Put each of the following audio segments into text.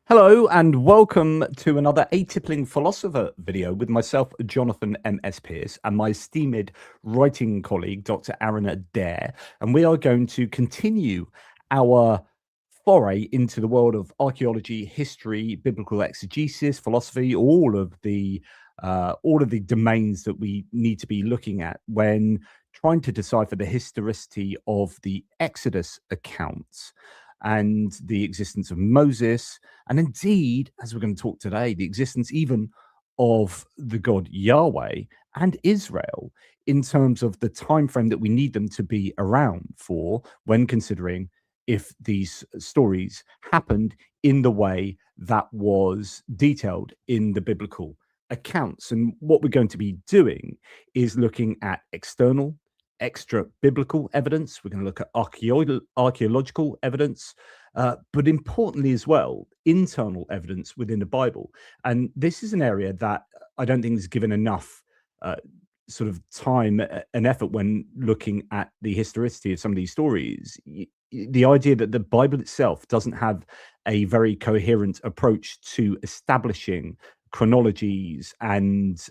Hello and welcome to another Atypling Philosopher video with myself, Jonathan M.S. Pearce, and my esteemed writing colleague, Dr. Aaron Adair. And we are going to continue our foray into the world of archaeology, history, biblical exegesis, philosophy, all of the domains that we need to be looking at when trying to decipher the historicity of the Exodus accounts and the existence of Moses, and indeed, as we're going to talk today, the existence even of the God Yahweh and Israel in terms of the time frame that we need them to be around for when considering if these stories happened in the way that was detailed in the biblical accounts. And what we're going to be doing is looking at external, extra biblical evidence. We're going to look at archaeological evidence, but importantly as well, internal evidence within the Bible. And this is an area that I don't think is given enough sort of time and effort when looking at the historicity of some of these stories. The idea that the Bible itself doesn't have a very coherent approach to establishing chronologies and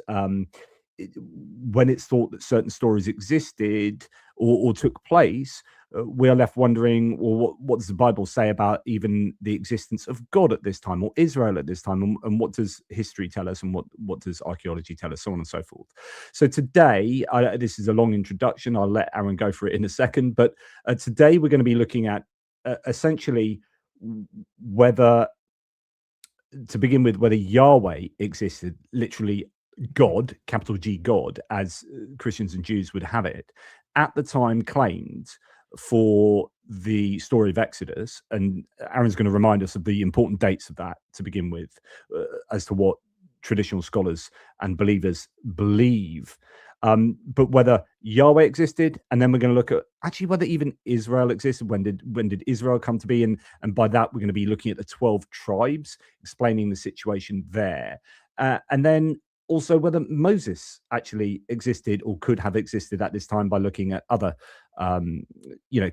when it's thought that certain stories existed or took place, we are left wondering, well, what does the Bible say about even the existence of God at this time or Israel at this time? And what does history tell us? And what does archaeology tell us? So on and so forth. So today, this is a long introduction. I'll let Aaron go for it in a second. But today we're going to be looking at essentially whether, to begin with, whether Yahweh existed, literally God, capital G God, as Christians and Jews would have it, at the time claimed for the story of Exodus. And Aaron's going to remind us of the important dates of that to begin with, as to what traditional scholars and believers believe. But whether Yahweh existed, and then we're going to look at actually whether even Israel existed. When did Israel come to be? And by that, we're going to be looking at the 12 tribes, explaining the situation there. And then also whether Moses actually existed or could have existed at this time by looking at other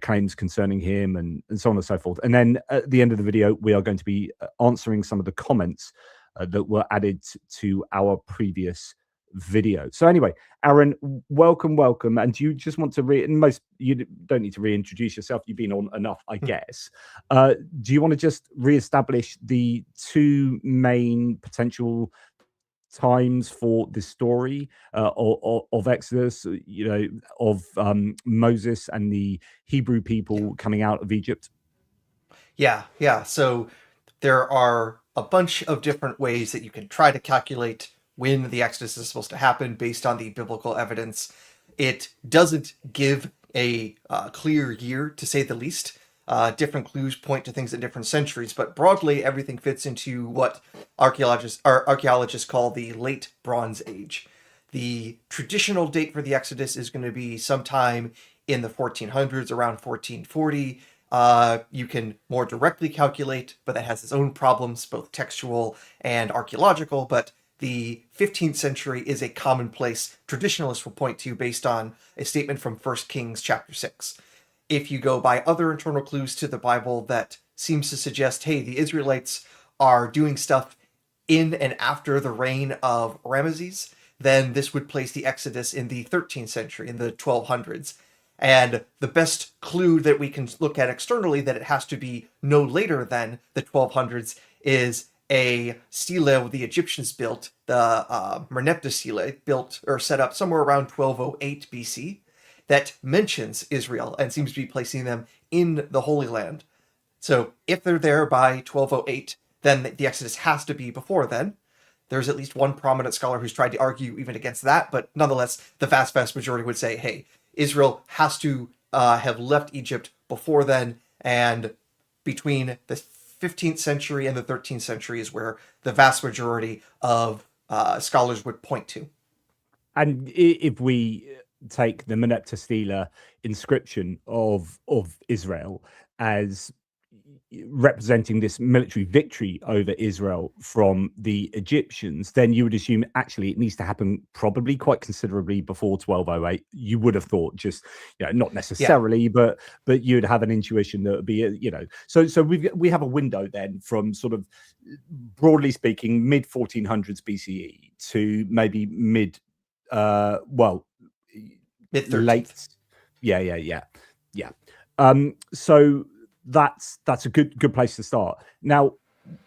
claims concerning him and so on and so forth. And then at the end of the video, we are going to be answering some of the comments that were added to our previous video. So anyway, Aaron, welcome. And do you just want to you don't need to reintroduce yourself, you've been on enough, I guess. Do you want to just reestablish the two main potential times for the story of Exodus, of Moses and the Hebrew people coming out of Egypt? Yeah. So there are a bunch of different ways that you can try to calculate when the Exodus is supposed to happen based on the biblical evidence. It doesn't give a clear year, to say the least. Different clues point to things in different centuries, but broadly everything fits into what archaeologists call the late Bronze Age. The traditional date for the Exodus is going to be sometime in the 1400s, around 1440. You can more directly calculate, but that has its own problems, both textual and archaeological. But the 15th century is a commonplace traditionalists will point to based on a statement from 1 Kings chapter 6. If you go by other internal clues to the Bible that seems to suggest, hey, the Israelites are doing stuff in and after the reign of Ramesses, then this would place the Exodus in the 13th century, in the 1200s. And the best clue that we can look at externally that it has to be no later than the 1200s is a stele the Egyptians built, the Merneptah stele, built or set up somewhere around 1208 BC, that mentions Israel and seems to be placing them in the Holy Land. So if they're there by 1208, then the Exodus has to be before then. There's at least one prominent scholar who's tried to argue even against that, but nonetheless, the vast majority would say, hey, Israel has to have left Egypt before then, and between the 15th century and the 13th century is where the vast majority of scholars would point to. And if we take the Merneptah stele inscription of Israel as representing this military victory over Israel from the Egyptians, then you would assume actually it needs to happen probably quite considerably before 1208. You would have thought, just not Yeah. necessarily, but you'd have an intuition that would be So we have a window then from sort of, broadly speaking, mid 1400s BCE to maybe Mid 13th. late, yeah. So that's a good place to start. Now,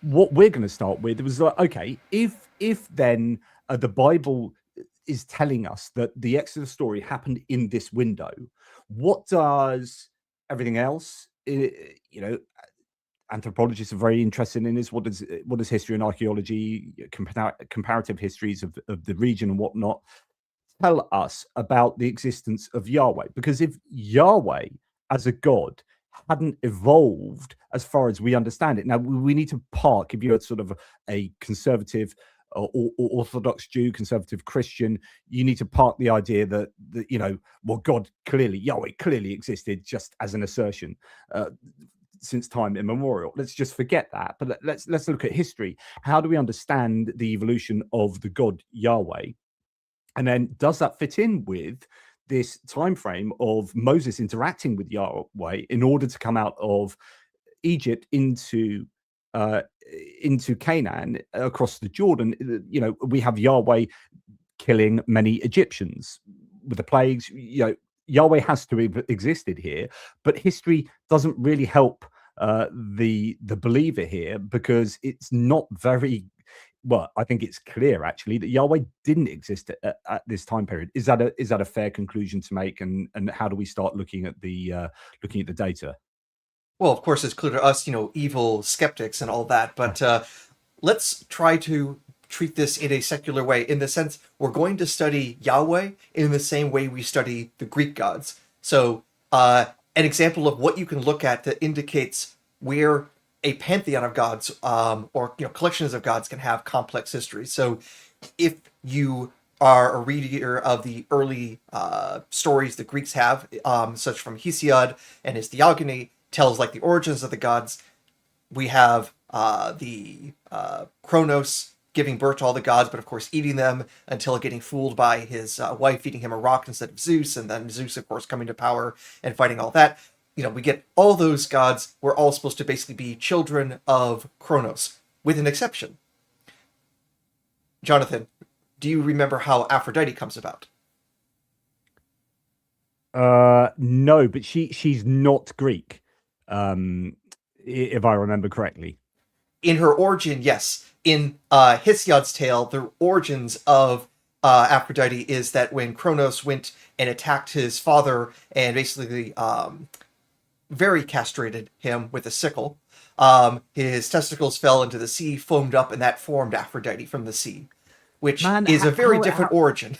what we're going to start with was like, okay, if then the Bible is telling us that the Exodus story happened in this window, what does everything else, anthropologists are very interested in, is what does history and archaeology, comparative histories of the region and whatnot, tell us about the existence of Yahweh? Because if Yahweh as a god hadn't evolved as far as we understand it, now we need to park, if you're sort of a conservative or Orthodox Jew, conservative Christian, you need to park the idea that God clearly, Yahweh clearly existed just as an assertion since time immemorial. Let's just forget that. But let's look at history. How do we understand the evolution of the god Yahweh? And then does that fit in with this time frame of Moses interacting with Yahweh in order to come out of Egypt into Canaan across the Jordan? We have Yahweh killing many Egyptians with the plagues. Yahweh has to have existed here, but history doesn't really help the believer here, because it's not very well. I think it's clear actually that Yahweh didn't exist at this time period. Is that a fair conclusion to make? And how do we start looking at the data? Well, of course, it's clear to us, evil skeptics and all that, but let's try to treat this in a secular way, in the sense we're going to study Yahweh in the same way we study the Greek gods. So an example of what you can look at that indicates where a pantheon of gods or collections of gods can have complex histories. So if you are a reader of the early stories the Greeks have, such from Hesiod and his Theogony, tells like the origins of the gods. We have the Kronos giving birth to all the gods, but of course eating them until getting fooled by his wife feeding him a rock instead of Zeus, and then Zeus, of course, coming to power and fighting all that. We get all those gods were all supposed to basically be children of Kronos, with an exception. Jonathan, do you remember how Aphrodite comes about? No, but she's not Greek, if I remember correctly. In her origin, yes. In Hesiod's tale, the origins of Aphrodite is that when Kronos went and attacked his father and basically very castrated him with a sickle, his testicles fell into the sea, foamed up, and that formed Aphrodite from the sea, which is a very different origin.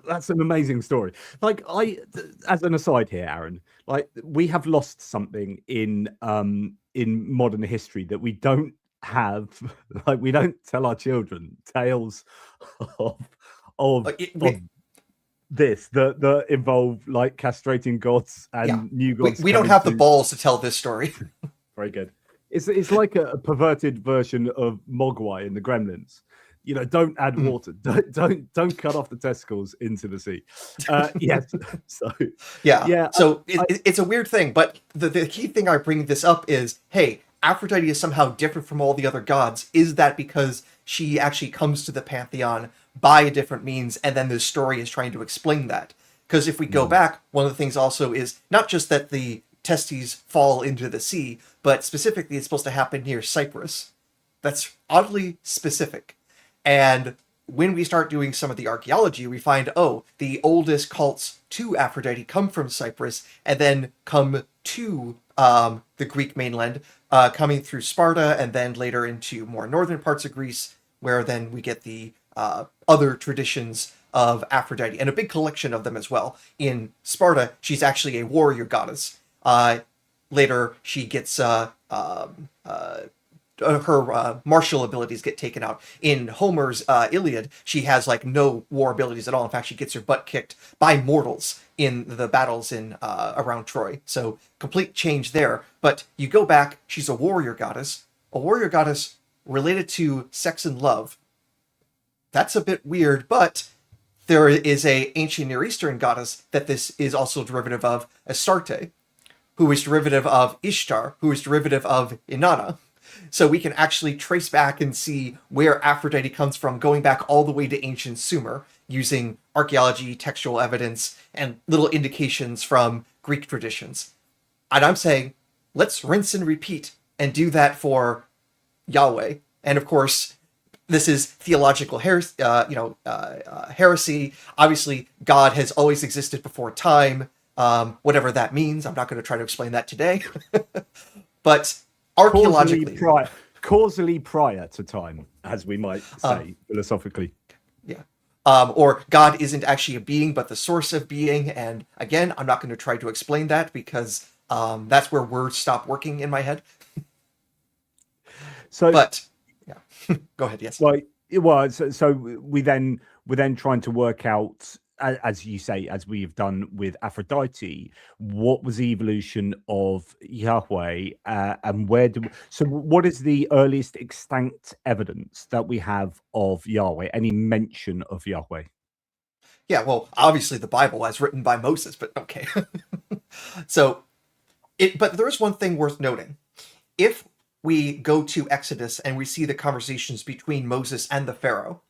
That's an amazing story. Like, as an aside here, Aaron, like, we have lost something in modern history that we don't have. Like, we don't tell our children tales of this that involve like castrating gods and new gods. We don't have the balls to tell this story. Very good. It's like a perverted version of Mogwai in the Gremlins. Don't add water. Don't cut off the testicles into the sea. Yes. So yeah. So it's a weird thing, but the key thing I bring this up is, hey, Aphrodite is somehow different from all the other gods. Is that because she actually comes to the pantheon by a different means, and then the story is trying to explain that? Because if we go back, one of the things also is not just that the testes fall into the sea, but specifically it's supposed to happen near Cyprus. That's oddly specific. And when we start doing some of the archaeology, we find, the oldest cults to Aphrodite come from Cyprus and then come to the Greek mainland, coming through Sparta and then later into more northern parts of Greece, where then we get the other traditions of Aphrodite, and a big collection of them as well. In Sparta, she's actually a warrior goddess. Later, she gets her martial abilities get taken out. In Homer's Iliad, she has like no war abilities at all. In fact, she gets her butt kicked by mortals in the battles in around Troy. So complete change there. But you go back, she's a warrior goddess related to sex and love. That's a bit weird, but there is a ancient Near Eastern goddess that this is also derivative of, Astarte, who is derivative of Ishtar, who is derivative of Inanna. So we can actually trace back and see where Aphrodite comes from, going back all the way to ancient Sumer, using archaeology, textual evidence, and little indications from Greek traditions. And I'm saying, let's rinse and repeat and do that for Yahweh. And of course, this is theological heresy. Heresy. Obviously, God has always existed before time. Whatever that means, I'm not going to try to explain that today. But archaeologically, causally prior to time, as we might say philosophically. Yeah. Or God isn't actually a being, but the source of being. And again, I'm not going to try to explain that because that's where words stop working in my head. But yeah, go ahead. Yes. Well, so we're then trying to work out, as you say, as we've done with Aphrodite, what was the evolution of Yahweh, and what is the earliest extant evidence that we have of Yahweh? Any mention of Yahweh? Yeah, well, obviously the Bible as written by Moses, but okay. But there is one thing worth noting. If we go to Exodus and we see the conversations between Moses and the Pharaoh,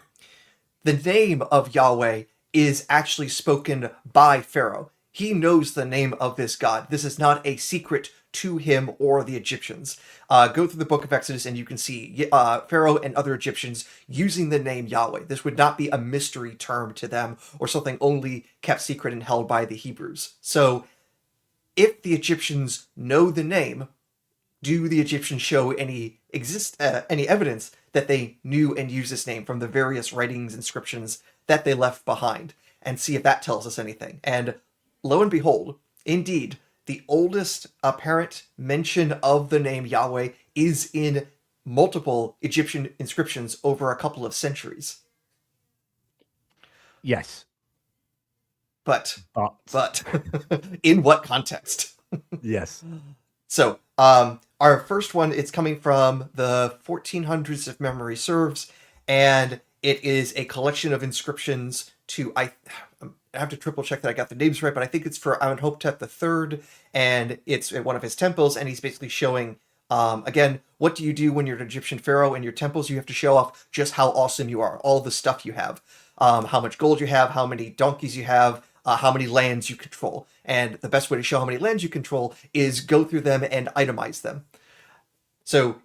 the name of Yahweh is actually spoken by Pharaoh. He knows the name of this God. This is not a secret to him or the Egyptians. Go through the book of Exodus and you can see Pharaoh and other Egyptians using the name Yahweh. This would not be a mystery term to them or something only kept secret and held by the Hebrews. So if the Egyptians know the name, do the Egyptians show any evidence that they knew and used this name from the various writings, inscriptions that they left behind, and see if that tells us anything? And lo and behold, indeed, the oldest apparent mention of the name Yahweh is in multiple Egyptian inscriptions over a couple of centuries. Yes. But in what context? Yes. So, our first one, it's coming from the 1400s, if memory serves, and it is a collection of inscriptions to, I have to triple check that I got the names right, but I think it's for Amenhotep III, and it's at one of his temples, and he's basically showing, again, what do you do when you're an Egyptian pharaoh in your temples? You have to show off just how awesome you are, all the stuff you have, how much gold you have, how many donkeys you have, how many lands you control. And the best way to show how many lands you control is go through them and itemize them. So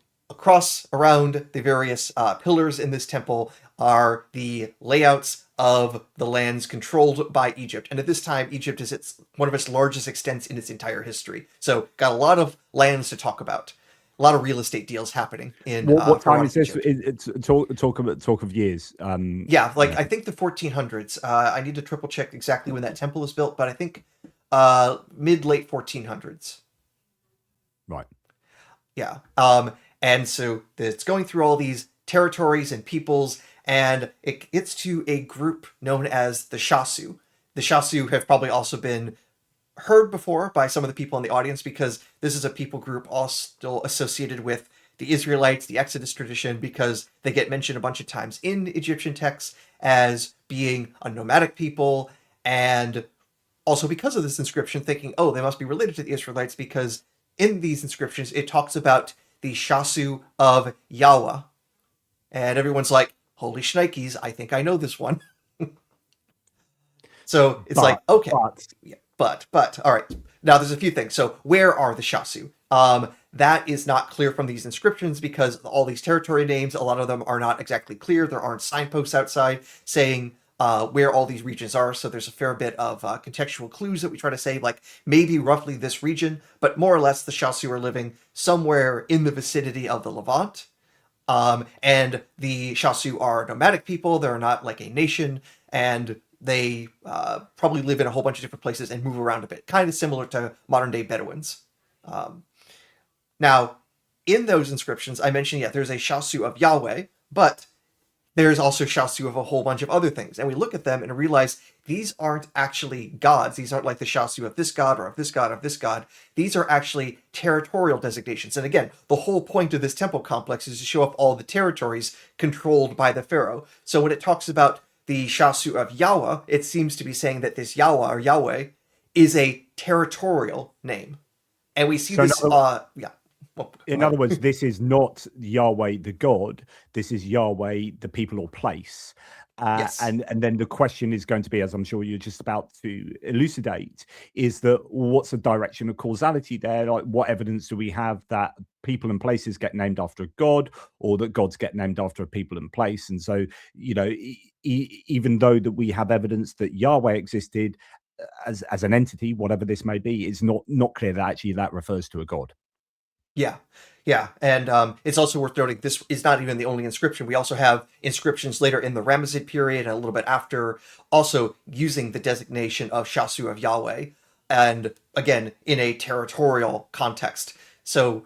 around the various pillars in this temple are the layouts of the lands controlled by Egypt. And at this time, Egypt is one of its largest extents in its entire history. So got a lot of lands to talk about. A lot of real estate deals happening in what time is this? Egypt. It's talk of years. Yeah, I think the 1400s. I need to triple check exactly when that temple was built, but I think mid-late 1400s. Right. Yeah. And so it's going through all these territories and peoples, and it gets to a group known as the Shasu. The Shasu have probably also been heard before by some of the people in the audience because this is a people group all still associated with the Israelites, the Exodus tradition, because they get mentioned a bunch of times in Egyptian texts as being a nomadic people, and also because of this inscription thinking, oh, they must be related to the Israelites because in these inscriptions it talks about the Shasu of Yahweh. And everyone's like, holy shnikes, I think I know this one. So it's okay. But, all right. Now there's a few things. So where are the Shasu? That is not clear from these inscriptions because all these territory names, a lot of them are not exactly clear. There aren't signposts outside saying where all these regions are. So there's a fair bit of contextual clues that we try to say, like maybe roughly this region, but more or less the Shasu are living somewhere in the vicinity of the Levant. And the Shasu are nomadic people. They're not like a nation, and they probably live in a whole bunch of different places and move around a bit, kind of similar to modern day Bedouins. Now, in those inscriptions, I mentioned, yeah, there's a shasu of Yahweh, but there's also shasu of a whole bunch of other things. And we look at them and realize these aren't actually gods. These aren't like the shasu of this god or of this god or of this god. These are actually territorial designations. And again, the whole point of this temple complex is to show off all the territories controlled by the pharaoh. So when it talks about the shasu of Yahweh, it seems to be saying that this Yahweh or Yahweh is a territorial name. And we see So this, yeah. Well, in other words, this is not Yahweh the God. This is Yahweh the people or place. Yes. And then the question is going to be, as I'm sure you're just about to elucidate, is that what's the direction of causality there? Like, what evidence do we have that people and places get named after a god, or that gods get named after a people and place? And so, you know, even though that we have evidence that Yahweh existed as an entity, whatever this may be, it's not clear that actually that refers to a god. Yeah, yeah, and it's also worth noting this is not even the only inscription. We also have inscriptions later in the Ramesside period and a little bit after, also using the designation of Shasu of Yahweh, and again in a territorial context. So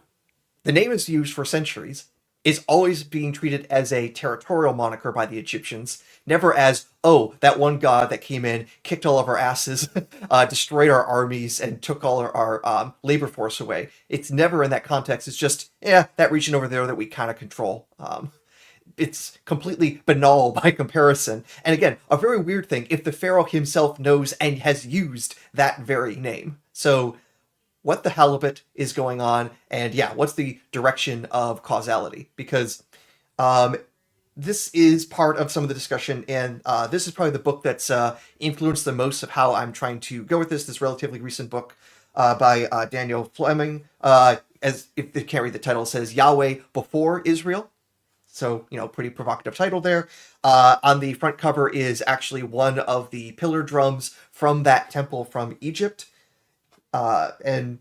the name is used for centuries, is always being treated as a territorial moniker by the Egyptians, never as, oh, that one god that came in, kicked all of our asses, destroyed our armies, and took all our labor force away. It's never in that context. It's just, yeah, that region over there that we kind of control. It's completely banal by comparison. And again, a very weird thing if the pharaoh himself knows and has used that very name. So what the halibut is going on, and yeah, what's the direction of causality? Because this is part of some of the discussion, and this is probably the book that's influenced the most of how I'm trying to go with this relatively recent book by Daniel Fleming. As if they can't read the title, it says Yahweh Before Israel. So, you know, pretty provocative title there. On the front cover is actually one of the pillar drums from that temple from Egypt. And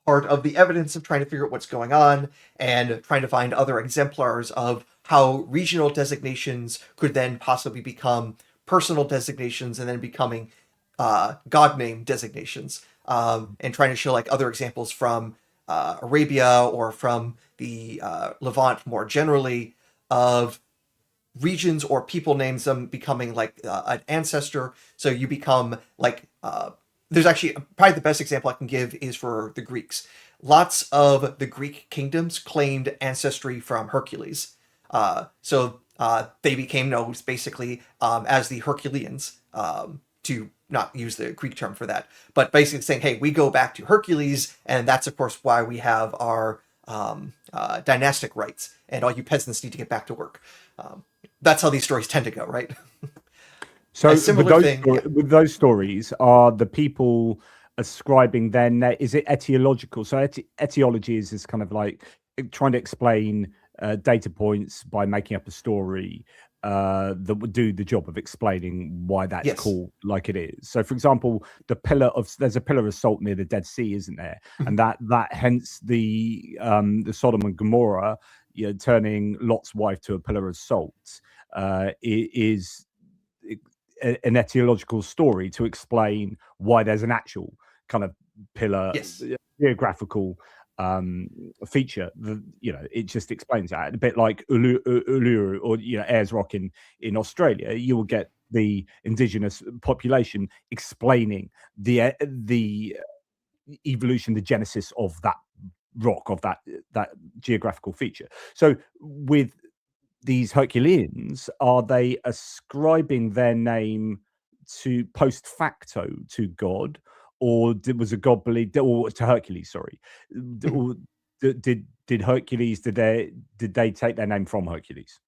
part of the evidence of trying to figure out what's going on and trying to find other exemplars of how regional designations could then possibly become personal designations and then becoming god name designations, and trying to show like other examples from Arabia or from the Levant more generally of regions or people names them becoming like an ancestor. So you become like there's actually probably the best example I can give is for the Greeks. Lots of the Greek kingdoms claimed ancestry from Hercules. So they became known basically as the Herculeans, to not use the Greek term for that, but basically saying, hey, we go back to Hercules, and that's of course why we have our dynastic rights, and all you peasants need to get back to work. That's how these stories tend to go, right? So Yeah. with those stories, are the people ascribing then, is it etiological? So etiology is this kind of like trying to explain data points by making up a story that would do the job of explaining why that's Yes. called like it is. So for example, there's a pillar of salt near the Dead Sea, isn't there? And that hence the Sodom and Gomorrah, you know, turning Lot's wife to a pillar of salt is an etiological story to explain why there's an actual kind of pillar, Yes. geographical feature. You know, it just explains that a bit like Uluru or, you know, Ayers Rock in Australia. You will get the indigenous population explaining the evolution, the genesis of that rock, of that geographical feature. So with these Herculeans, are they ascribing their name to post facto to God, or was a god believed, or to Hercules? Sorry, or did Hercules, did they take their name from Hercules?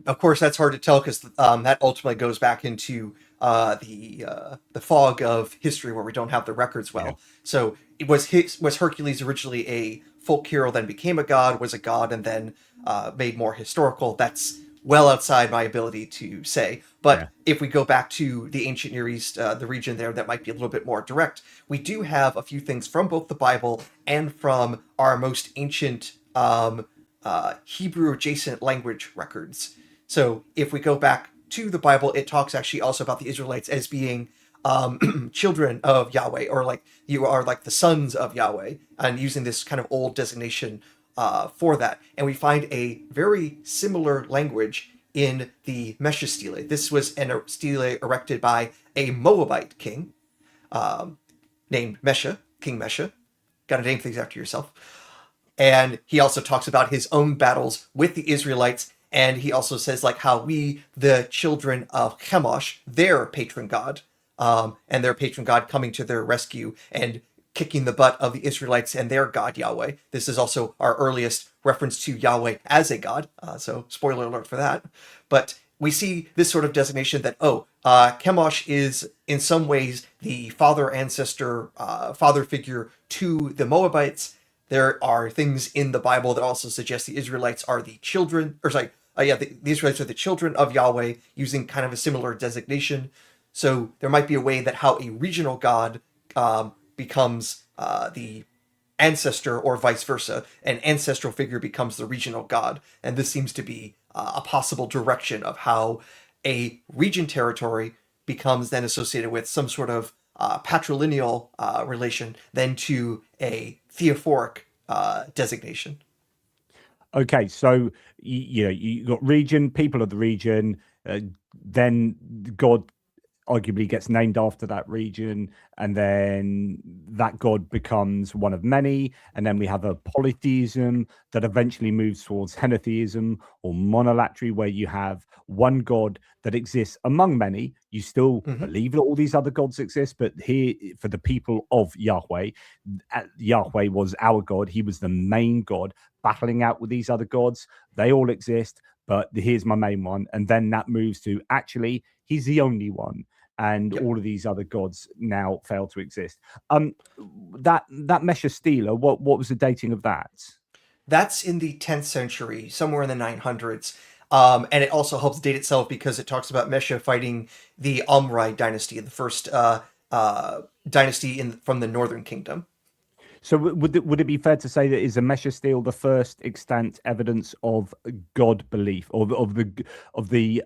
Of course, that's hard to tell because that ultimately goes back into the fog of history where we don't have the records well. Yeah. So it was Hercules originally a folk hero, then became a god, was a god, and then made more historical. That's well outside my ability to say. But Yeah. if we go back to the ancient Near East, the region there, that might be a little bit more direct. We do have a few things from both the Bible and from our most ancient Hebrew adjacent language records. So if we go back to the Bible, it talks actually also about the Israelites as being children of Yahweh, or like you are like the sons of Yahweh, and using this kind of old designation for that. And we find a very similar language in the Mesha stele. This was a stele erected by a Moabite king named Mesha, King Mesha. Got to name things after yourself. And he also talks about his own battles with the Israelites. And he also says like how we, the children of Chemosh, their patron god, and their patron god coming to their rescue and kicking the butt of the Israelites and their god Yahweh. This is also our earliest reference to Yahweh as a god. So spoiler alert for that. But we see this sort of designation that, Chemosh is in some ways the father figure to the Moabites. There are things in the Bible that also suggest the Israelites are the children, the Israelites are the children of Yahweh, using kind of a similar designation. So there might be a way that how a regional god becomes the ancestor, or vice versa. An ancestral figure becomes the regional god. And this seems to be a possible direction of how a region territory becomes then associated with some sort of patrilineal relation, then to a theophoric designation. Okay, so you got region, people of the region, then God arguably gets named after that region, and then that god becomes one of many, and then we have a polytheism that eventually moves towards henotheism or monolatry, where you have one god that exists among many. You still believe that all these other gods exist, but here, for the people of Yahweh, Yahweh was our god. He was the main god, battling out with these other gods. They all exist, but here's my main one. And then that moves to, actually, he's the only one, and all of these other gods now fail to exist. That Mesha stele, what was the dating of that? That's in the 10th century, somewhere in the 900s. And it also helps date itself because it talks about Mesha fighting the Omride dynasty, the first dynasty from the Northern Kingdom. So would it be fair to say that is a Mesha stele the first extant evidence of God belief, or of the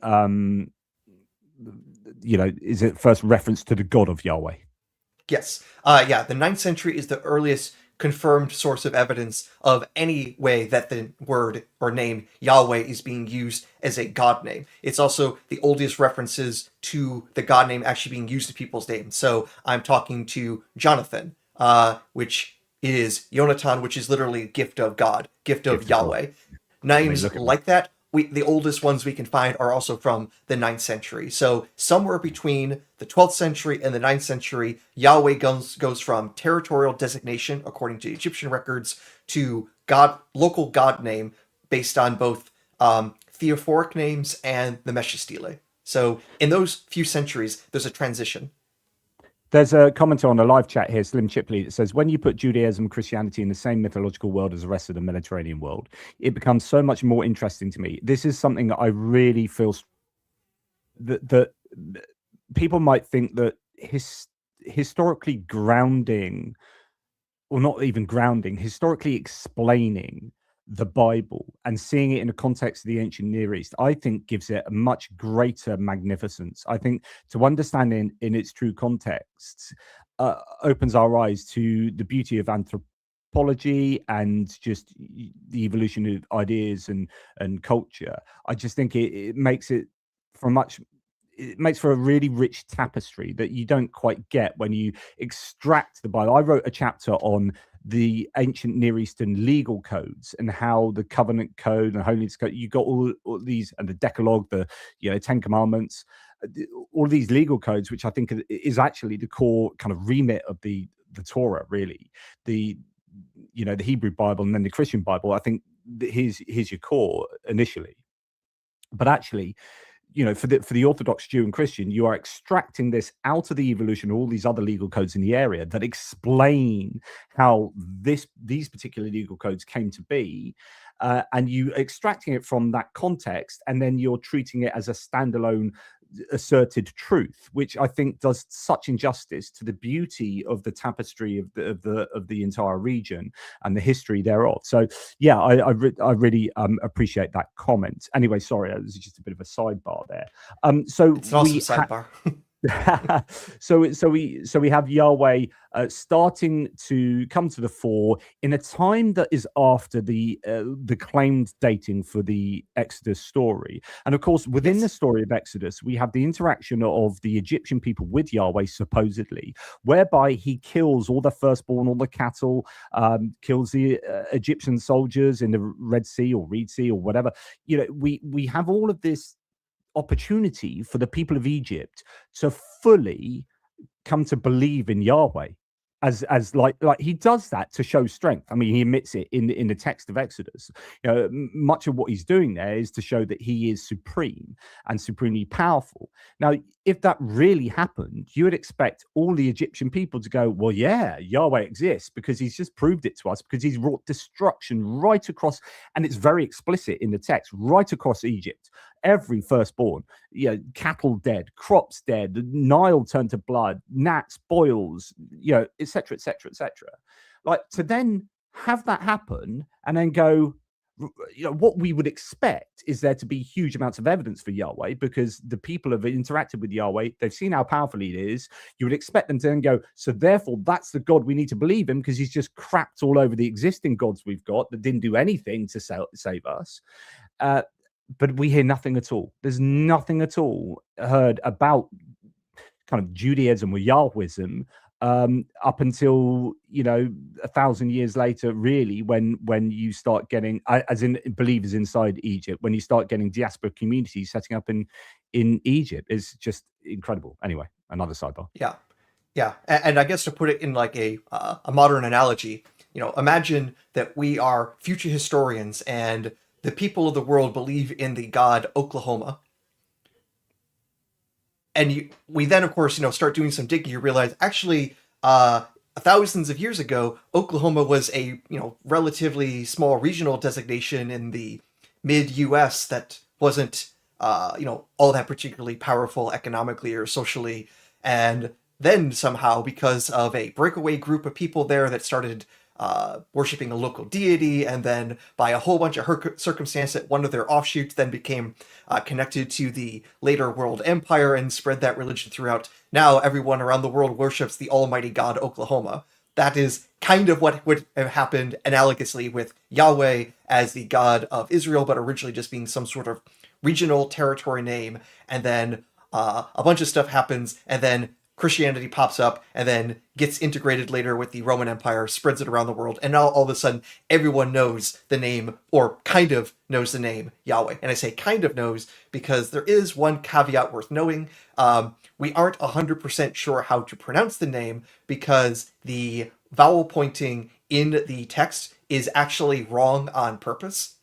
is it first reference to the God of Yahweh? Yes. The 9th century is the earliest confirmed source of evidence of any way that the word or name Yahweh is being used as a god name. It's also the oldest references to the god name actually being used in people's names. So I'm talking to Jonathan, which is Yonatan, which is literally gift of God, gift of Yahweh. Names like that, the oldest ones we can find are also from the 9th century. So somewhere between the 12th century and the 9th century, Yahweh goes from territorial designation, according to Egyptian records, to local god name based on both theophoric names and the Mesha stele. So in those few centuries, there's a transition. There's a commenter on the live chat here, Slim Chipley, that says, when you put Judaism, Christianity in the same mythological world as the rest of the Mediterranean world, it becomes so much more interesting to me. This is something that I really feel that people might think that historically grounding, or not even grounding, historically explaining the Bible and seeing it in the context of the ancient Near East, I think gives it a much greater magnificence. I think to understand in its true context opens our eyes to the beauty of anthropology and just the evolution of ideas and culture. I just think it makes it for a really rich tapestry that you don't quite get when you extract the Bible. I wrote a chapter on the ancient Near Eastern legal codes and how the covenant code and holiness code, you got all these, and the Decalogue, the 10 Commandments, all these legal codes, which I think is actually the core kind of remit of the Torah, really. The Hebrew Bible and then the Christian Bible, I think here's your core initially. But actually, for the Orthodox Jew and Christian, you are extracting this out of the evolution of all these other legal codes in the area that explain how these particular legal codes came to be, and you extracting it from that context, and then you're treating it as a standalone asserted truth, which I think does such injustice to the beauty of the tapestry of the entire region and the history thereof. So yeah, I really appreciate that comment. Anyway, sorry, it was just a bit of a sidebar there. So it's also a sidebar. So we have Yahweh starting to come to the fore in a time that is after the claimed dating for the Exodus story, and of course within the Yes. story of Exodus we have the interaction of the Egyptian people with Yahweh supposedly, whereby he kills all the firstborn, all the cattle, kills the Egyptian soldiers in the Red Sea or Reed Sea or whatever. We have all of this opportunity for the people of Egypt to fully come to believe in Yahweh as like he does that to show strength. I mean, he admits it in the text of Exodus. Much of what he's doing there is to show that he is supreme and supremely powerful. Now, if that really happened, you would expect all the Egyptian people to go, well, yeah, Yahweh exists because he's just proved it to us, because he's wrought destruction right across, and it's very explicit in the text, right across Egypt. Every firstborn, cattle dead, crops dead, the Nile turned to blood, gnats, boils, etc., etc., etc. Like, to then have that happen and then go, what we would expect is there to be huge amounts of evidence for Yahweh, because the people have interacted with Yahweh, they've seen how powerful he is. You would expect them to then go, so therefore that's the God we need to believe in, because he's just crapped all over the existing gods we've got that didn't do anything to save us. But we hear nothing at all. There's nothing at all heard about kind of Judaism or Yahwism up until 1,000 years later, really, when you start getting, as in believers inside Egypt, when you start getting diaspora communities setting up in Egypt. Is just incredible. Anyway, another sidebar. Yeah, yeah, and I guess to put it in like a modern analogy, imagine that we are future historians and the people of the world believe in the god Oklahoma, and we then of course start doing some digging. You realize actually, thousands of years ago, Oklahoma was a relatively small regional designation in the mid U.S. that wasn't all that particularly powerful economically or socially, and then somehow, because of a breakaway group of people there that started worshiping a local deity, and then by a whole bunch of circumstance that one of their offshoots then became connected to the later world empire and spread that religion throughout. Now everyone around the world worships the almighty god Oklahoma. That is kind of what would have happened analogously with Yahweh as the god of Israel, but originally just being some sort of regional territory name. And then a bunch of stuff happens, and then Christianity pops up and then gets integrated later with the Roman Empire, spreads it around the world, and now all of a sudden everyone knows the name, or kind of knows the name, Yahweh. And I say kind of knows because there is one caveat worth knowing. We aren't 100% sure how to pronounce the name because the vowel pointing in the text is actually wrong on purpose.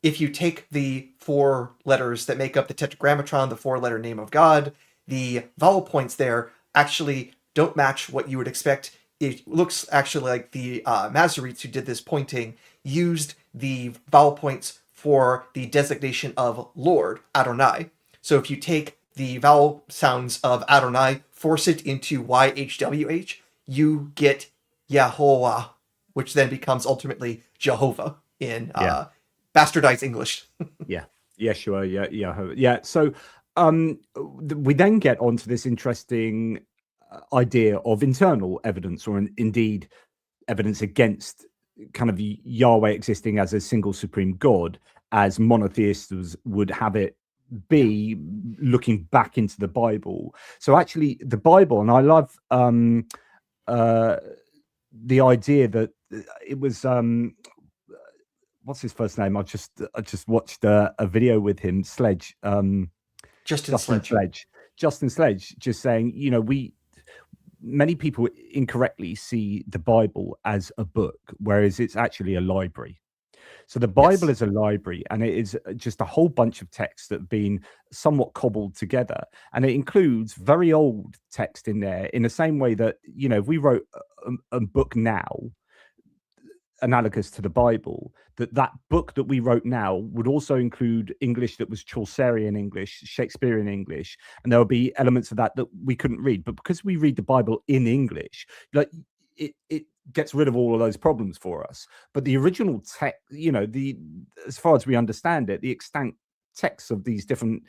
If you take the 4 letters that make up the Tetragrammaton, the 4-letter name of God, the vowel points there actually don't match what you would expect. It looks actually like the Masoretes who did this pointing used the vowel points for the designation of Lord, Adonai. So if you take the vowel sounds of Adonai, force it into YHWH, you get Yahovah, which then becomes ultimately Jehovah in bastardized English. Yeah, Yeshua, yeah. So we then get onto this interesting idea of internal evidence, or indeed evidence against kind of Yahweh existing as a single supreme God, as monotheists would have it be, looking back into the Bible. So actually the Bible, and I love the idea that it was what's his first name? I just watched a video with him, Sledge, Justin Sledge. Justin Sledge, just saying, many people incorrectly see the Bible as a book, whereas it's actually a library. So the Bible is a library, and it is just a whole bunch of texts that have been somewhat cobbled together, and it includes very old text in there, in the same way that if we wrote a book now analogous to the Bible, that book that we wrote now would also include English that was Chaucerian English, Shakespearean English, and there would be elements of that we couldn't read. But because we read the Bible in English, like it gets rid of all of those problems for us. But the original text, as far as we understand it, the extant texts of these different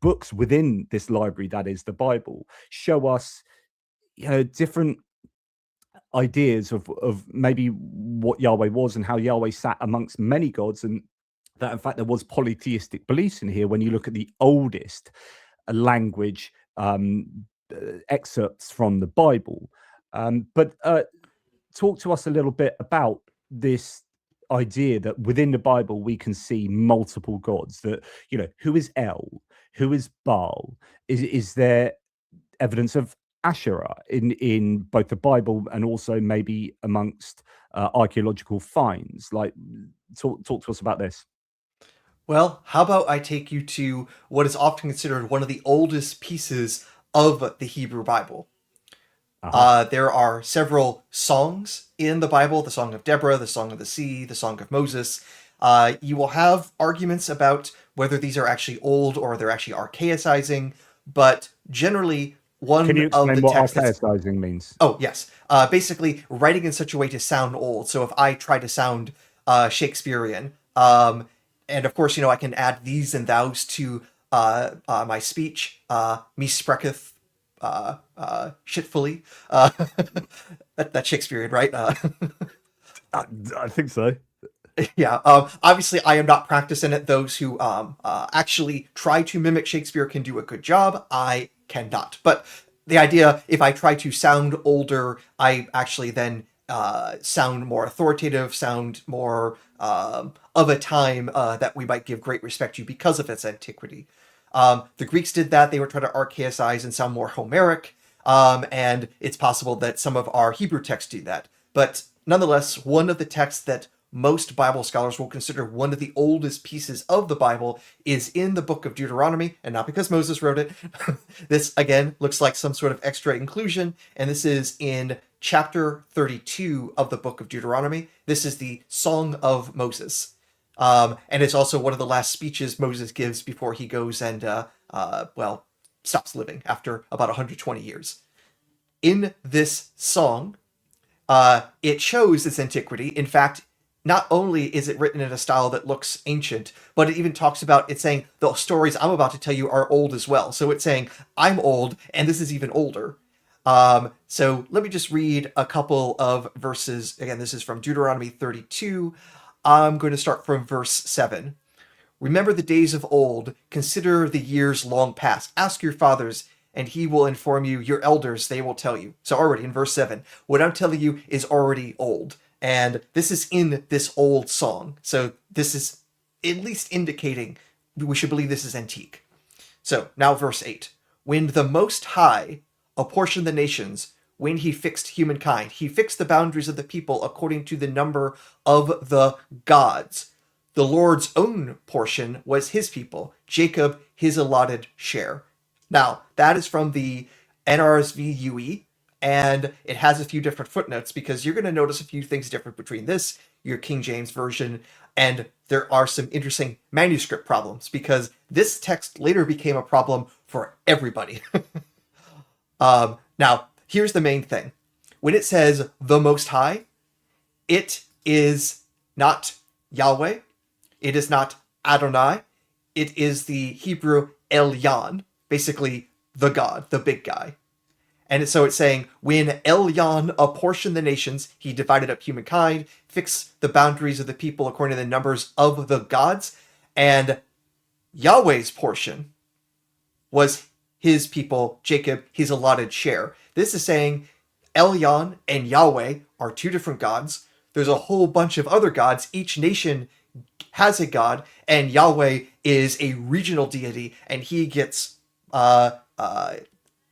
books within this library that is the Bible show us, different ideas of maybe what Yahweh was and how Yahweh sat amongst many gods, and that in fact there was polytheistic beliefs in here when you look at the oldest language excerpts from the Bible. But talk to us a little bit about this idea that within the Bible we can see multiple gods. That who is El, who is Baal? Is there evidence of Asherah in both the Bible and also maybe amongst archaeological finds? Like, talk to us about this. Well, how about I take you to what is often considered one of the oldest pieces of the Hebrew Bible. There are several songs in the Bible: the Song of Deborah, the Song of the Sea, the Song of Moses. You will have arguments about whether these are actually old or they're actually archaicizing, but generally Can you explain what archaicizing means? Oh, yes. Basically, writing in such a way to sound old. So if I try to sound Shakespearean, and of course, I can add these and thous to my speech. Me spreketh shitfully. That's Shakespearean, right? I think so. Yeah. Obviously, I am not practicing it. Those who actually try to mimic Shakespeare can do a good job. I cannot. But the idea, if I try to sound older, I actually then sound more authoritative, sound more of a time that we might give great respect to because of its antiquity. The Greeks did that. They were trying to archaicize and sound more Homeric. And it's possible that some of our Hebrew texts do that. But nonetheless, one of the texts that most Bible scholars will consider one of the oldest pieces of the Bible is in the book of Deuteronomy, and not because Moses wrote it. This, again, looks like some sort of extra inclusion, and this is in chapter 32 of the book of Deuteronomy. This is the Song of Moses. And it's also one of the last speeches Moses gives before he goes and, stops living after about 120 years. In this song, it shows its antiquity. In fact, not only is it written in a style that looks ancient, but it even talks about, it's saying the stories I'm about to tell you are old as well. So it's saying I'm old and this is even older. So let me just read a couple of verses. Again, this is from Deuteronomy 32. I'm going to start from verse 7. Remember the days of old, consider the years long past. Ask your fathers, and he will inform you. Your elders, they will tell you. So already in verse 7, what I'm telling you is already old. And this is in this old song. So this is at least indicating we should believe this is antique. So now verse 8. When the Most High apportioned the nations, when he fixed humankind, he fixed the boundaries of the people according to the number of the gods. The Lord's own portion was his people, Jacob his allotted share. Now, that is from the NRSV UE, and it has a few different footnotes because you're going to notice a few things different between this, your King James Version, and there are some interesting manuscript problems because this text later became a problem for everybody. Now, here's the main thing. When it says the Most High, it is not Yahweh. It is not Adonai. It is the Hebrew Elyon, basically the God, the big guy. And so it's saying, when Elyon apportioned the nations, he divided up humankind, fixed the boundaries of the people according to the numbers of the gods, and Yahweh's portion was his people, Jacob, his allotted share. This is saying Elyon and Yahweh are two different gods. There's a whole bunch of other gods. Each nation has a god, and Yahweh is a regional deity, and he gets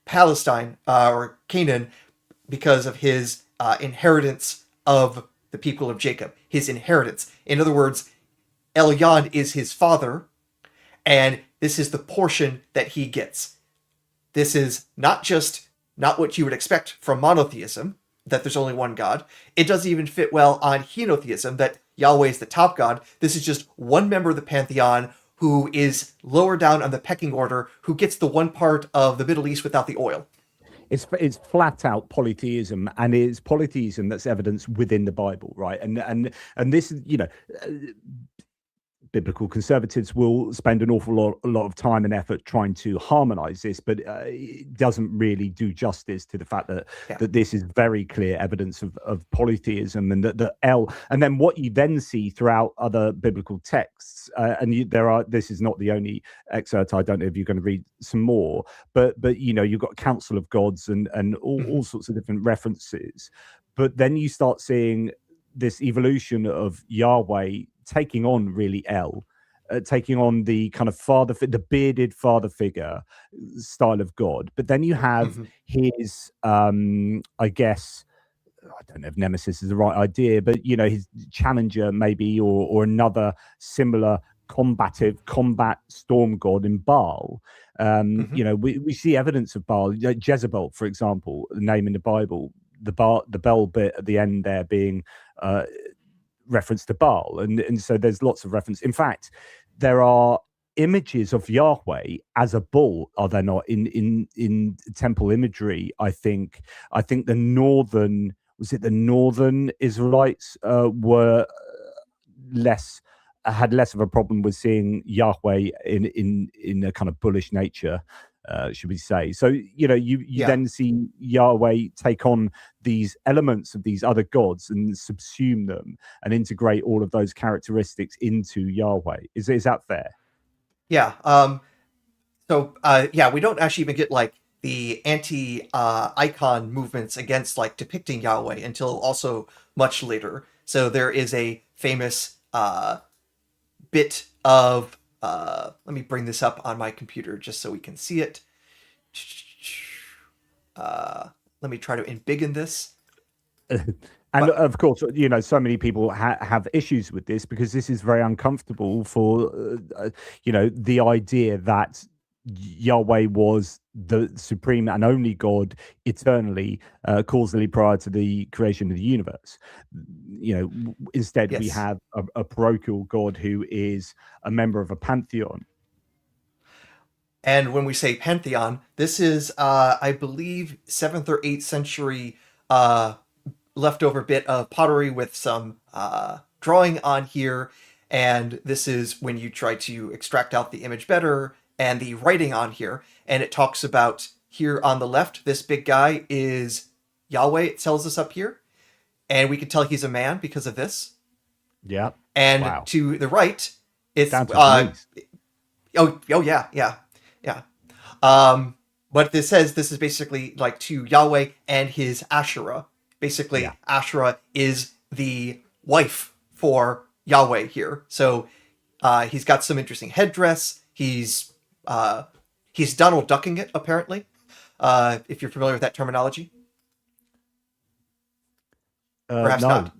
Palestine or Canaan because of his inheritance of the people of Jacob, his inheritance. In other words, Elyon is his father, and this is the portion that he gets. This is not what you would expect from monotheism, that there's only one God. It doesn't even fit well on henotheism, that Yahweh is the top God. This is just one member of the pantheon who is lower down on the pecking order, who gets the one part of the Middle East without the oil. It's flat out polytheism, and it's polytheism that's evidenced within the Bible, right? And this, biblical conservatives will spend an awful lot of time and effort trying to harmonize this, but it doesn't really do justice to the fact that Yeah. that this is very clear evidence of polytheism, and that the El, and then what you then see throughout other biblical texts, this is not the only excerpt. I don't know if you're going to read some more, but you've got Council of Gods and all sorts of different references, but then you start seeing this evolution of Yahweh taking on really El, taking on the kind of the bearded father figure style of God. But then you have his, I guess, I don't know if nemesis is the right idea, but his challenger maybe, or another similar combat storm god in Baal. We see evidence of Baal, like Jezebel, for example, the name in the Bible, the bell bit at the end there being reference to Baal, and so there's lots of reference. In fact, there are images of Yahweh as a bull, are there not, in temple imagery? I think the northern Israelites were had less of a problem with seeing Yahweh in a kind of bullish nature, should we say. So you then see Yahweh take on these elements of these other gods and subsume them and integrate all of those characteristics into Yahweh. Is that fair? Yeah. We don't actually even get like the anti-icon movements against like depicting Yahweh until also much later. So there is a famous bit of let me bring this up on my computer just so we can see it. Let me try to embiggen this. Of course, so many people have issues with this because this is very uncomfortable for, the idea that Yahweh was the supreme and only God eternally, causally prior to the creation of the universe. Instead, we have a parochial God who is a member of a pantheon. And when we say pantheon, this is, I believe, 7th or 8th century leftover bit of pottery with some drawing on here. And this is when you try to extract out the image better, and the writing on here. And it talks about here on the left, this big guy is Yahweh. It tells us up here. And we can tell he's a man because of this. Yeah. And to the right, it's yeah. What this says, this is basically like to Yahweh and his Asherah. Basically, Asherah is the wife for Yahweh here. So he's got some interesting headdress. He's Donald Ducking it, apparently, if you're familiar with that terminology. Perhaps not.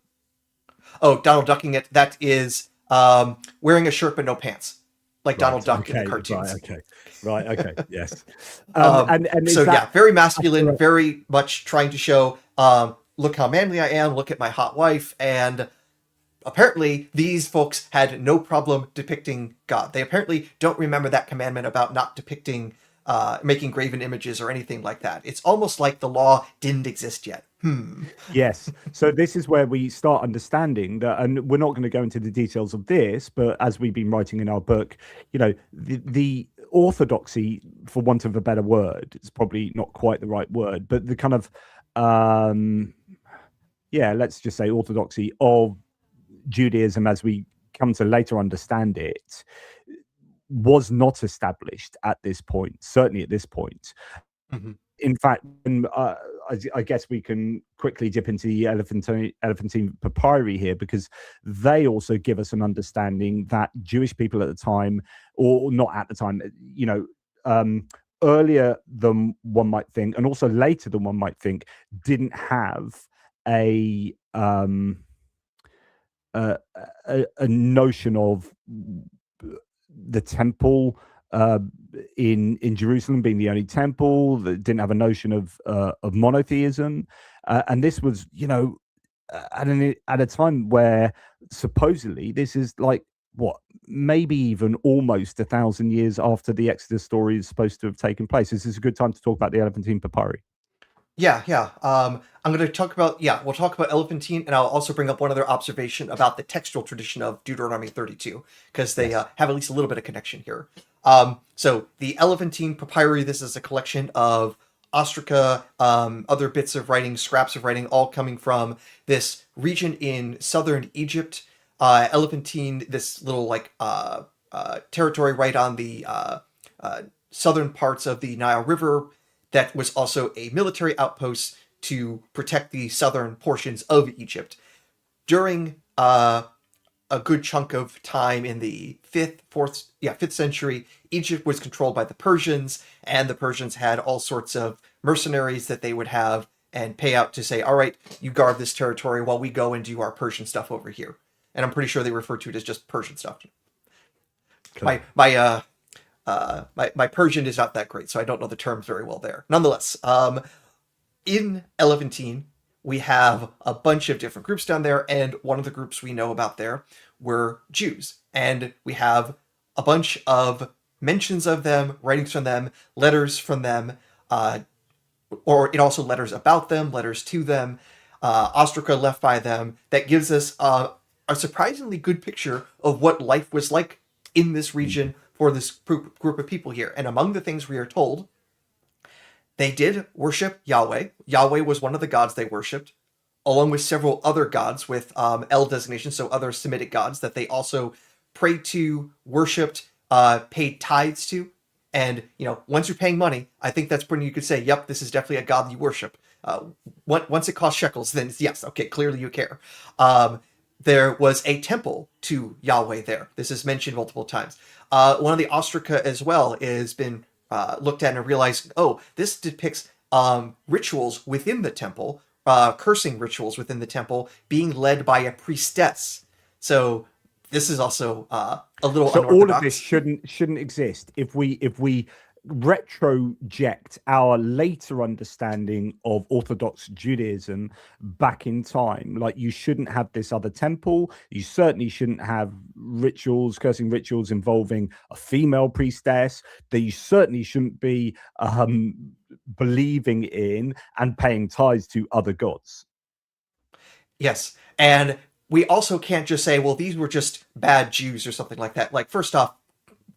Oh, Donald Ducking it. That is wearing a shirt but no pants, like Donald Duck in the cartoons. Right. Okay. Yes. And so very masculine, very much trying to show, look how manly I am. Look at my hot wife. And apparently these folks had no problem depicting God. They apparently don't remember that commandment about not depicting, making graven images or anything like that. It's almost like the law didn't exist yet. Yes. So this is where we start understanding that, and we're not going to go into the details of this, but as we've been writing in our book, the orthodoxy, for want of a better word, it's probably not quite the right word, but the kind of, let's just say orthodoxy of Judaism as we come to later understand it, was not established at this point, certainly at this point. In fact, I guess we can quickly dip into the Elephantine papyri here, because they also give us an understanding that Jewish people at the time, or not at the time, earlier than one might think, and also later than one might think, didn't have a notion of the temple in Jerusalem being the only temple, that didn't have a notion of monotheism, and this was, at a time where supposedly this is like maybe even almost 1,000 years after the Exodus story is supposed to have taken place. This is a good time to talk about the Elephantine papyri. Yeah, yeah. I'm going to talk about, yeah, we'll talk about Elephantine, and I'll also bring up one other observation about the textual tradition of Deuteronomy 32, because they Yes. have at least a little bit of connection here. So the Elephantine papyri, this is a collection of ostraca, other bits of writing, scraps of writing, all coming from this region in southern Egypt. Elephantine, this little like territory right on the uh, southern parts of the Nile River, that was also a military outpost to protect the southern portions of Egypt. During a good chunk of time in the fifth century, Egypt was controlled by the Persians, and the Persians had all sorts of mercenaries that they would have and pay out to say, all right, you guard this territory while we go and do our Persian stuff over here. And I'm pretty sure they refer to it as just Persian stuff. Cool. My Persian is not that great, so I don't know the terms very well there. Nonetheless, in Elephantine, we have a bunch of different groups down there, and one of the groups we know about there were Jews. And we have a bunch of mentions of them, writings from them, letters from them, or it also letters about them, letters to them, ostraca left by them, that gives us a surprisingly good picture of what life was like in this region for this group of people here. And among the things we are told, they did worship Yahweh. Yahweh was one of the gods they worshipped, along with several other gods with El designations, so other Semitic gods that they also prayed to, worshipped, paid tithes to. And, once you're paying money, I think that's when you could say, yep, this is definitely a god you worship. Once it costs shekels, then yes, okay, clearly you care. There was a temple to Yahweh there. This is mentioned multiple times. One of the ostraca as well has been looked at and realized, oh, this depicts rituals within the temple, cursing rituals within the temple, being led by a priestess. So this is also a little So all of this unorthodox. shouldn't exist if we retroject our later understanding of Orthodox Judaism back in time. Like, you shouldn't have this other temple. You certainly shouldn't have rituals, cursing rituals involving a female priestess. That you certainly shouldn't be believing in and paying tithes to other gods. Yes, and we also can't just say, well, these were just bad Jews or something like that. Like, first off,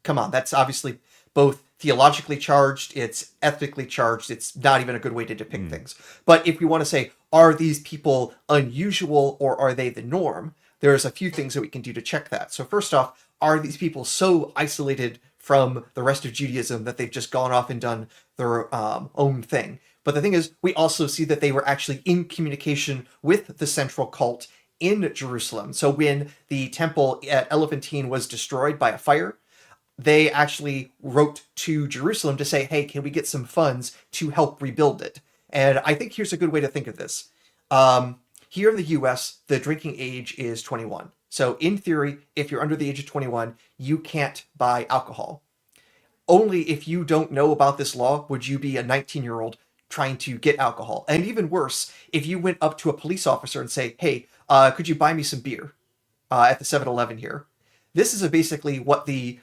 come on, that's obviously both theologically charged, it's ethically charged, it's not even a good way to depict things. But if we want to say, are these people unusual or are they the norm? There's a few things that we can do to check that. So first off, are these people so isolated from the rest of Judaism that they've just gone off and done their own thing? But the thing is, we also see that they were actually in communication with the central cult in Jerusalem. So when the temple at Elephantine was destroyed by a fire, they actually wrote to Jerusalem to say, hey, can we get some funds to help rebuild it? And I think here's a good way to think of this. Here in the US, the drinking age is 21. So in theory, if you're under the age of 21, you can't buy alcohol. Only if you don't know about this law would you be a 19-year-old trying to get alcohol. And even worse, if you went up to a police officer and say, hey, could you buy me some beer at the 7-Eleven here? This is basically what the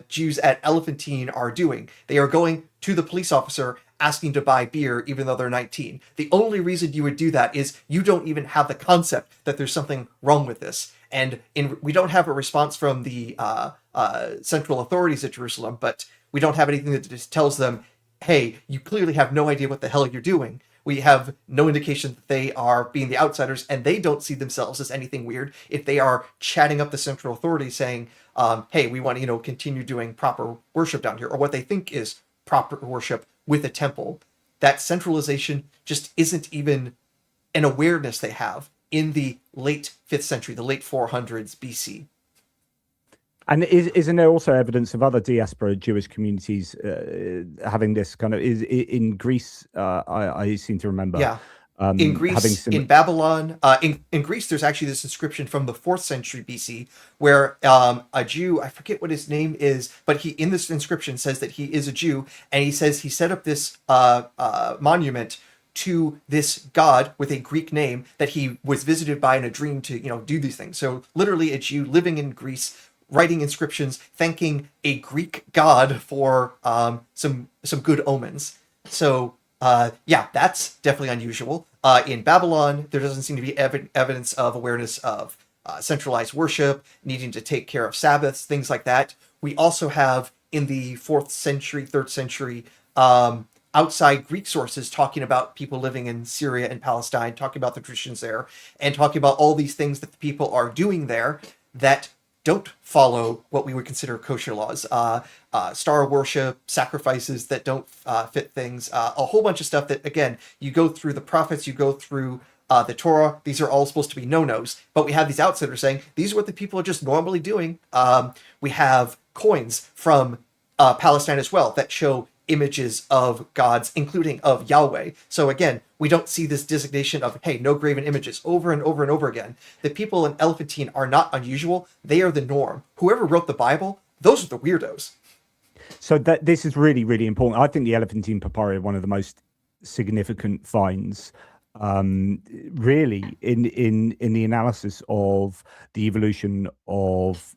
Jews at Elephantine are doing. They are going to the police officer asking to buy beer even though they're 19. The only reason you would do that is you don't even have the concept that there's something wrong with this. And we don't have a response from the central authorities at Jerusalem, but we don't have anything that just tells them, hey, you clearly have no idea what the hell you're doing. We have no indication that they are being the outsiders, and they don't see themselves as anything weird if they are chatting up the central authority saying, hey, we want to, continue doing proper worship down here, or what they think is proper worship with a temple. That centralization just isn't even an awareness they have in the late 5th century, the late 400s BC. And isn't there also evidence of other diaspora Jewish communities having this kind of is in Greece? I seem to remember. Yeah. In Having Greece, some. in Babylon, in Greece, there's actually this inscription from the 4th century BC where a Jew, I forget what his name is, but he in this inscription says that he is a Jew, and he says he set up this monument to this god with a Greek name that he was visited by in a dream to do these things. So literally, a Jew living in Greece, writing inscriptions thanking a Greek god for some good omens. So Yeah, that's definitely unusual. In Babylon, there doesn't seem to be evidence of awareness of centralized worship, needing to take care of Sabbaths, things like that. We also have in the 4th century, 3rd century, outside Greek sources talking about people living in Syria and Palestine, talking about the traditions there, and talking about all these things that the people are doing there that don't follow what we would consider kosher laws. Star worship, sacrifices that don't fit things, a whole bunch of stuff that, again, you go through the prophets, you go through the Torah, these are all supposed to be no-nos. But we have these outsiders saying, these are what the people are just normally doing. We have coins from Palestine as well that show images of gods, including of Yahweh. So again, we don't see this designation of, hey, no graven images over and over and over again. The people in Elephantine are not unusual. They are the norm. Whoever wrote the Bible, those are the weirdos. So that this is really, really important. I think the Elephantine papyri are one of the most significant finds, really, in the analysis of the evolution of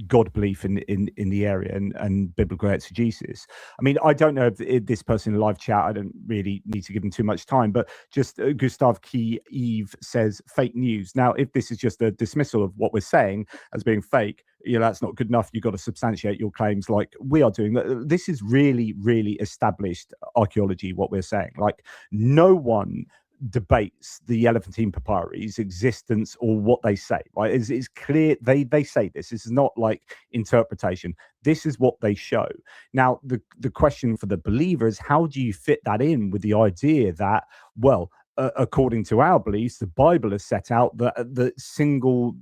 God belief in the area and biblical exegesis. I mean, I don't know if this person in live chat, I don't really need to give them too much time, but just Gustav Key Eve says fake news. Now, if this is just a dismissal of what we're saying as being fake, that's not good enough. You've got to substantiate your claims like we are doing. This is really, really established archaeology, what we're saying. Like, no one debates the Elephantine papyri's existence or what they say. Right? It's clear they say this. This is not like interpretation. This is what they show. Now, the question for the believer is, how do you fit that in with the idea that, well, according to our beliefs, the Bible has set out that the single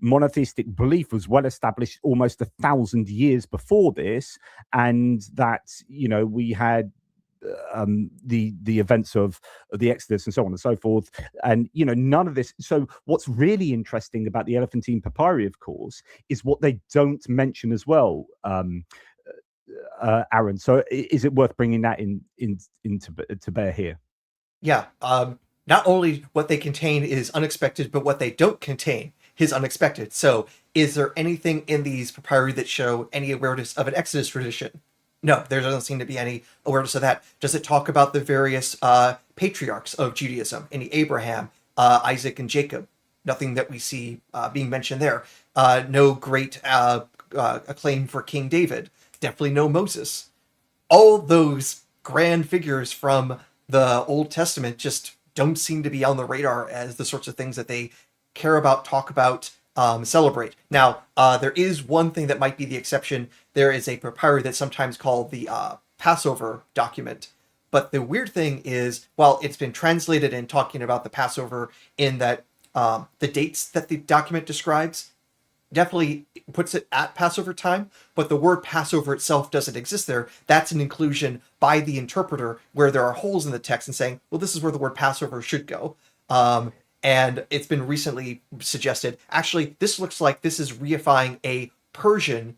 monotheistic belief was well established almost 1,000 years before this, and that we had the events of the Exodus and so on and so forth, and none of this. So what's really interesting about the Elephantine papyri, of course, is what they don't mention as well, Aaron. So is it worth bringing that to bear here? Yeah. Not only what they contain is unexpected, but what they don't contain is unexpected. So is there anything in these papyri that show any awareness of an Exodus tradition? No, there doesn't seem to be any awareness of that. Does it talk about the various patriarchs of Judaism, any Abraham, Isaac, and Jacob? Nothing that we see being mentioned there. No great acclaim for King David. Definitely no Moses. All those grand figures from the Old Testament just don't seem to be on the radar as the sorts of things that they care about, talk about, celebrate. Now, there is one thing that might be the exception. There is a papyri that's sometimes called the Passover document. But the weird thing is, while it's been translated and talking about the Passover in that the dates that the document describes definitely puts it at Passover time, but the word Passover itself doesn't exist there. That's an inclusion by the interpreter where there are holes in the text and saying, well, this is where the word Passover should go. And it's been recently suggested, actually, this looks like this is reifying a Persian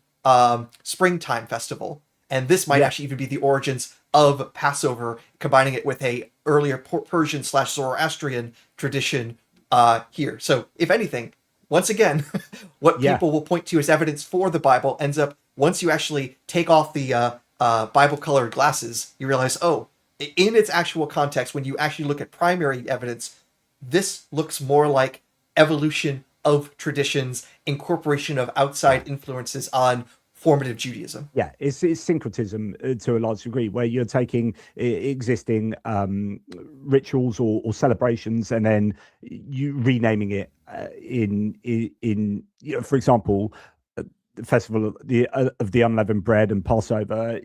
springtime festival. And this might actually even be the origins of Passover, combining it with a earlier Persian/Zoroastrian tradition here. So if anything, once again, what people will point to as evidence for the Bible ends up, once you actually take off the Bible-colored glasses, you realize, oh, in its actual context, when you actually look at primary evidence, this looks more like evolution of traditions, incorporation of outside influences on formative Judaism. Yeah, it's syncretism to a large degree, where you're taking existing rituals or celebrations and then you renaming it for example, the festival of the unleavened bread and Passover,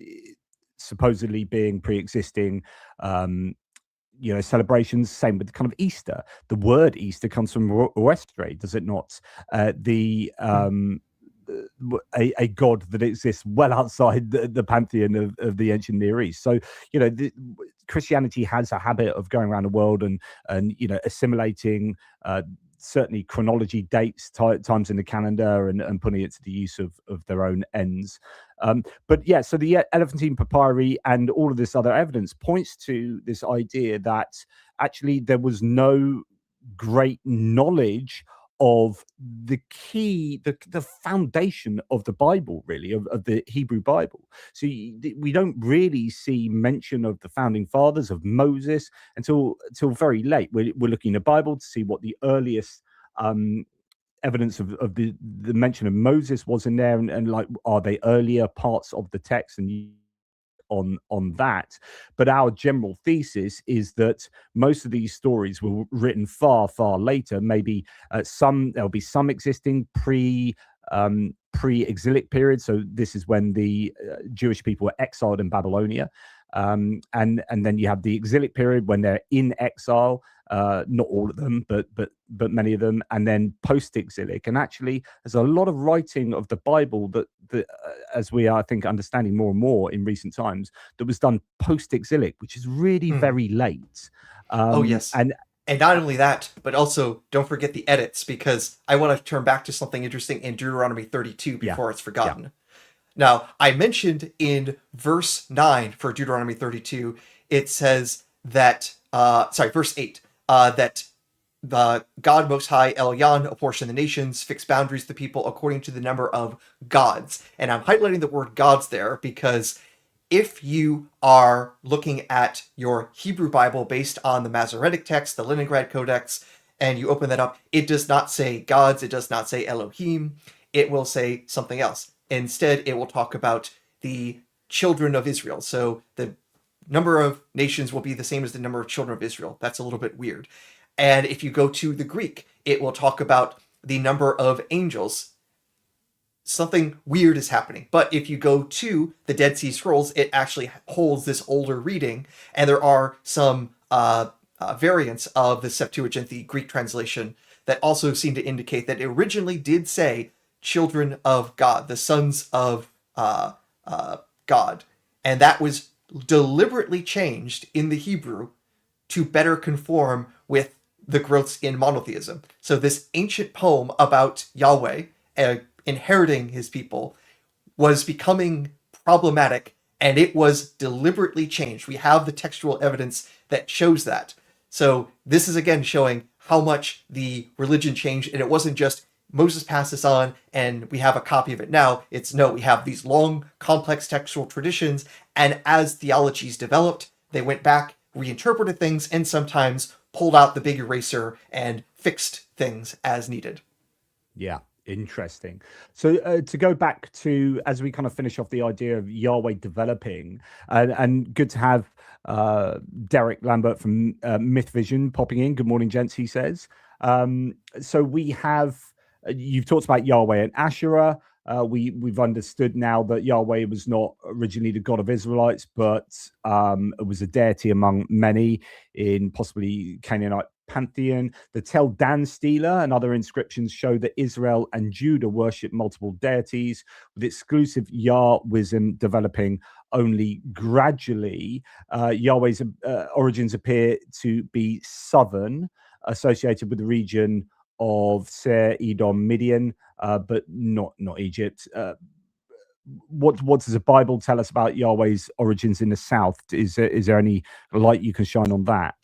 supposedly being pre-existing celebrations. Same with kind of Easter. The word Easter comes from Oestre, does it not? A god that exists well outside the pantheon of the ancient Near East. So Christianity has a habit of going around the world and assimilating certainly chronology, dates, times in the calendar, and putting it to the use of their own ends. But yeah, so the Elephantine papyri and all of this other evidence points to this idea that actually there was no great knowledge of the key, the foundation of the Bible, really, of the Hebrew Bible. So we don't really see mention of the founding fathers, of Moses, until very late. We're looking in the Bible to see what the earliest evidence of the mention of Moses was in there, and like, are they earlier parts of the text, and on that. But our general thesis is that most of these stories were written far later. Maybe there'll be some existing pre-exilic period. So this is when the Jewish people were exiled in Babylonia. And then you have the exilic period when they're in exile, not all of them, but many of them, and then post-exilic. And actually, there's a lot of writing of the Bible that as we are, I think, understanding more and more in recent times, that was done post-exilic, which is really very late. Oh yes, and not only that, but also don't forget the edits, because I want to turn back to something interesting in Deuteronomy 32 before it's forgotten. Now, I mentioned in verse 9 for Deuteronomy 32, it says that, verse 8, that the God Most High, Elyon, apportioned the nations, fixed boundaries to the people according to the number of gods. And I'm highlighting the word gods there because if you are looking at your Hebrew Bible based on the Masoretic text, the Leningrad Codex, and you open that up, it does not say gods, it does not say Elohim, it will say something else. Instead, it will talk about the children of Israel. So the number of nations will be the same as the number of children of Israel. That's a little bit weird. And if you go to the Greek, it will talk about the number of angels. Something weird is happening. But if you go to the Dead Sea Scrolls, it actually holds this older reading. And there are some variants of the Septuagint, the Greek translation, that also seem to indicate that it originally did say children of God, the sons of God. And that was deliberately changed in the Hebrew to better conform with the growths in monotheism. So this ancient poem about Yahweh inheriting his people was becoming problematic, and it was deliberately changed. We have the textual evidence that shows that. So this is again showing how much the religion changed, and it wasn't just Moses passed this on and we have a copy of it now. It's no, we have these long, complex textual traditions, and as theologies developed, they went back, reinterpreted things, and sometimes pulled out the big eraser and fixed things as needed. Yeah, interesting. So to go back to, as we kind of finish off the idea of Yahweh developing, and good to have Derek Lambert from Myth Vision popping in. Good morning, gents, he says. So we have, you've talked about Yahweh and Asherah. We've understood now that Yahweh was not originally the God of Israelites, but it was a deity among many in possibly Canaanite pantheon. The Tel Dan Stela and other inscriptions show that Israel and Judah worship multiple deities, with exclusive Yahwism developing only gradually. Yahweh's origins appear to be southern, associated with the region of Seir, Edom, Midian, but not Egypt. What does the Bible tell us about Yahweh's origins in the south? Is there any light you can shine on that?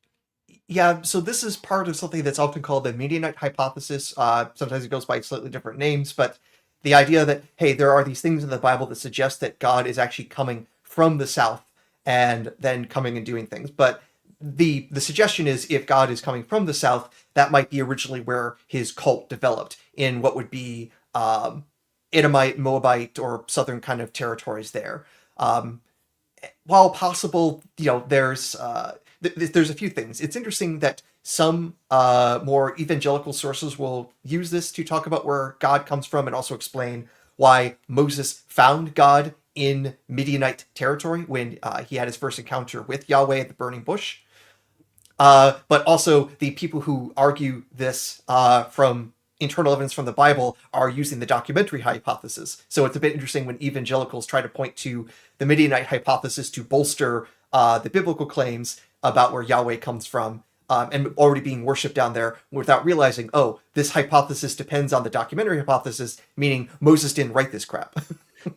Yeah, so this is part of something that's often called the Midianite hypothesis. Sometimes it goes by slightly different names, but the idea that, hey, there are these things in the Bible that suggest that God is actually coming from the south and then coming and doing things. But the suggestion is, if God is coming from the south, that might be originally where his cult developed, in what would be Edomite, Moabite, or southern kind of territories there. While possible, there's a few things. It's interesting that some more evangelical sources will use this to talk about where God comes from, and also explain why Moses found God in Midianite territory when he had his first encounter with Yahweh at the burning bush. But also the people who argue this from internal evidence from the Bible are using the documentary hypothesis. So it's a bit interesting when evangelicals try to point to the Midianite hypothesis to bolster the biblical claims about where Yahweh comes from, and already being worshipped down there, without realizing, oh, this hypothesis depends on the documentary hypothesis, meaning Moses didn't write this crap.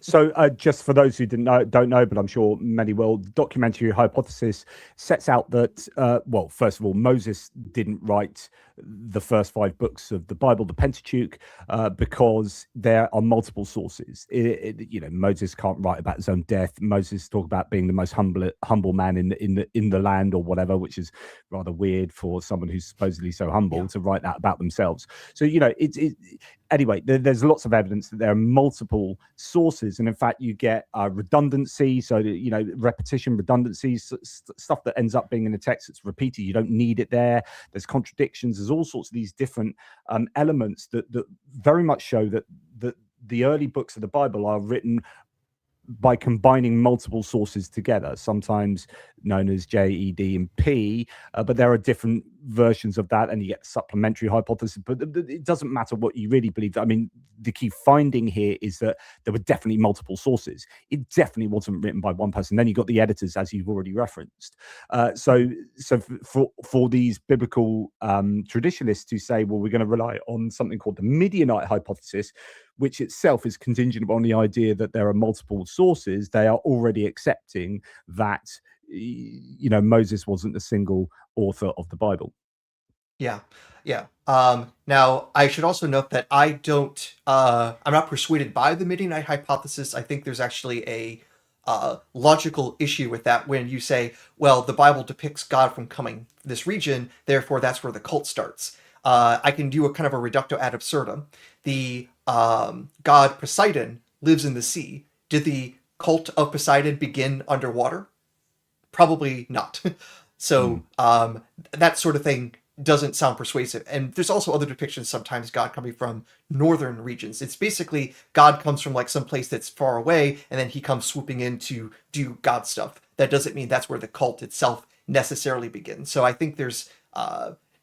So, just for those who don't know, but I'm sure many will, the documentary hypothesis sets out that, well, first of all, Moses didn't write the first 5 books of the Bible, the Pentateuch, because there are multiple sources. Moses can't write about his own death. Moses talk about being the most humble man in the land or whatever, which is rather weird for someone who's supposedly so humble Yeah. to write that about themselves. So, anyway, there's lots of evidence that there are multiple sources, and in fact, you get redundancy. So, repetition, redundancy, stuff that ends up being in the text that's repeated. You don't need it there. There's contradictions. There's all sorts of these different elements that very much show that the early books of the Bible are written by combining multiple sources together, sometimes known as J, E, D, and P, but there are different versions of that, and you get supplementary hypothesis. But it doesn't matter what you really believe. I mean, the key finding here is that there were definitely multiple sources. It definitely wasn't written by one person. Then you got the editors, as you've already referenced. So for these biblical traditionalists who say, well, we're going to rely on something called the Midianite hypothesis, which itself is contingent upon the idea that there are multiple sources, they are already accepting that Moses wasn't a single author of the Bible. Yeah, yeah. Now, I should also note that I'm not persuaded by the Midianite hypothesis. I think there's actually a logical issue with that when you say, well, the Bible depicts God from coming this region, therefore that's where the cult starts. I can do a kind of a reductio ad absurdum. The god Poseidon lives in the sea. Did the cult of Poseidon begin underwater? Probably not. So that sort of thing doesn't sound persuasive. And there's also other depictions, sometimes God coming from northern regions. It's basically God comes from like some place that's far away, and then he comes swooping in to do God stuff. That doesn't mean that's where the cult itself necessarily begins. So I think there's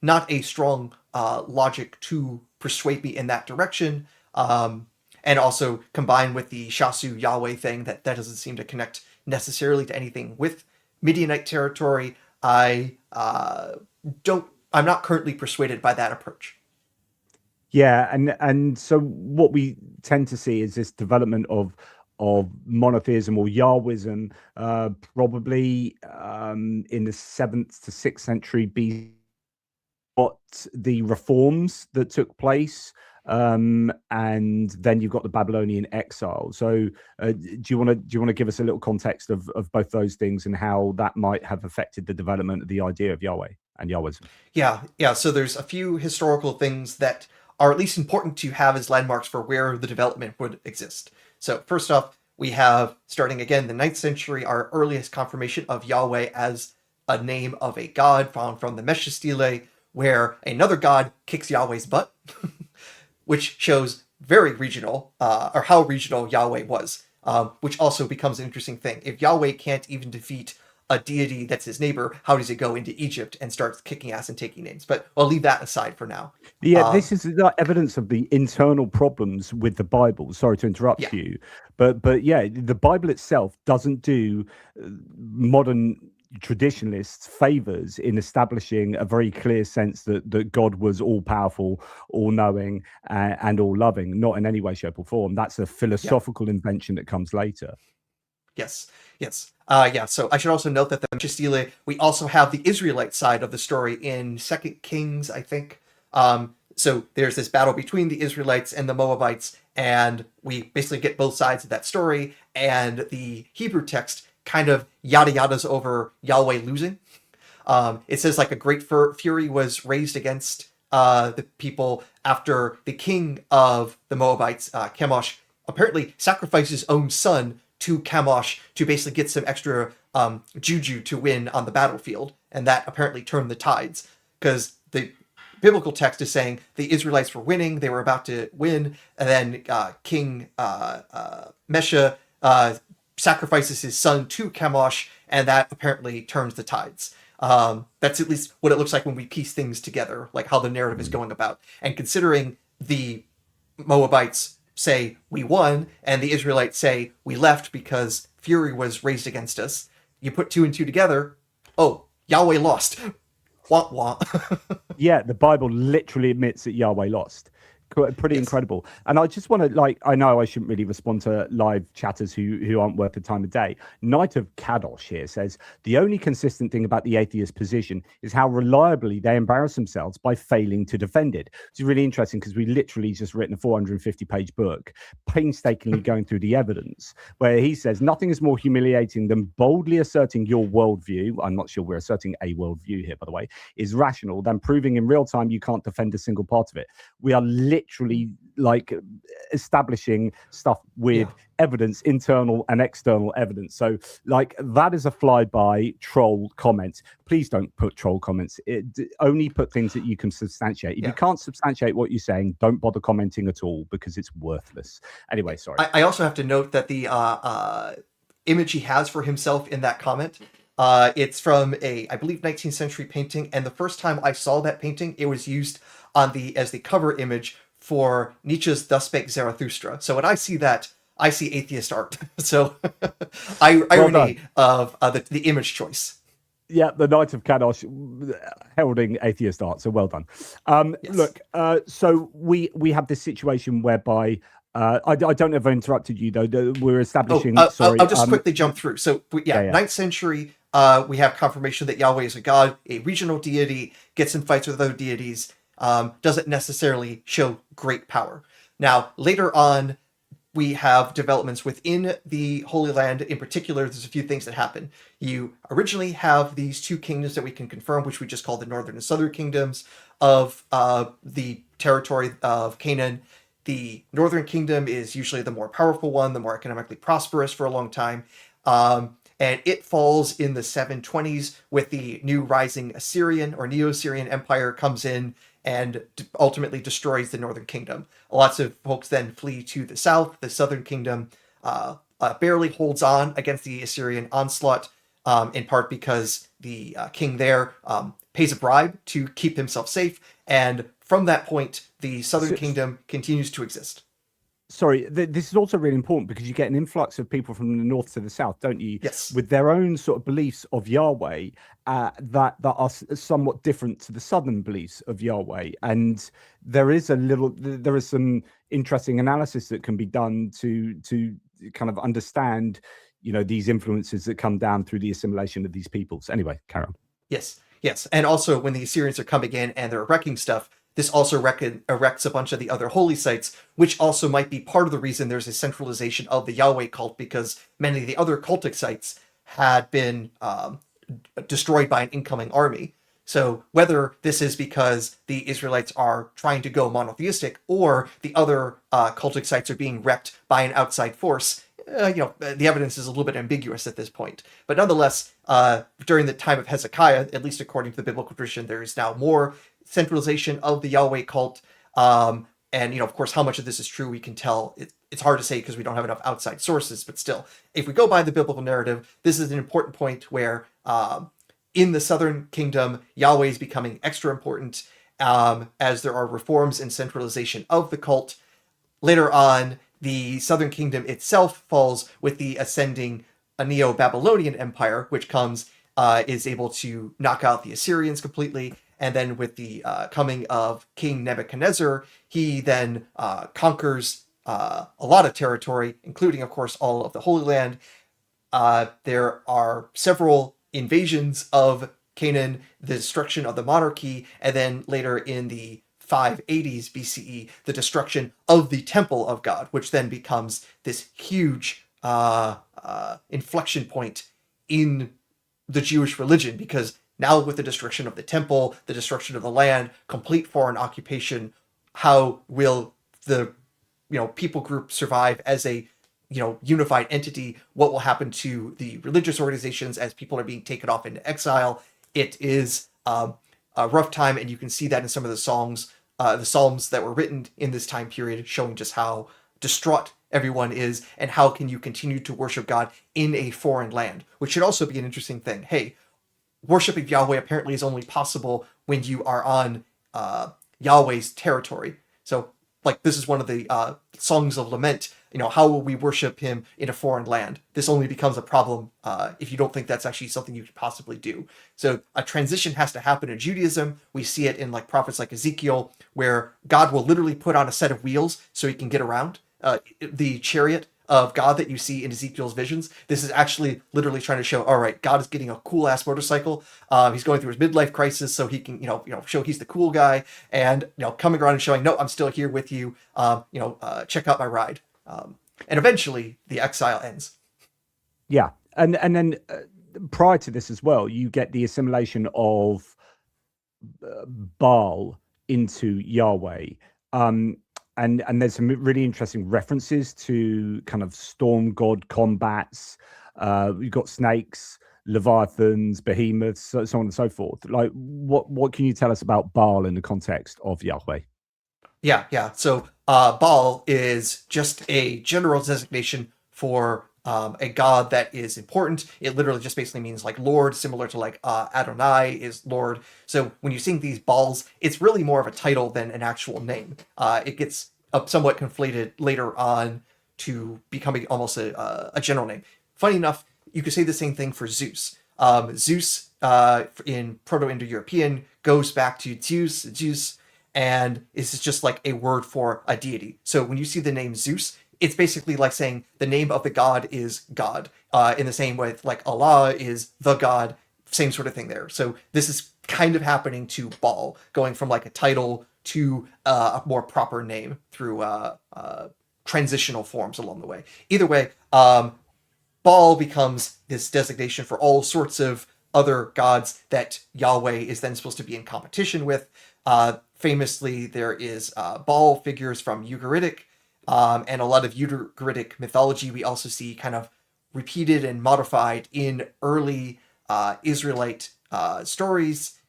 not a strong logic to persuade me in that direction. And also combined with the Shasu Yahweh thing, that doesn't seem to connect necessarily to anything with Midianite territory. I'm not currently persuaded by that approach. Yeah, and so what we tend to see is this development of monotheism or Yahwism, probably in the 7th to 6th century BC. What the reforms that took place, and then you've got the Babylonian exile. So, do you want to give us a little context of both those things and how that might have affected the development of the idea of Yahweh and Yahwism? Yeah. So there's a few historical things that are at least important to have as landmarks for where the development would exist. So first off, we have, starting again the 9th century, our earliest confirmation of Yahweh as a name of a god found from the Mesha Stele, where another god kicks Yahweh's butt, which shows very regional, or how regional Yahweh was, which also becomes an interesting thing. If Yahweh can't even defeat a deity that's his neighbor, how does he go into Egypt and start kicking ass and taking names? But I'll leave that aside for now. Yeah, this is the evidence of the internal problems with the Bible. Sorry to interrupt you, but yeah, the Bible itself doesn't do modern traditionalists favors in establishing a very clear sense that God was all powerful, all knowing, and all loving. Not in any way, shape, or form. That's a philosophical invention that comes later. Yes. So I should also note that the Mesha Stele, we also have the Israelite side of the story in 2 Kings, I think. So there's this battle between the Israelites and the Moabites, and we basically get both sides of that story, and the Hebrew text kind of yada yadas over Yahweh losing. It says like a great fury was raised against the people after the king of the Moabites, Chemosh, apparently sacrificed his own son to Chemosh to basically get some extra juju to win on the battlefield, and that apparently turned the tides, because the biblical text is saying the Israelites were winning, they were about to win, and then King Mesha sacrifices his son to Chemosh, and that apparently turns the tides. That's at least what it looks like when we piece things together, like how the narrative is going about. And considering the Moabites say we won, and the Israelites say we left because fury was raised against us, you put 2 and 2 together, oh, Yahweh lost. Wah, wah. Yeah, the Bible literally admits that Yahweh lost. Pretty Yes. incredible. And I just want to, like, I know I shouldn't really respond to live chatters who aren't worth the time of day. Knight of Kadosh here says the only consistent thing about the atheist position is how reliably they embarrass themselves by failing to defend it. It's really interesting because we literally just written a 450-page book painstakingly going through the evidence, where he says nothing is more humiliating than boldly asserting your worldview. I'm not sure we're asserting a worldview here, by the way, is rational than proving in real time you can't defend a single part of it. We are literally like establishing stuff with evidence, internal and external evidence. So like that is a flyby troll comment. Please don't put troll comments. Only put things that you can substantiate. If you can't substantiate what you're saying, don't bother commenting at all because it's worthless. Anyway, sorry. I also have to note that the image he has for himself in that comment, it's from I believe 19th century painting, and the first time I saw that painting, it was used as the cover image for Nietzsche's Thus Spake Zarathustra. So when I see that, I see atheist art. So irony of the image choice. Yeah, the Knight of Kadosh heralding atheist art. So well done. Yes. Look, so we have this situation whereby I don't know if I interrupted you though. We're establishing. Sorry, I'll just quickly jump through. So 9th century, we have confirmation that Yahweh is a god, a regional deity, gets in fights with other deities. Doesn't necessarily show great power. Now, later on, we have developments within the Holy Land. In particular, there's a few things that happen. You originally have these two kingdoms that we can confirm, which we just call the northern and southern kingdoms of the territory of Canaan. The northern kingdom is usually the more powerful one, the more economically prosperous for a long time. And it falls in the 720s with the new rising Assyrian or Neo-Assyrian Empire comes in and ultimately destroys the northern kingdom. Lots of folks then flee to the south. The southern kingdom barely holds on against the Assyrian onslaught, in part because the king there pays a bribe to keep himself safe. And from that point, the southern kingdom continues to exist. Sorry, this is also really important because you get an influx of people from the north to the south, don't you? Yes. With their own sort of beliefs of Yahweh that are somewhat different to the southern beliefs of Yahweh. And there is some interesting analysis that can be done to kind of understand, these influences that come down through the assimilation of these peoples. Anyway, carry on. Yes. And also when the Assyrians are coming in and they're wrecking stuff, this also erects a bunch of the other holy sites, which also might be part of the reason there's a centralization of the Yahweh cult, because many of the other cultic sites had been destroyed by an incoming army. So whether this is because the Israelites are trying to go monotheistic or the other cultic sites are being wrecked by an outside force, the evidence is a little bit ambiguous at this point. But nonetheless, during the time of Hezekiah, at least according to the biblical tradition, there is now more centralization of the Yahweh cult. And, of course, how much of this is true, we can tell. It's hard to say because we don't have enough outside sources. But still, if we go by the biblical narrative, this is an important point where in the southern kingdom, Yahweh is becoming extra important as there are reforms and centralization of the cult. Later on, the southern kingdom itself falls with the ascending Neo-Babylonian Empire, which is able to knock out the Assyrians completely. And then with the coming of King Nebuchadnezzar, he then conquers a lot of territory, including, of course, all of the Holy Land. There are several invasions of Canaan, the destruction of the monarchy, and then later in the 580s BCE, the destruction of the temple of God, which then becomes this huge inflection point in the Jewish religion, because now with the destruction of the temple, the destruction of the land, complete foreign occupation, how will the people group survive as a unified entity? What will happen to the religious organizations as people are being taken off into exile? It is a rough time, and you can see that in some of the psalms that were written in this time period, showing just how distraught everyone is and how can you continue to worship God in a foreign land, which should also be an interesting thing. Hey, worshiping Yahweh apparently is only possible when you are on Yahweh's territory. So, this is one of the songs of lament how will we worship him in a foreign land? This only becomes a problem if you don't think that's actually something you could possibly do. So a transition has to happen in Judaism. We see it in like prophets like Ezekiel, where God will literally put on a set of wheels so he can get around. The chariot of God that you see in Ezekiel's visions. This is actually literally trying to show, all right, God is getting a cool ass motorcycle. He's going through his midlife crisis, so he can, show he's the cool guy, and coming around and showing, no, I'm still here with you. Check out my ride. And eventually, the exile ends. Yeah, and then prior to this as well, you get the assimilation of Baal into Yahweh. And there's some really interesting references to kind of storm god combats. You've got snakes, leviathans, behemoths, so on and so forth. Like, what can you tell us about Baal in the context of Yahweh? Yeah. So Baal is just a general designation for a god that is important. It literally just basically means like Lord, similar to like Adonai is Lord. So when you sing these Baals, it's really more of a title than an actual name. It gets somewhat conflated later on to becoming almost a general name. Funny enough, you could say the same thing for Zeus. Zeus in Proto-Indo-European goes back to Zeus, and it's just like a word for a deity. So when you see the name Zeus, it's basically like saying the name of the god is God. In the same way, like Allah is the god, same sort of thing there. So this is kind of happening to Baal, going from like a title to a more proper name through transitional forms along the way. Either way, Baal becomes this designation for all sorts of other gods that Yahweh is then supposed to be in competition with. Famously, there is Baal figures from Ugaritic, and a lot of Ugaritic mythology we also see kind of repeated and modified in early Israelite stories.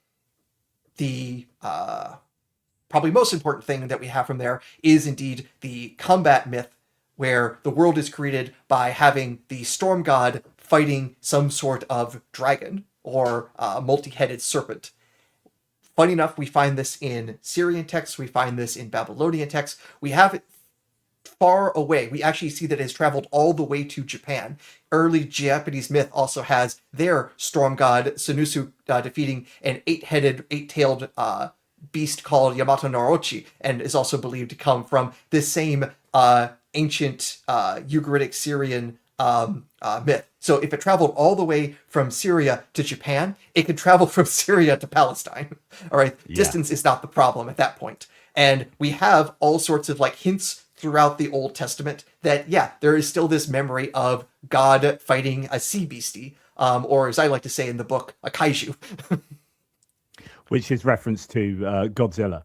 The probably most important thing that we have from there is indeed the combat myth, where the world is created by having the storm god fighting some sort of dragon or multi-headed serpent. Funny enough, we find this in Syrian texts, we find this in Babylonian texts, we have it far away. We actually see that it has traveled all the way to Japan. Early Japanese myth also has their storm god Sunusu defeating an eight-tailed beast called Yamato Narochi, and is also believed to come from this same ancient Ugaritic Syrian myth. So if it traveled all the way from Syria to Japan, it could travel from Syria to Palestine. All right, yeah. Distance is not the problem at that point. And we have all sorts of like hints throughout the Old Testament that, yeah, there is still this memory of God fighting a sea beastie, or as I like to say in the book, a kaiju. Which is reference to Godzilla.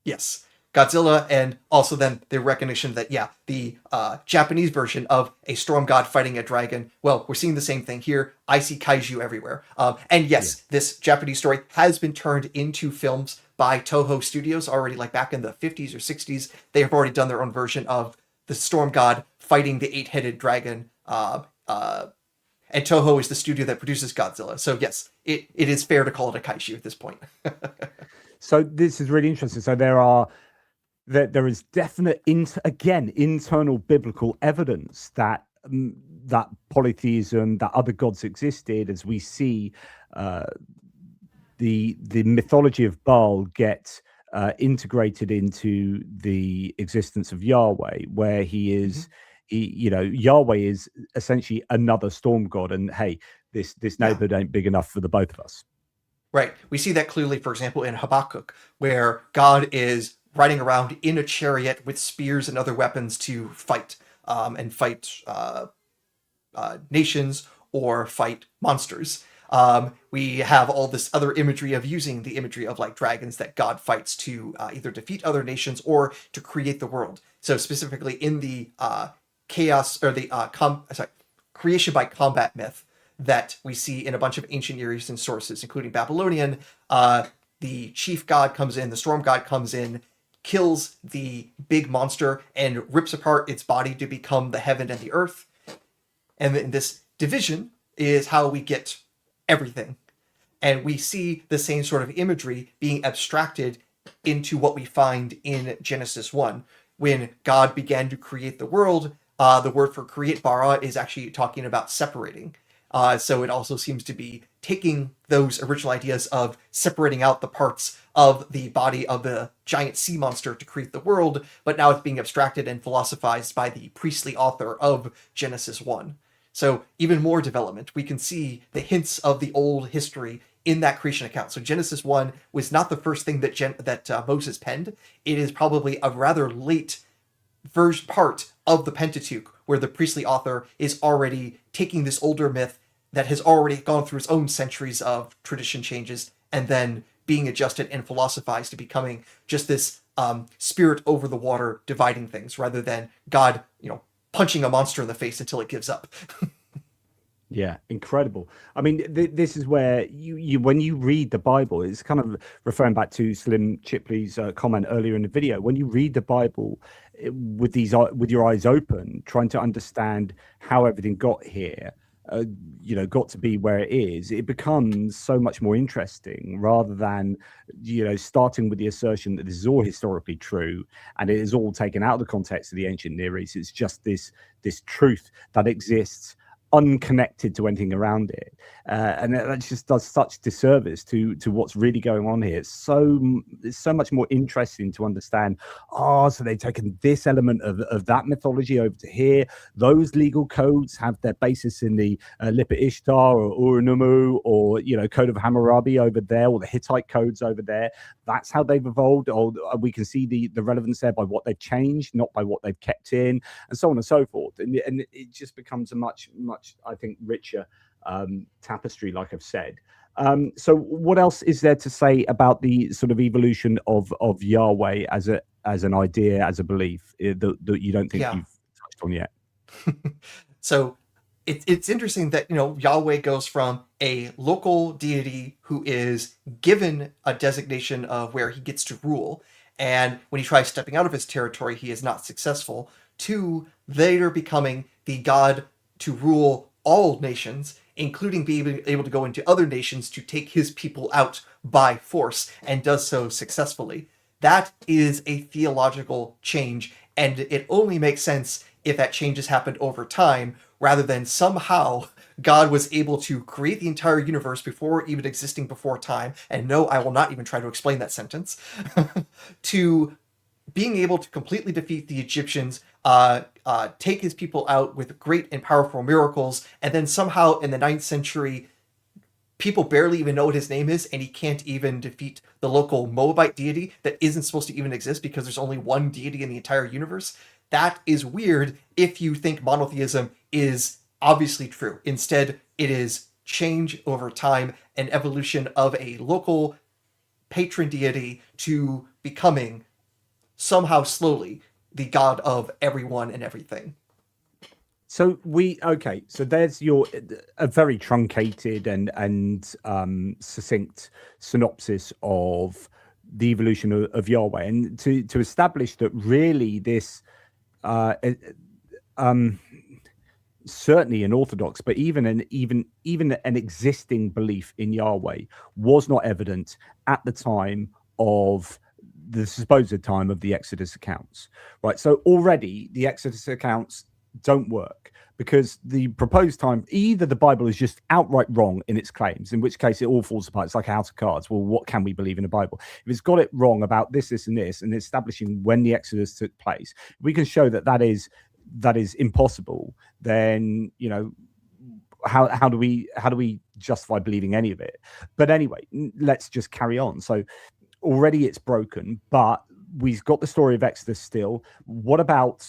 Yes. Godzilla, and also then the recognition that, yeah, the Japanese version of a storm god fighting a dragon, well, we're seeing the same thing here. I see kaiju everywhere. And yes, this Japanese story has been turned into films by Toho Studios already, like back in the 50s or 60s. They have already done their own version of the storm god fighting the eight-headed dragon. And Toho is the studio that produces Godzilla. So yes, it is fair to call it a kaiju at this point. So this is really interesting. So there is definite internal biblical evidence that that polytheism, that other gods existed, as we see the mythology of Baal get integrated into the existence of Yahweh, where he is, Yahweh is essentially another storm god, and hey, this neighborhood ain't big enough for the both of us. Right. We see that clearly, for example, in Habakkuk, where God is riding around in a chariot with spears and other weapons to fight, and fight nations or fight monsters. We have all this other imagery of using the imagery of like dragons that God fights to either defeat other nations or to create the world. So specifically in the chaos or the creation by combat myth that we see in a bunch of ancient Near Eastern sources, including Babylonian, the chief god comes in, the storm god comes in, kills the big monster and rips apart its body to become the heaven and the earth. And then this division is how we get everything. And we see the same sort of imagery being abstracted into what we find in Genesis 1. when God began to create the world, the word for create, bara, is actually talking about separating. So it also seems to be taking those original ideas of separating out the parts of the body of the giant sea monster to create the world, but now it's being abstracted and philosophized by the priestly author of Genesis 1. So even more development. We can see the hints of the old history in that creation account. So Genesis 1 was not the first thing that Moses penned. It is probably a rather late version part of the Pentateuch, where the priestly author is already taking this older myth that has already gone through its own centuries of tradition changes and then being adjusted and philosophized to becoming just this spirit over the water dividing things, rather than God, punching a monster in the face until it gives up. Yeah, incredible. I mean, this is where you when you read the Bible, it's kind of referring back to Slim Chipley's comment earlier in the video. When you read the Bible with your eyes open, trying to understand how everything got here, got to be where it is, it becomes so much more interesting, rather than starting with the assertion that this is all historically true and it is all taken out of the context of the ancient Near East. It's just this truth that exists unconnected to anything around it, and that just does such disservice to what's really going on here. It's so much more interesting to understand. So they've taken this element of that mythology over to here. Those legal codes have their basis in the Lipa Ishtar or Uranumu, or Code of Hammurabi over there, or the Hittite codes over there. That's how they've evolved. Or we can see the relevance there by what they've changed, not by what they've kept in, and so on and so forth. And it just becomes a much, I think, richer tapestry, like I've said. So what else is there to say about the sort of evolution of Yahweh as an idea, as a belief, that you don't think you've touched on yet? So it's interesting that Yahweh goes from a local deity who is given a designation of where he gets to rule, and when he tries stepping out of his territory, he is not successful, to later becoming the God to rule all nations, including being able to go into other nations to take his people out by force, and does so successfully. That is a theological change, and it only makes sense if that change has happened over time, rather than somehow God was able to create the entire universe before even existing before time, and no, I will not even try to explain that sentence, to being able to completely defeat the Egyptians, take his people out with great and powerful miracles, and then somehow in the 9th century, people barely even know what his name is, and he can't even defeat the local Moabite deity that isn't supposed to even exist because there's only one deity in the entire universe. That is weird if you think monotheism is obviously true. Instead, it is change over time, an evolution of a local patron deity to becoming somehow slowly the God of everyone and everything. So so there's a very truncated and succinct synopsis of the evolution of Yahweh, and to establish that really this certainly an orthodox, but even an existing belief in Yahweh was not evident at the time of the supposed time of the Exodus accounts, right? So already the Exodus accounts don't work, because the proposed time, either the Bible is just outright wrong in its claims, in which case it all falls apart. It's like a house of cards. Well, what can we believe in the Bible? If it's got it wrong about this, and this, and establishing when the Exodus took place, if we can show that is impossible, then how do we justify believing any of it? But anyway, let's just carry on. So already it's broken, but we've got the story of Exodus still. What about,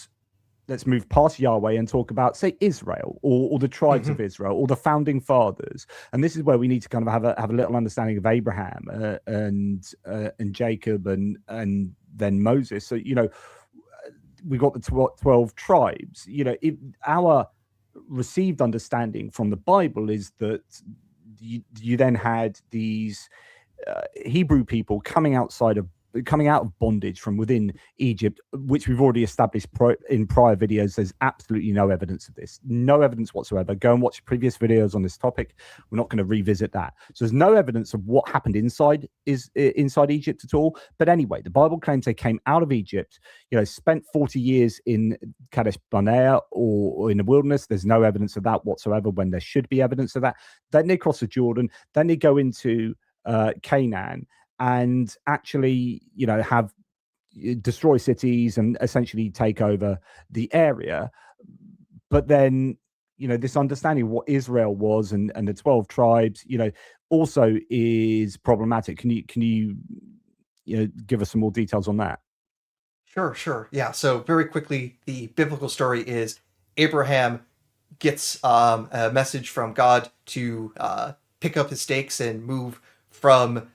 let's move past Yahweh and talk about, say, Israel, or the tribes of Israel, or the founding fathers. And this is where we need to kind of have a little understanding of Abraham and Jacob and then Moses. So we got the 12 tribes. Our received understanding from the Bible is that you then had these Hebrew people coming outside of coming out of bondage from within Egypt, which we've already established in prior videos. There's absolutely no evidence of this, no evidence whatsoever. Go and watch previous videos on this topic. We're not going to revisit that. So there's no evidence of what happened inside Egypt at all. But anyway, the Bible claims they came out of Egypt, spent 40 years in Kadesh Barnea or in the wilderness. There's no evidence of that whatsoever, when there should be evidence of that. Then they cross the Jordan, then they go into Canaan, and actually, have destroy cities and essentially take over the area. But then, this understanding of what Israel was and the 12 tribes, also is problematic. Can you give us some more details on that? Sure. Yeah. So very quickly, the biblical story is Abraham gets a message from God to pick up his stakes and move from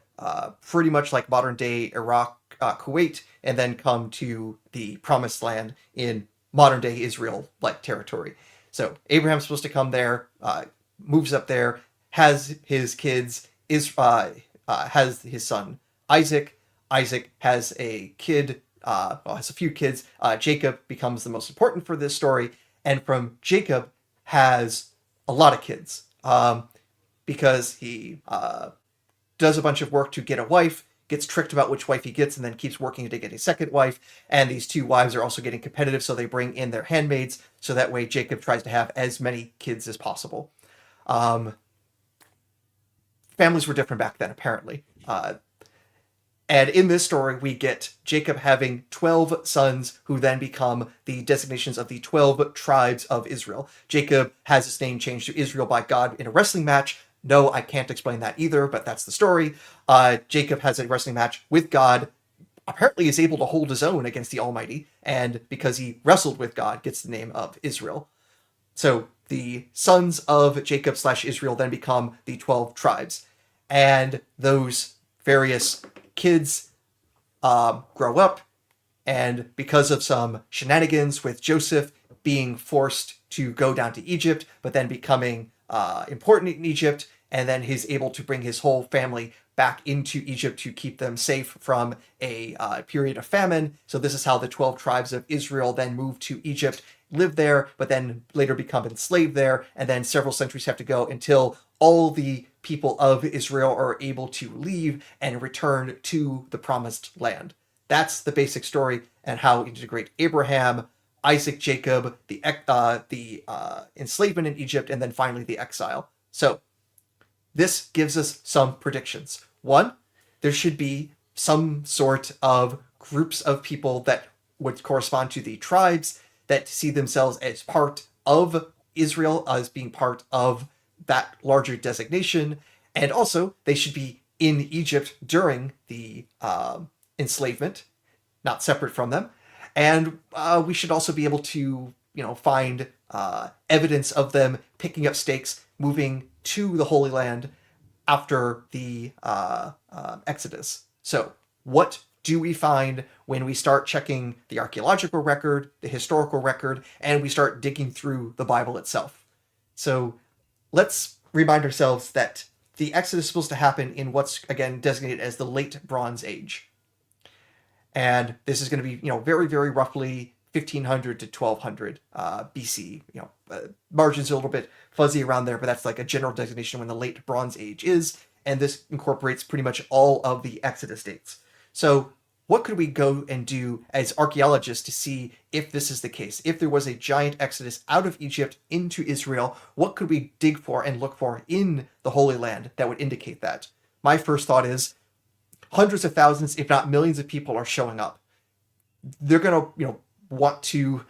pretty much like modern day Iraq, Kuwait, and then come to the promised land in modern day Israel like territory. So Abraham's supposed to come there, moves up there, has his kids, has his son Isaac. Isaac has a kid, has a few kids. Jacob becomes the most important for this story, and from Jacob has a lot of kids because he does a bunch of work to get a wife, gets tricked about which wife he gets, and then keeps working to get a second wife. And these two wives are also getting competitive, so they bring in their handmaids, so that way Jacob tries to have as many kids as possible. Families were different back then, apparently. And in this story, we get Jacob having 12 sons who then become the designations of the 12 tribes of Israel. Jacob has his name changed to Israel by God in a wrestling match. No, I can't explain that either, but that's the story. Jacob has a wrestling match with God, apparently is able to hold his own against the Almighty, and because he wrestled with God, gets the name of Israel. So the sons of Jacob / Israel then become the 12 tribes. And those various kids grow up, and because of some shenanigans with Joseph being forced to go down to Egypt, but then becoming important in Egypt, and then he's able to bring his whole family back into Egypt to keep them safe from a period of famine. So this is how the 12 tribes of Israel then move to Egypt, live there, but then later become enslaved there, and then several centuries have to go until all the people of Israel are able to leave and return to the promised land. That's the basic story and how we integrate Abraham, Isaac, Jacob, the enslavement in Egypt, and then finally the exile. So this gives us some predictions. One, there should be some sort of groups of people that would correspond to the tribes that see themselves as part of Israel, as being part of that larger designation. And also, they should be in Egypt during the enslavement, not separate from them. And we should also be able to, find evidence of them picking up stakes, moving to the Holy Land after the Exodus. So, what do we find when we start checking the archaeological record, the historical record, and we start digging through the Bible itself? So, let's remind ourselves that the Exodus is supposed to happen in what's, again, designated as the Late Bronze Age. And this is going to be, very, very roughly 1500 to 1200 BC. Margins are a little bit fuzzy around there, but that's like a general designation when the Late Bronze Age is. And this incorporates pretty much all of the Exodus dates. So what could we go and do as archaeologists to see if this is the case? If there was a giant exodus out of Egypt into Israel, what could we dig for and look for in the Holy Land that would indicate that? My first thought is hundreds of thousands, if not millions of people are showing up. They're going to, want to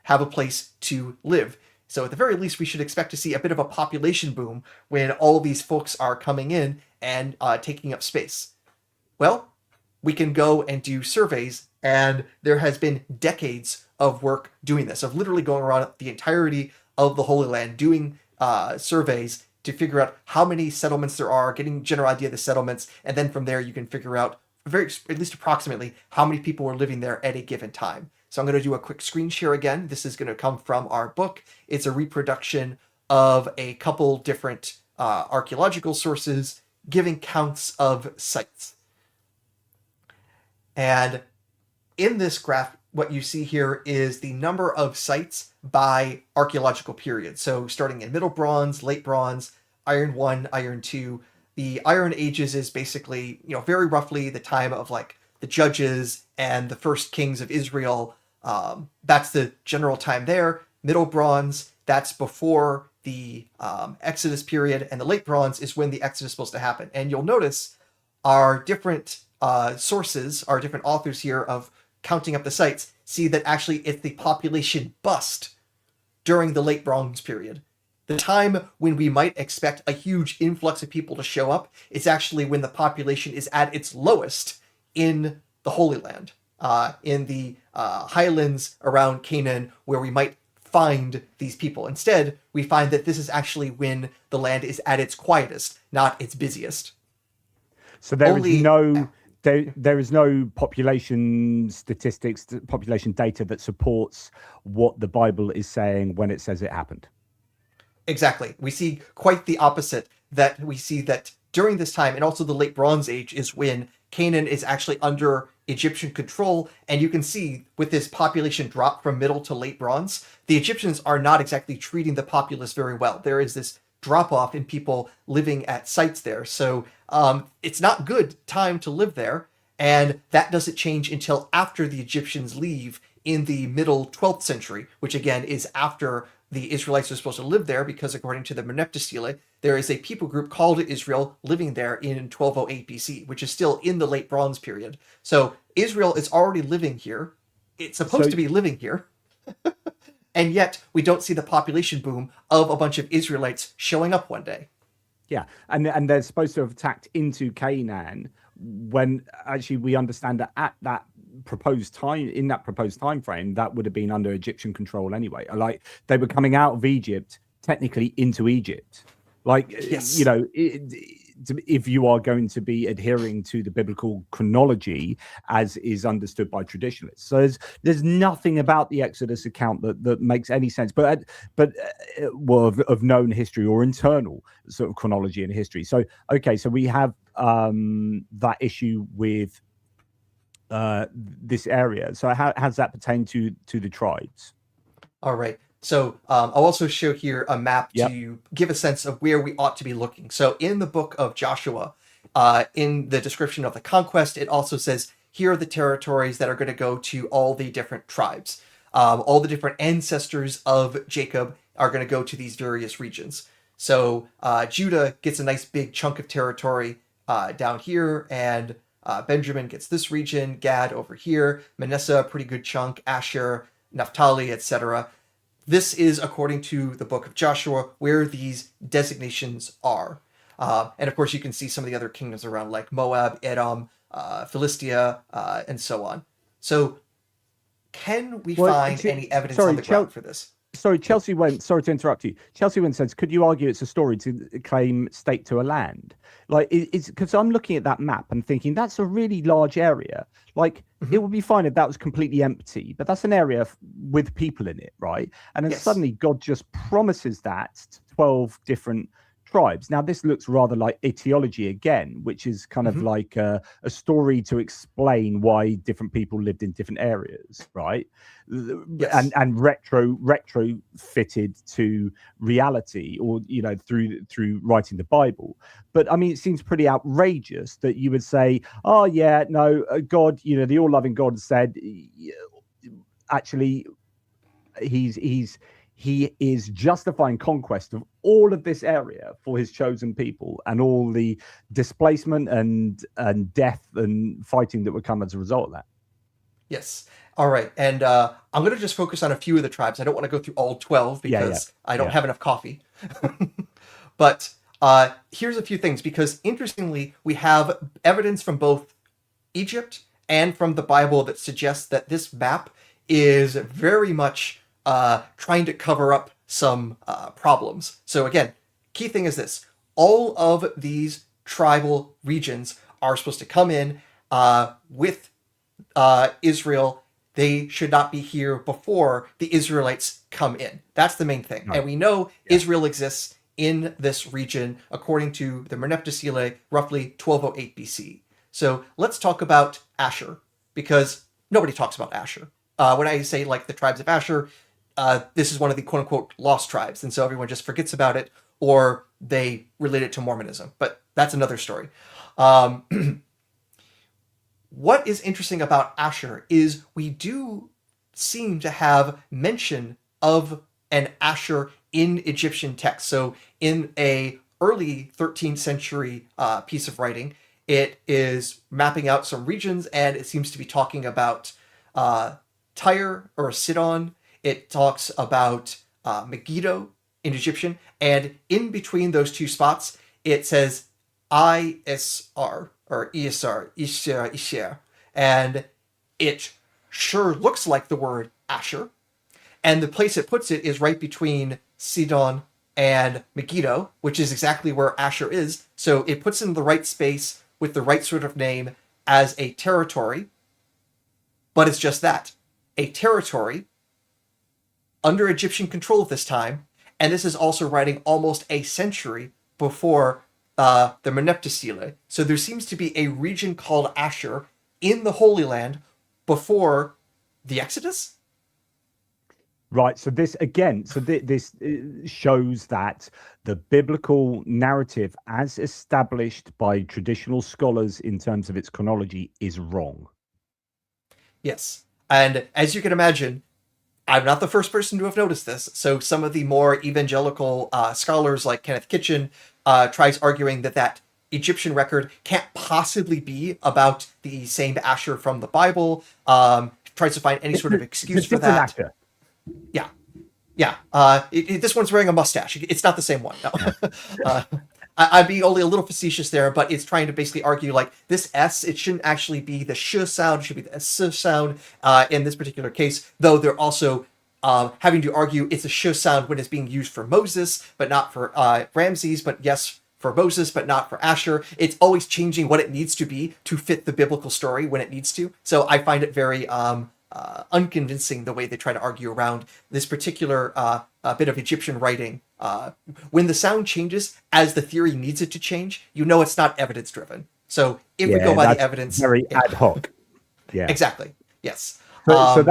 have a place to live. So at the very least, we should expect to see a bit of a population boom when all these folks are coming in and taking up space. Well, we can go and do surveys, and there has been decades of work doing this, of literally going around the entirety of the Holy Land, doing surveys to figure out how many settlements there are, getting a general idea of the settlements, and then from there you can figure out at least approximately how many people are living there at a given time. So I'm going to do a quick screen share again. This is going to come from our book. It's a reproduction of a couple different archaeological sources giving counts of sites. And in this graph, what you see here is the number of sites by archaeological period. So starting in Middle Bronze, Late Bronze, Iron 1, Iron 2. The Iron Ages is basically, very roughly the time of like the judges and the first kings of Israel. That's the general time there. Middle Bronze, that's before the Exodus period, and the Late Bronze is when the Exodus is supposed to happen. And you'll notice our different sources, our different authors here of counting up the sites, see that actually it's the population bust during the Late Bronze period. The time when we might expect a huge influx of people to show up is actually when the population is at its lowest in the Holy Land, in the highlands around Canaan, where we might find these people. Instead, we find that this is actually when the land is at its quietest, not its busiest. So there is no population statistics, population data that supports what the Bible is saying when it says it happened. Exactly. We see quite the opposite, that we see that during this time, and also the Late Bronze Age, is when Canaan is actually under Egyptian control. And you can see with this population drop from Middle to Late Bronze, the Egyptians are not exactly treating the populace very well. There is this drop off in people living at sites there. So it's not good time to live there. And that doesn't change until after the Egyptians leave in the middle 12th century, which again is after the Israelites are supposed to live there, because according to the Meneptah, there is a people group called Israel living there in 1208 BC, which is still in the Late Bronze period. So Israel is already living here. It's supposed to be living here. And yet we don't see the population boom of a bunch of Israelites showing up one day. Yeah, and they're supposed to have attacked into Canaan when actually we understand that at that proposed time frame, that would have been under Egyptian control anyway. Like, they were coming out of Egypt, technically into Egypt. Like, yes. If you are going to be adhering to the biblical chronology as is understood by traditionalists. So there's nothing about the Exodus account that makes any sense, but of known history or internal sort of chronology and history. So, okay, so we have that issue with this area. So how does that pertain to the tribes? All right. So I'll also show here a map to give a sense of where we ought to be looking. So in the book of Joshua, in the description of the conquest, it also says, here are the territories that are going to go to all the different tribes. All the different ancestors of Jacob are going to go to these various regions. So Judah gets a nice big chunk of territory down here, and Benjamin gets this region, Gad over here, Manasseh, a pretty good chunk, Asher, Naphtali, etc. This is according to the book of Joshua, where these designations are. And of course, you can see some of the other kingdoms around, like Moab, Edom, Philistia, and so on. So can we find any evidence on the ground for this? Sorry, Chelsea went, sorry to interrupt you. Chelsea went says, could you argue it's a story to claim stake to a land? Like, it's because I'm looking at that map and thinking that's a really large area. Like, it would be fine if that was completely empty, but that's an area with people in it, right? And then suddenly God just promises that to 12 different tribes. Now, this looks rather like archaeology again, which is kind of like a story to explain why different people lived in different areas, right? And retro fitted to reality, or through writing the Bible. But I mean, it seems pretty outrageous that you would say, oh yeah, no, God, the all-loving God said, actually, he is justifying conquest of all of this area for his chosen people, and all the displacement and death and fighting that would come as a result of that. Yes. All right. And I'm going to just focus on a few of the tribes. I don't want to go through all 12 because I don't have enough coffee. But here's a few things, because interestingly, we have evidence from both Egypt and from the Bible that suggests that this map is very much trying to cover up some problems. So again, key thing is this: all of these tribal regions are supposed to come in with Israel. They should not be here before the Israelites come in. That's the main thing. Right. And we know Israel exists in this region according to the Meneptah, roughly 1208 BC. So let's talk about Asher, because nobody talks about Asher. When I say like the tribes of Asher, this is one of the quote unquote lost tribes, and so everyone just forgets about it, or they relate it to Mormonism. But that's another story. What is interesting about Asher is we do seem to have mention of an Asher in Egyptian text. So in a early 13th century piece of writing, it is mapping out some regions, and it seems to be talking about Tyre or Sidon. It talks about Megiddo in Egyptian, and in between those two spots, it says ISR or Isar, Isher, and it sure looks like the word Asher. And the place it puts it is right between Sidon and Megiddo, which is exactly where Asher is. So it puts it in the right space with the right sort of name as a territory. But it's just that, a territory under Egyptian control at this time. And this is also writing almost a century before the Meneptah. So there seems to be a region called Asher in the Holy Land before the Exodus. Right. So this again, this shows that the biblical narrative, as established by traditional scholars in terms of its chronology, is wrong. Yes. And as you can imagine, I'm not the first person to have noticed this. So some of the more evangelical scholars like Kenneth Kitchen tries arguing that Egyptian record can't possibly be about the same Asher from the Bible. Tries to find any sort of excuse for that. Asher. Yeah. This one's wearing a mustache. It's not the same one. No. I'd be only a little facetious there, but it's trying to basically argue like this S, it shouldn't actually be the sh sound, it should be the s sound in this particular case, though they're also having to argue it's a sh sound when it's being used for Moses, but not for Ramses, but yes, for Moses, but not for Asher. It's always changing what it needs to be to fit the biblical story when it needs to. So I find it very unconvincing the way they try to argue around this particular bit of Egyptian writing. When the sound changes as the theory needs it to change, you know it's not evidence driven. So if we go by the evidence, very ad hoc. Yeah, exactly. Yes. So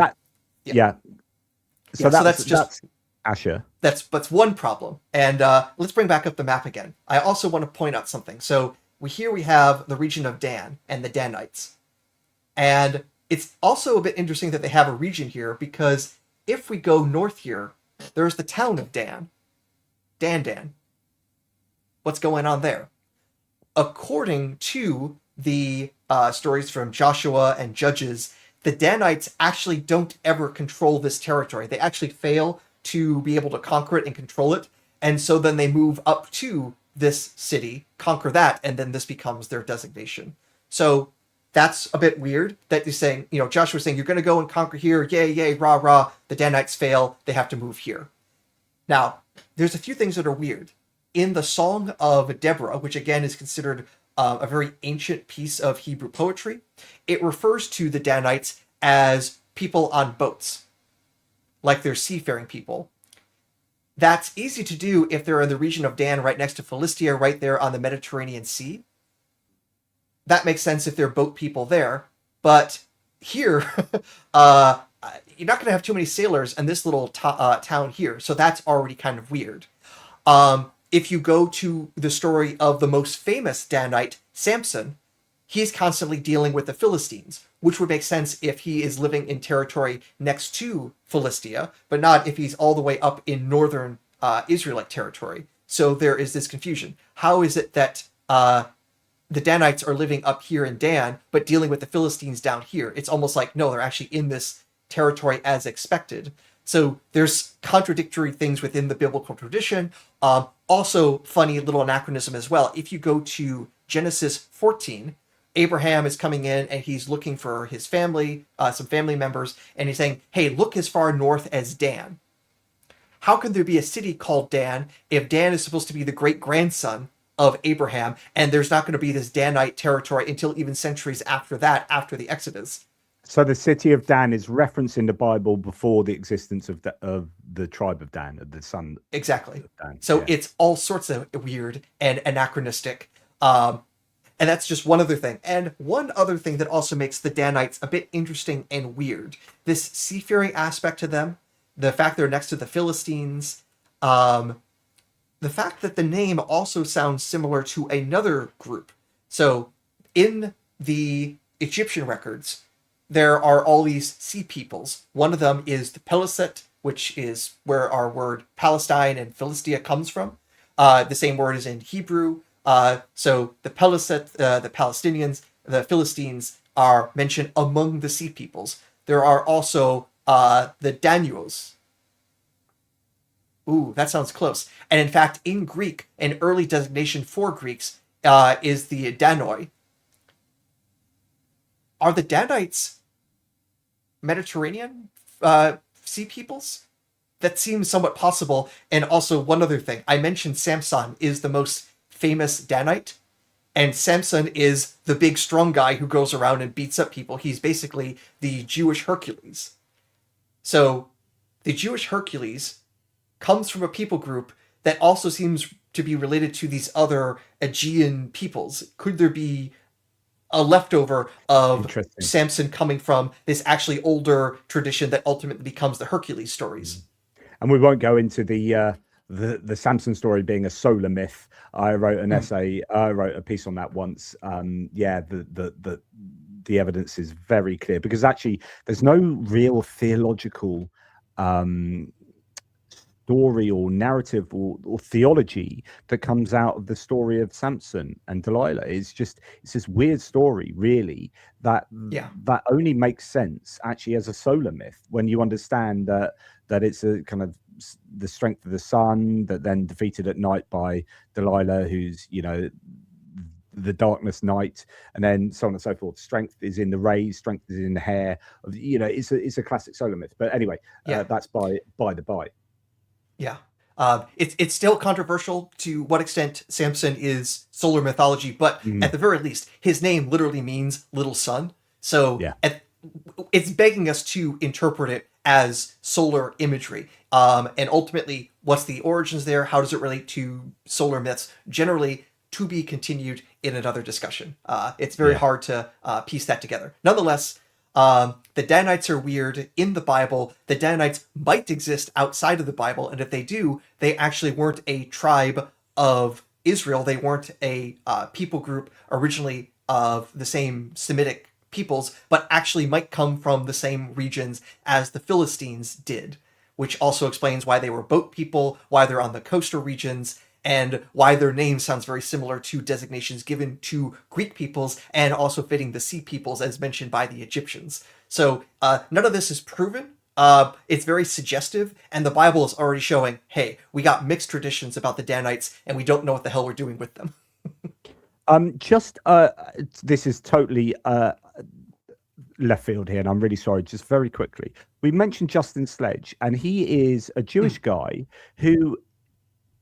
that's Asher. That's one problem. And let's bring back up the map again. I also want to point out something. So we have the region of Dan and the Danites, and it's also a bit interesting that they have a region here, because if we go north here, there's the town of Dan. Dan. What's going on there? According to the stories from Joshua and Judges, the Danites actually don't ever control this territory. They actually fail to be able to conquer it and control it. And so then they move up to this city, conquer that, and then this becomes their designation. So that's a bit weird that you're saying, Joshua's saying, you're going to go and conquer here. Yay, yay, rah, rah. The Danites fail. They have to move here. Now, there's a few things that are weird. In the Song of Deborah, which again is considered a very ancient piece of Hebrew poetry, it refers to the Danites as people on boats, like they're seafaring people. That's easy to do if they're in the region of Dan right next to Philistia, right there on the Mediterranean Sea. That makes sense if they're boat people there. But here, you're not going to have too many sailors in this little town here. So that's already kind of weird. If you go to the story of the most famous Danite, Samson, he's constantly dealing with the Philistines, which would make sense if he is living in territory next to Philistia, but not if he's all the way up in northern Israelite territory. So there is this confusion. How is it that the Danites are living up here in Dan, but dealing with the Philistines down here? It's almost like, no, they're actually in this territory as expected. So there's contradictory things within the biblical tradition. Also, funny little anachronism as well. If you go to Genesis 14, Abraham is coming in and he's looking for his family, some family members, and he's saying, hey, look as far north as Dan. How can there be a city called Dan if Dan is supposed to be the great-grandson of Abraham, and there's not going to be this Danite territory until even centuries after that, after the Exodus? So the city of Dan is referenced in the Bible before the existence of the tribe of Dan, of the son. Exactly. Of Dan. So It's all sorts of weird and anachronistic. And that's just one other thing. And one other thing that also makes the Danites a bit interesting and weird. This seafaring aspect to them, the fact they're next to the Philistines, um, the fact that the name also sounds similar to another group. So in the Egyptian records, there are all these sea peoples. One of them is the Peliset, which is where our word Palestine and Philistia comes from. The same word is in Hebrew. So the Peliset, the Palestinians, the Philistines are mentioned among the sea peoples. There are also the Danuos. Ooh, that sounds close. And in fact, in Greek, an early designation for Greeks is the Danoi. Are the Danites Mediterranean sea peoples? That seems somewhat possible. And also, one other thing. I mentioned Samson is the most famous Danite. And Samson is the big strong guy who goes around and beats up people. He's basically the Jewish Hercules. So, the Jewish Hercules comes from a people group that also seems to be related to these other Aegean peoples. Could there be a leftover of Samson coming from this actually older tradition that ultimately becomes the Hercules stories? And we won't go into the Samson story being a solar myth. I wrote an essay. I wrote a piece on that once. Yeah, the evidence is very clear because actually there's no real theological story or narrative or theology that comes out of the story of Samson and Delilah. It's this weird story, really, that only makes sense actually as a solar myth when you understand that it's a kind of the strength of the sun that then defeated at night by Delilah, who's the darkness night, and then so on and so forth. Strength is in the rays, strength is in the hair. It's a classic solar myth. But anyway, that's by the by. Yeah. It's still controversial to what extent Samson is solar mythology, but at the very least, his name literally means little sun. So it's begging us to interpret it as solar imagery. And ultimately, what's the origins there? How does it relate to solar myths? Generally, to be continued in another discussion. It's very hard to piece that together. Nonetheless, the Danites are weird in the Bible. The Danites might exist outside of the Bible, and if they do, they actually weren't a tribe of Israel. They weren't a people group originally of the same Semitic peoples, but actually might come from the same regions as the Philistines did, which also explains why they were boat people, why they're on the coastal regions, and why their name sounds very similar to designations given to Greek peoples and also fitting the sea peoples as mentioned by the Egyptians. So none of this is proven. It's very suggestive, and the Bible is already showing, hey, we got mixed traditions about the Danites, and we don't know what the hell we're doing with them. This is totally left field here, and I'm really sorry. Just very quickly, we mentioned Justin Sledge, and he is a Jewish guy who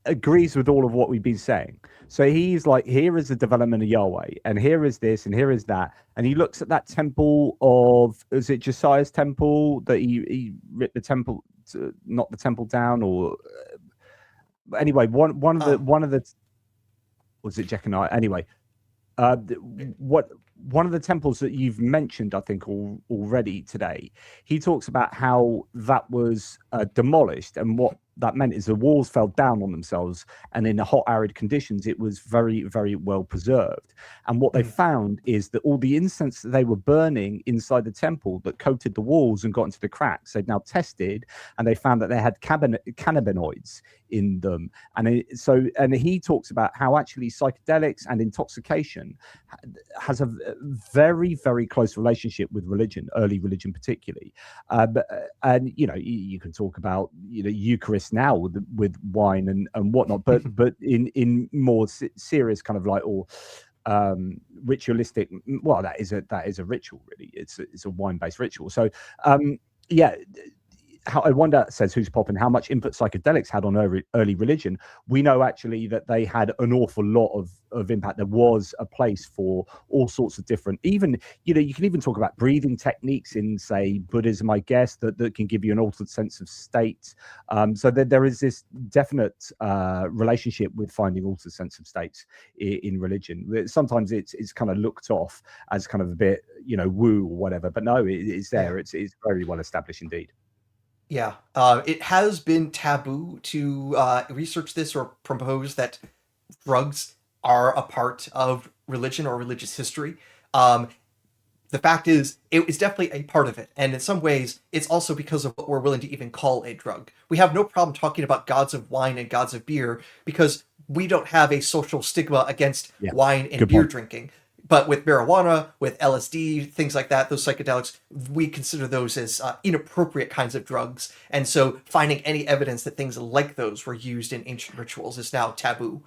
agrees with all of what we've been saying. So he's like, here is the development of Yahweh, and here is this, and here is that. And he looks at that temple of, is it Josiah's temple that he ripped the temple, knocked the temple down, or anyway, one of the was it Jeconiah? Anyway, one of the temples that you've mentioned, I think, already today, he talks about how that was demolished, and what that meant is the walls fell down on themselves, and in the hot, arid conditions, it was very, very well preserved. And what they found is that all the incense that they were burning inside the temple that coated the walls and got into the cracks, they'd now tested, and they found that they had cannabinoids in them. And he talks about how actually psychedelics and intoxication has a very, very close relationship with religion, early religion particularly. And you can talk about Eucharist now with wine and whatnot, but in more serious kind of like ritualistic, well, that is a ritual, really. It's a wine-based ritual. So how I wonder, says Who's Poppin', how much input psychedelics had on early religion. We know actually that they had an awful lot of impact. There was a place for all sorts of different, even, you can even talk about breathing techniques in, say, Buddhism, I guess, that can give you an altered sense of state. So there is this definite relationship with finding altered sense of states in religion. Sometimes it's kind of looked off as kind of a bit, woo or whatever, but no, it's there. It's very well established indeed. Yeah, it has been taboo to research this or propose that drugs are a part of religion or religious history. The fact is, it is definitely a part of it, and in some ways, it's also because of what we're willing to even call a drug. We have no problem talking about gods of wine and gods of beer because we don't have a social stigma against wine and beer drinking. But with marijuana, with LSD, things like that, those psychedelics, we consider those as inappropriate kinds of drugs. And so finding any evidence that things like those were used in ancient rituals is now taboo.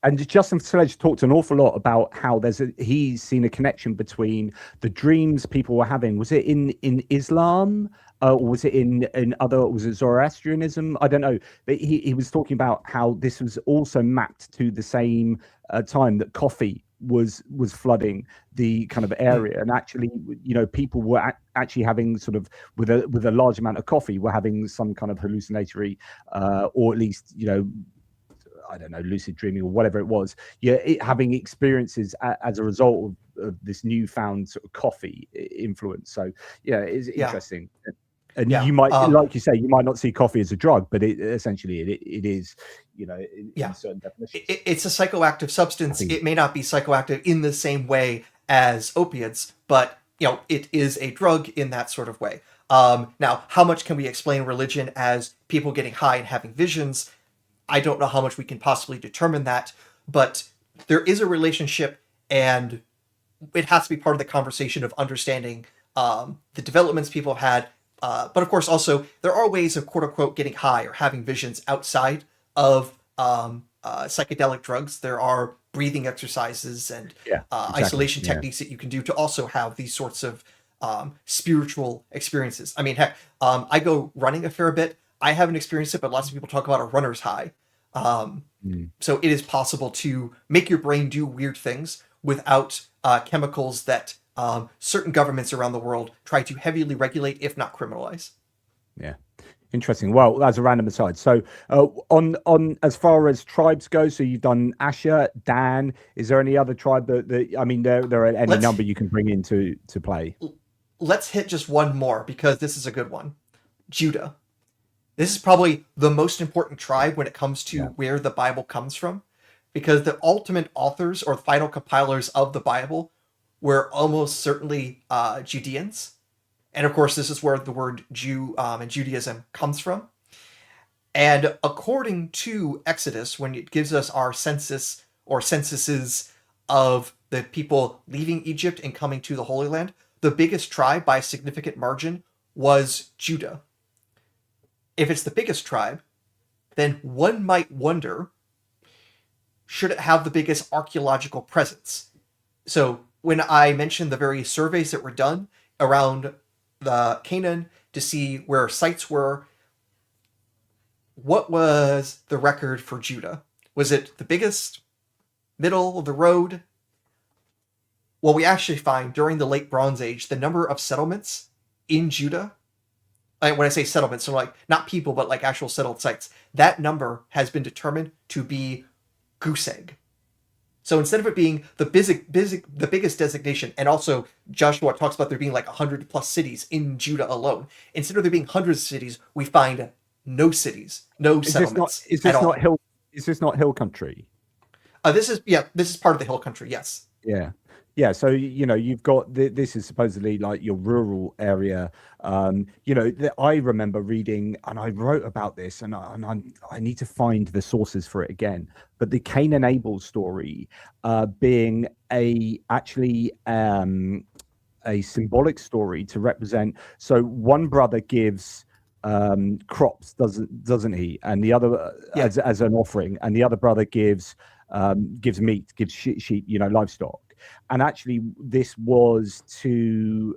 And Justin Sledge talked an awful lot about how he's seen a connection between the dreams people were having. Was it in Islam? Or was it was it Zoroastrianism? I don't know. But he was talking about how this was also mapped to the same time that coffee was flooding the kind of area, and actually, people were actually having sort of with a large amount of coffee, were having some kind of hallucinatory, or at least, I don't know, lucid dreaming or whatever it was. Having experiences as a result of this newfound sort of coffee influence. So it's interesting. And you might, like you say, you might not see coffee as a drug, but essentially it is, in certain definitions. It's a psychoactive substance. It may not be psychoactive in the same way as opiates, but it is a drug in that sort of way. Now, how much can we explain religion as people getting high and having visions? I don't know how much we can possibly determine that, but there is a relationship, and it has to be part of the conversation of understanding the developments people have had. But of course, also, there are ways of quote unquote getting high or having visions outside of psychedelic drugs. There are breathing exercises and isolation techniques that you can do to also have these sorts of spiritual experiences. I mean, heck, I go running a fair bit. I haven't experienced it, but lots of people talk about a runner's high. So it is possible to make your brain do weird things without chemicals that certain governments around the world try to heavily regulate, if not criminalize. Yeah, interesting. Well, as a random aside, so on as far as tribes go, so you've done Asher, Dan. Is there any other tribe that I mean, there are any number you can bring into play? Let's hit just one more because this is a good one. Judah. This is probably the most important tribe when it comes to where the Bible comes from, because the ultimate authors or final compilers of the Bible were almost certainly Judeans. And of course, this is where the word Jew and Judaism comes from. And according to Exodus, when it gives us our census or censuses of the people leaving Egypt and coming to the Holy Land, the biggest tribe by a significant margin was Judah. If it's the biggest tribe, then one might wonder, should it have the biggest archaeological presence? So when I mentioned the various surveys that were done around the Canaan to see where sites were, what was the record for Judah? Was it the biggest, middle of the road? Well, we actually find during the Late Bronze Age, the number of settlements in Judah, when I say settlements, so like not people, but like actual settled sites, that number has been determined to be goose egg. So instead of it being the biggest designation, and also Joshua talks about there being like 100 plus cities in Judah alone, instead of there being hundreds of cities, we find no cities, no settlements. Is this not hill country? This is part of the hill country. Yes. Yeah. So you've got this is supposedly like your rural area. I remember reading, and I wrote about this, and I need to find the sources for it again. But the Cain and Abel story, being actually a symbolic story to represent. So one brother gives crops, doesn't he? And the other as an offering, and the other brother gives meat, gives sheep, livestock. And actually, this was to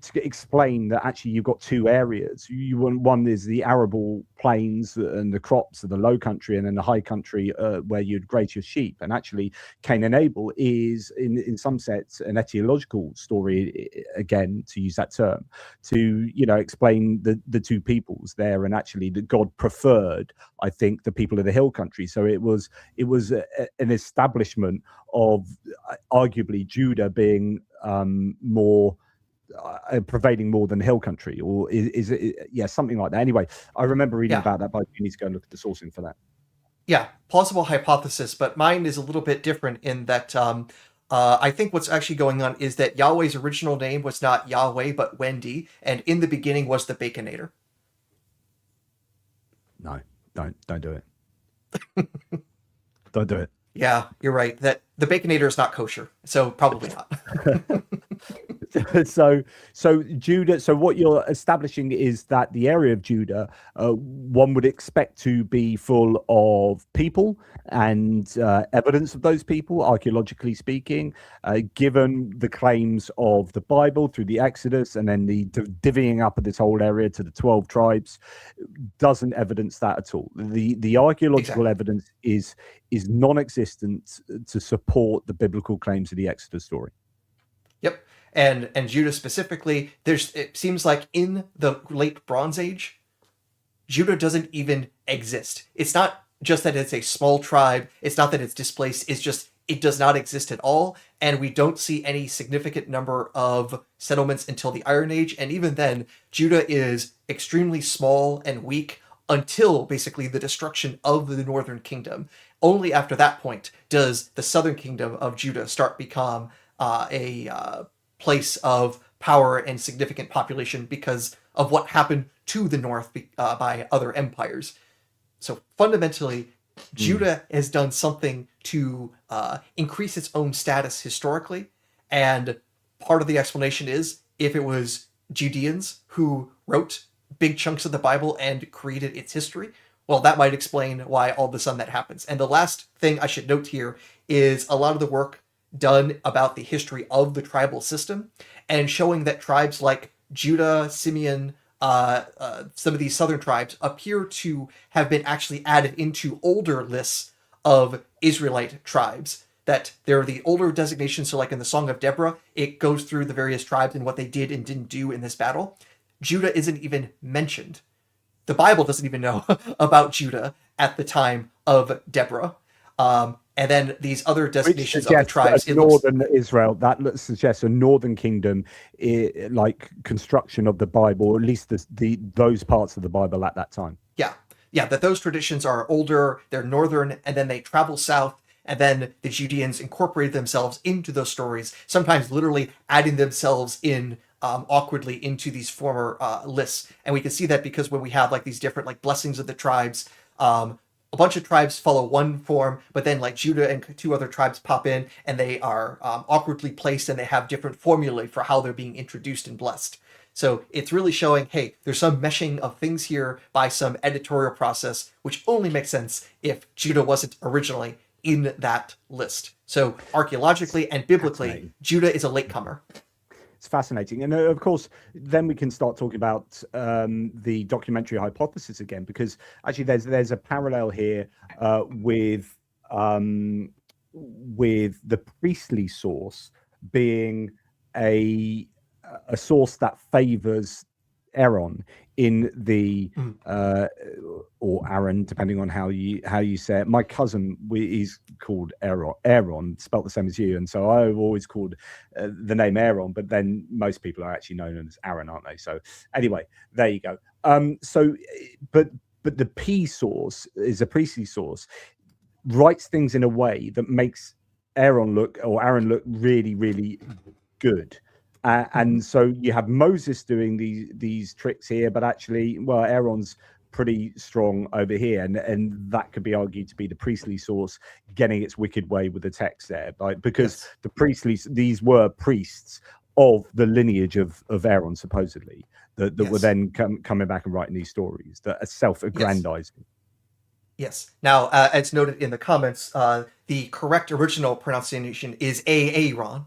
to explain that actually you've got two areas. One is the arable plains and the crops of the low country, and then the high country where you'd graze your sheep. And actually, Cain and Abel is, in some sense, an etiological story, again, to use that term, to explain the two peoples there, and actually that God preferred, I think, the people of the hill country. So it was an establishment of arguably Judah being more pervading more than hill country, or is it something like that. Anyway, I remember reading about that, but you need to go and look at the sourcing for that. Yeah, plausible hypothesis, but mine is a little bit different in that I think what's actually going on is that Yahweh's original name was not Yahweh but Wendy, and in the beginning was the Baconator. No, don't do it. Don't do it. Yeah, you're right. That the Baconator is not kosher, so probably not. So Judah. So what you're establishing is that the area of Judah, one would expect to be full of people and evidence of those people, archaeologically speaking, given the claims of the Bible through the Exodus, and then the divvying up of this whole area to the 12 tribes, doesn't evidence that at all. The archaeological evidence is non-existent to support the biblical claims of the Exodus story. Yep. And Judah specifically, it seems like in the late Bronze Age, Judah doesn't even exist. It's not just that it's a small tribe, it's not that it's displaced, it's just it does not exist at all, and we don't see any significant number of settlements until the Iron Age, and even then, Judah is extremely small and weak until basically the destruction of the Northern Kingdom. Only after that point does the Southern Kingdom of Judah start become a place of power and significant population because of what happened to the north by other empires. So fundamentally, Judah has done something to increase its own status historically, and part of the explanation is if it was Judeans who wrote big chunks of the Bible and created its history, well, that might explain why all of a sudden that happens. And the last thing I should note here is a lot of the work done about the history of the tribal system and showing that tribes like Judah, Simeon, some of these southern tribes appear to have been actually added into older lists of Israelite tribes. That there are the older designations, so like in the Song of Deborah, it goes through the various tribes and what they did and didn't do in this battle. Judah isn't even mentioned. The Bible doesn't even know about Judah at the time of Deborah. And then these other designations of the tribes. Northern Israel, that suggests a northern kingdom, like construction of the Bible, or at least those parts of the Bible at that time. Yeah, that those traditions are older, they're northern, and then they travel south, and then the Judeans incorporated themselves into those stories, sometimes literally adding themselves in awkwardly into these former lists. And we can see that because when we have like these different like blessings of the tribes, a bunch of tribes follow one form, but then like Judah and two other tribes pop in and they are awkwardly placed and they have different formulae for how they're being introduced and blessed. So it's really showing, hey, there's some meshing of things here by some editorial process, which only makes sense if Judah wasn't originally in that list. So archaeologically and biblically, Judah is a latecomer. It's fascinating. And of course, then we can start talking about the documentary hypothesis again, because actually there's a parallel here with the priestly source being a source that favors Aaron in the or Aaron, depending on how you say it. My cousin is called Aaron, spelt the same as you, and so I've always called the name Aaron, but then most people are actually known as Aaron, aren't they? So anyway, there you go. But the P source is a priestly source, writes things in a way that makes Aaron look really, really good. And so you have Moses doing these tricks here, but actually, well, Aaron's pretty strong over here, and that could be argued to be the priestly source getting its wicked way with the text there, right? Because these were priests of the lineage of Aaron, supposedly, that were then coming back and writing these stories that are self-aggrandizing. Yes. Now, as noted in the comments, the correct original pronunciation is Aaron,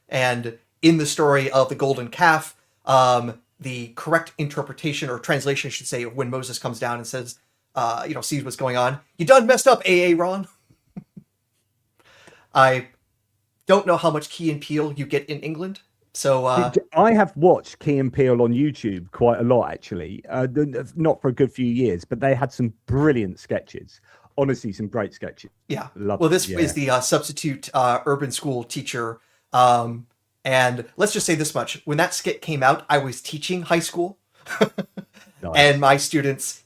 and in the story of the golden calf, the correct interpretation or translation, I should say, of when Moses comes down and says, sees what's going on. You done messed up, Aaron. I don't know how much Key and Peele you get in England. So I have watched Key and Peele on YouTube quite a lot, actually. Not for a good few years, but they had some brilliant sketches. Honestly, some great sketches. yeah. Love Well, this yeah. is the substitute urban school teacher. And let's just say this much. When that skit came out, I was teaching high school. Nice. And my students,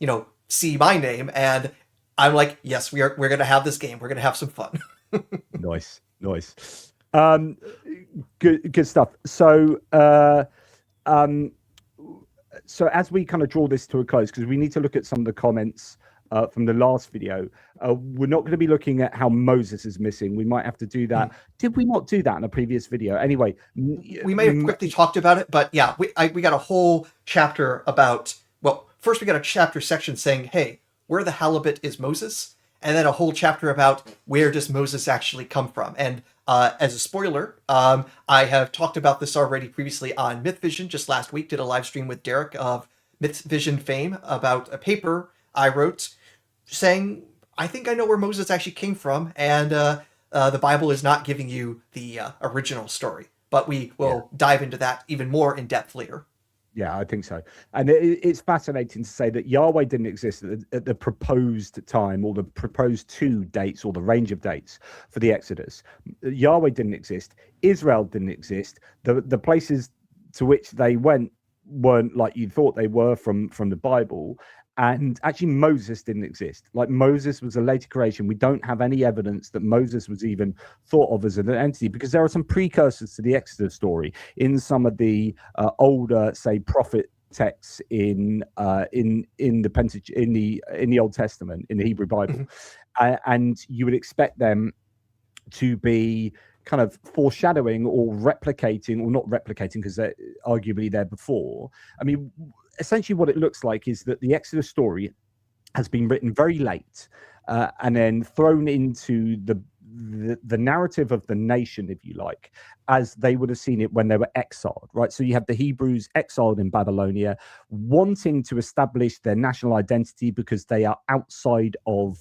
see my name, and I'm like, yes, we're gonna have this game. We're gonna have some fun. Nice. Good stuff. So so as we kind of draw this to a close, because we need to look at some of the comments from the last video, we're not going to be looking at how Moses is missing. We might have to do that. Did we not do that in a previous video? Anyway, we may have quickly talked about it, but yeah, we got a whole chapter about, well, first we got a chapter section saying, hey, where the halibut is Moses? And then a whole chapter about where does Moses actually come from? And as a spoiler, I have talked about this already previously on Myth Vision. Just last week, did a live stream with Derek of Myth Vision fame about a paper I wrote saying, I think I know where Moses actually came from, and the Bible is not giving you the original story. But we will dive into that even more in depth later. Yeah, I think so. And it's fascinating to say that Yahweh didn't exist at the proposed time, or the proposed two dates, or the range of dates for the Exodus. Yahweh didn't exist. Israel didn't exist. The places to which they went weren't like you thought they were from the Bible. And actually, Moses didn't exist. Like, Moses was a later creation. We don't have any evidence that Moses was even thought of as an entity, because there are some precursors to the Exodus story in some of the older, say, prophet texts in the Old Testament, in the Hebrew Bible, and you would expect them to be kind of foreshadowing or replicating, or not replicating, because they're arguably there before. I mean, essentially what it looks like is that the Exodus story has been written very late, and then thrown into the narrative of the nation, if you like, as they would have seen it when they were exiled, right? So you have the Hebrews exiled in Babylonia, wanting to establish their national identity because they are outside of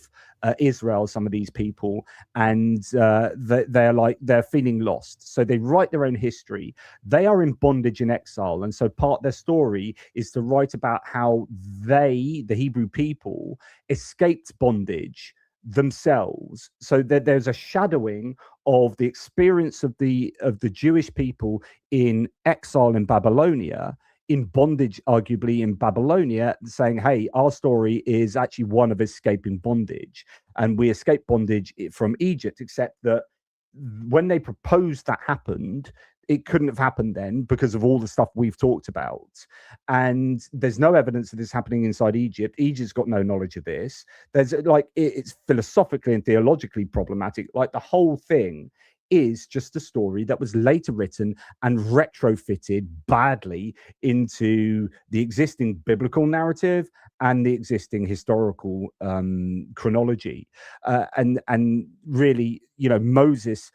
Israel, some of these people, and they're feeling lost. So they write their own history. They are in bondage in exile, and so part of their story is to write about how they, the Hebrew people, escaped bondage themselves. So there's a shadowing of the experience of the Jewish people in exile in Babylonia, in bondage, arguably in Babylonia, saying, hey, our story is actually one of escaping bondage. And we escaped bondage from Egypt, except that when they proposed that happened, it couldn't have happened then because of all the stuff we've talked about. And there's no evidence of this happening inside Egypt. Egypt's got no knowledge of this. There's it's philosophically and theologically problematic. Like, the whole thing is just a story that was later written and retrofitted badly into the existing biblical narrative and the existing historical chronology. And really, Moses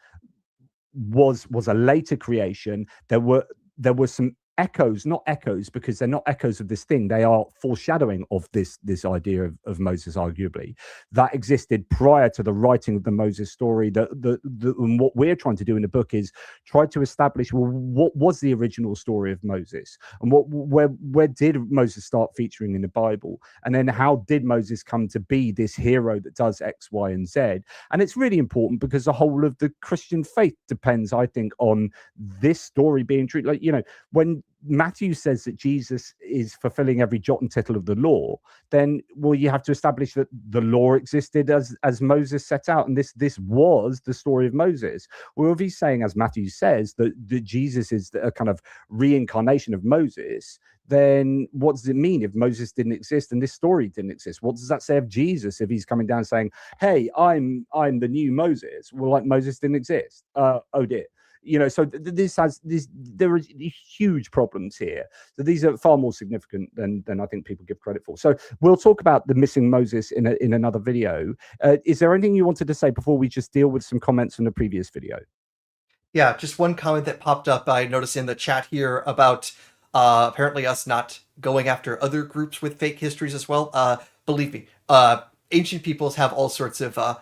was a later creation. There were some echoes, not echoes, because they're not echoes of this thing. They are foreshadowing of this idea of Moses, arguably, that existed prior to the writing of the Moses story. And what we're trying to do in the book is try to establish, well, what was the original story of Moses, and where did Moses start featuring in the Bible, and then how did Moses come to be this hero that does X, Y, and Z. And it's really important because the whole of the Christian faith depends, I think, on this story being true. Like, when Matthew says that Jesus is fulfilling every jot and tittle of the law, then, well, you have to establish that the law existed as Moses set out, and this was the story of Moses. Well, if he's saying, as Matthew says, that Jesus is a kind of reincarnation of Moses, then what does it mean if Moses didn't exist and this story didn't exist? What does that say of Jesus if he's coming down saying, hey, I'm the new Moses? Well, like, Moses didn't exist. Oh dear. So there are huge problems here. So these are far more significant than I think people give credit for. So we'll talk about the missing Moses in another video. Is there anything you wanted to say before we just deal with some comments from the previous video? Yeah, just one comment that popped up I noticed in the chat here about Apparently, us not going after other groups with fake histories as well. Believe me, ancient peoples have all sorts of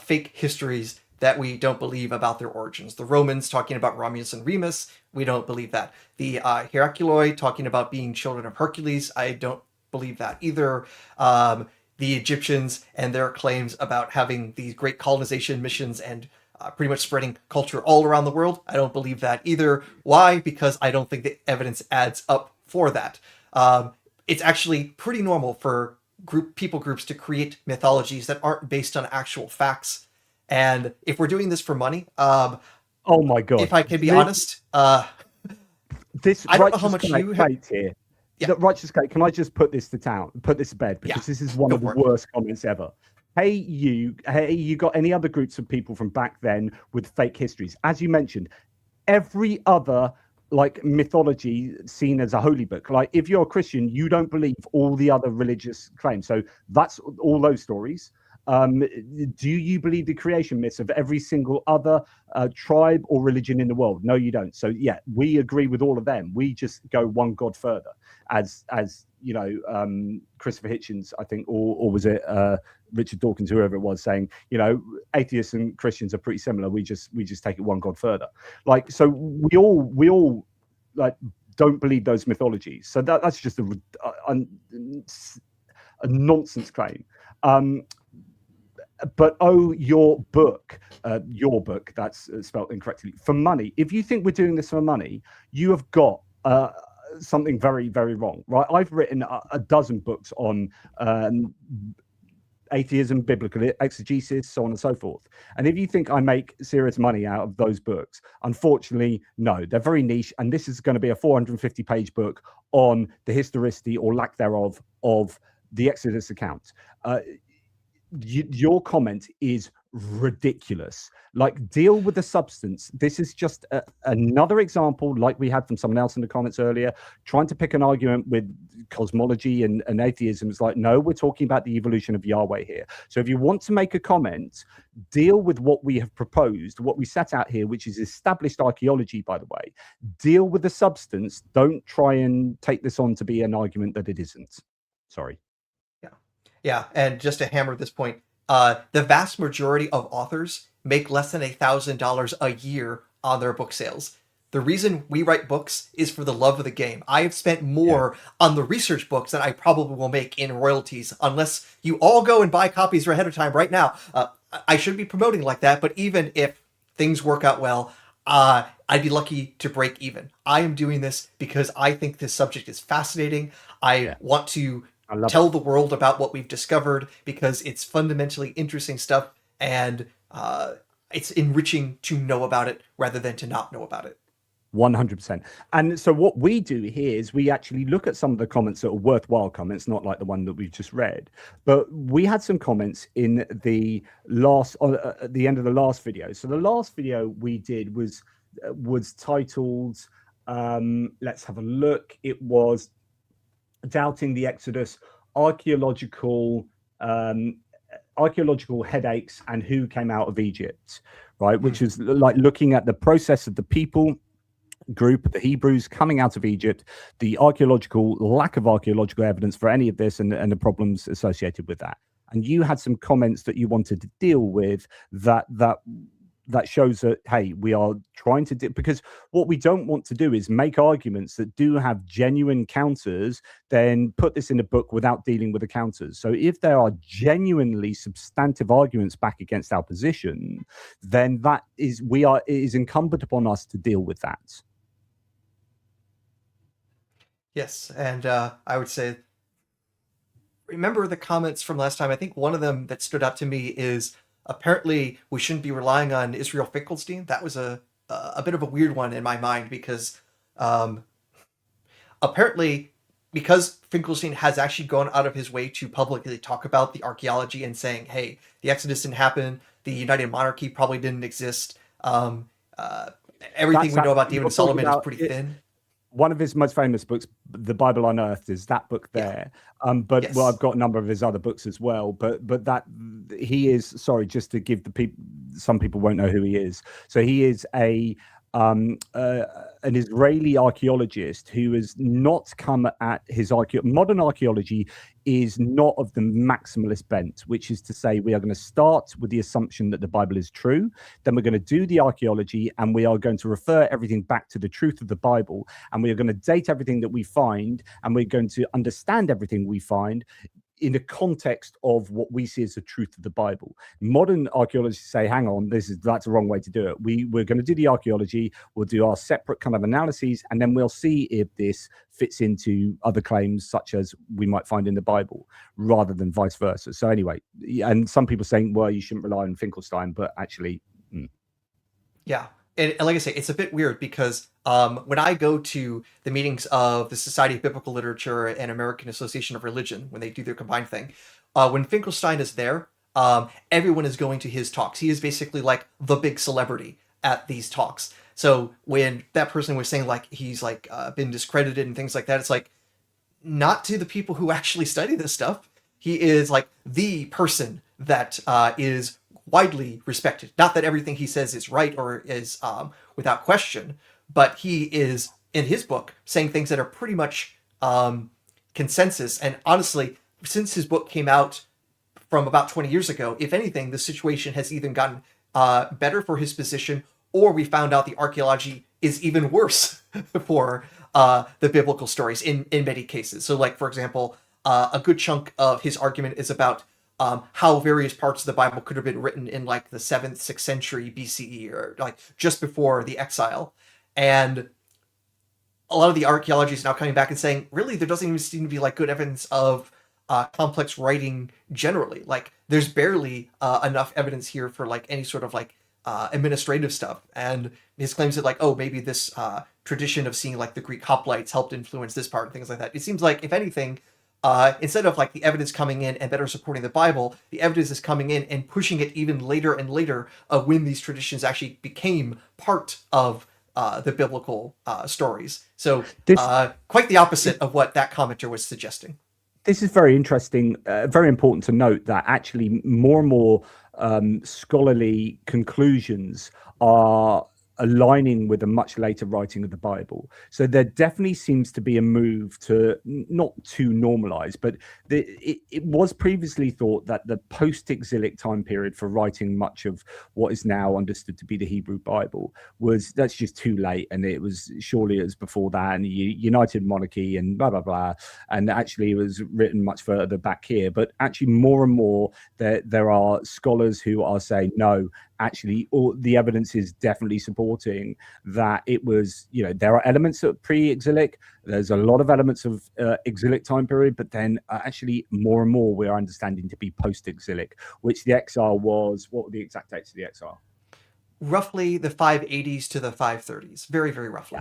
fake histories that we don't believe about their origins. The Romans talking about Romulus and Remus, we don't believe that. The Herculoi talking about being children of Hercules, I don't believe that either. The Egyptians and their claims about having these great colonization missions and pretty much spreading culture all around the world, I don't believe that either. Why? Because I don't think the evidence adds up for that. It's actually pretty normal for people groups to create mythologies that aren't based on actual facts. And if we're doing this for money, Oh my God. if I can be honest, This I don't know how righteous much guy you have. Kate here. Yeah. The righteous Kate, can I just put this to bed? Because this is one Go of the for it. worst comments ever. Hey, you got any other groups of people from back then with fake histories? As you mentioned, every other like mythology seen as a holy book. Like if you're a Christian, you don't believe all the other religious claims. So that's all those stories. Do you believe the creation myths of every single other tribe or religion in the world? No, you don't. So yeah, we agree with all of them. We just go one God further, as you know, Christopher Hitchens, I think, or was it Richard Dawkins, whoever it was, saying, you know, atheists and Christians are pretty similar. We just take it one God further. Like, so we all like don't believe those mythologies. So that's just a nonsense claim. But your book, that's spelled incorrectly, for money. If you think we're doing this for money, you have got something very, very wrong, right? I've written a dozen books on atheism, biblical exegesis, so on and so forth. And if you think I make serious money out of those books, unfortunately, no, they're very niche. And this is going to be a 450-page book on the historicity or lack thereof of the Exodus account. Your comment is ridiculous. Like, deal with the substance. This is just another example, like we had from someone else in the comments earlier, trying to pick an argument with cosmology and atheism. It's like, no, we're talking about the evolution of Yahweh here. So if you want to make a comment, deal with what we have proposed, what we set out here, which is established archaeology, by the way. Deal with the substance. Don't try and take this on to be an argument that it isn't. Sorry. Yeah, and just to hammer this point, the vast majority of authors make less than $1,000 a year on their book sales. The reason we write books is for the love of the game. I have spent more on the research books than I probably will make in royalties, unless you all go and buy copies ahead of time right now. I should be promoting like that, but even if things work out well, I'd be lucky to break even. I am doing this because I think this subject is fascinating. I want to tell the world about what we've discovered because it's fundamentally interesting stuff, and it's enriching to know about it rather than to not know about it. 100%. And so what we do here is we actually look at some of the comments that are worthwhile comments, not like the one that we've just read, but we had some comments in the last at the end of the last video. So the last video we did was titled let's have a look. It was Doubting the Exodus, archaeological headaches and who came out of Egypt, right? Which is like looking at the process of the people group, the Hebrews coming out of Egypt, the lack of archaeological evidence for any of this, and the problems associated with that. And you had some comments that you wanted to deal with that shows that, hey, we are trying to do, because what we don't want to do is make arguments that do have genuine counters, then put this in a book without dealing with the counters. So if there are genuinely substantive arguments back against our position, then it is incumbent upon us to deal with that. Yes, and I would say, remember the comments from last time. I think one of them that stood out to me is, apparently we shouldn't be relying on Israel Finkelstein. That was a bit of a weird one in my mind because apparently, because Finkelstein has actually gone out of his way to publicly talk about the archaeology and saying, hey, the Exodus didn't happen, the United Monarchy probably didn't exist, everything we know about David and Solomon is pretty thin. One of his most famous books, The Bible Unearthed, is that book there. But yes. Well, I've got a number of his other books as well. But that he is, sorry, just to give the people, some people won't know who he is. So he is a an Israeli archaeologist who has not come at his modern archaeology is not of the maximalist bent, which is to say we are going to start with the assumption that the Bible is true, then we're going to do the archaeology, and we are going to refer everything back to the truth of the Bible, and we are going to date everything that we find, and we're going to understand everything we find in the context of what we see as the truth of the Bible. Modern archaeologists say, hang on, that's the wrong way to do it. We're going to do the archaeology, we'll do our separate kind of analyses, and then we'll see if this fits into other claims such as we might find in the Bible, rather than vice versa. So anyway, and some people saying, well, you shouldn't rely on Finkelstein, but actually... Yeah. And like I say, it's a bit weird because when I go to the meetings of the Society of Biblical Literature and American Association of Religion, when they do their combined thing, when Finkelstein is there, everyone is going to his talks. He is basically like the big celebrity at these talks. So when that person was saying like he's like been discredited and things like that, it's like not to the people who actually study this stuff. He is like the person that is widely respected. Not that everything he says is right or is without question, but he is, in his book, saying things that are pretty much consensus. And honestly, since his book came out from about 20 years ago, if anything, the situation has even gotten better for his position, or we found out the archaeology is even worse for the biblical stories in many cases. So like, for example, a good chunk of his argument is about how various parts of the Bible could have been written in like the 7th, 6th century BCE, or like just before the exile. And a lot of the archaeology is now coming back and saying, really, there doesn't even seem to be like good evidence of complex writing generally. Like there's barely enough evidence here for like any sort of like administrative stuff. And his claims that like, oh, maybe this tradition of seeing like the Greek hoplites helped influence this part and things like that. It seems like, if anything, instead of like the evidence coming in and better supporting the Bible, the evidence is coming in and pushing it even later and later of when these traditions actually became part of the biblical stories. So quite the opposite of what that commenter was suggesting. This is very interesting, very important to note that actually more and more scholarly conclusions are aligning with a much later writing of the Bible. So there definitely seems to be a move to not to normalize, but it was previously thought that the post-exilic time period for writing much of what is now understood to be the Hebrew Bible that's just too late, and it was before that, and United Monarchy and blah blah blah, and actually it was written much further back here. But actually more and more there are scholars who are saying no, actually all the evidence is definitely supporting that it was, there are elements of pre-exilic, there's a lot of elements of exilic time period, but then actually more and more we are understanding to be post-exilic, which the exile was. What were the exact dates of the exile? Roughly the 580s to the 530s, very, very roughly.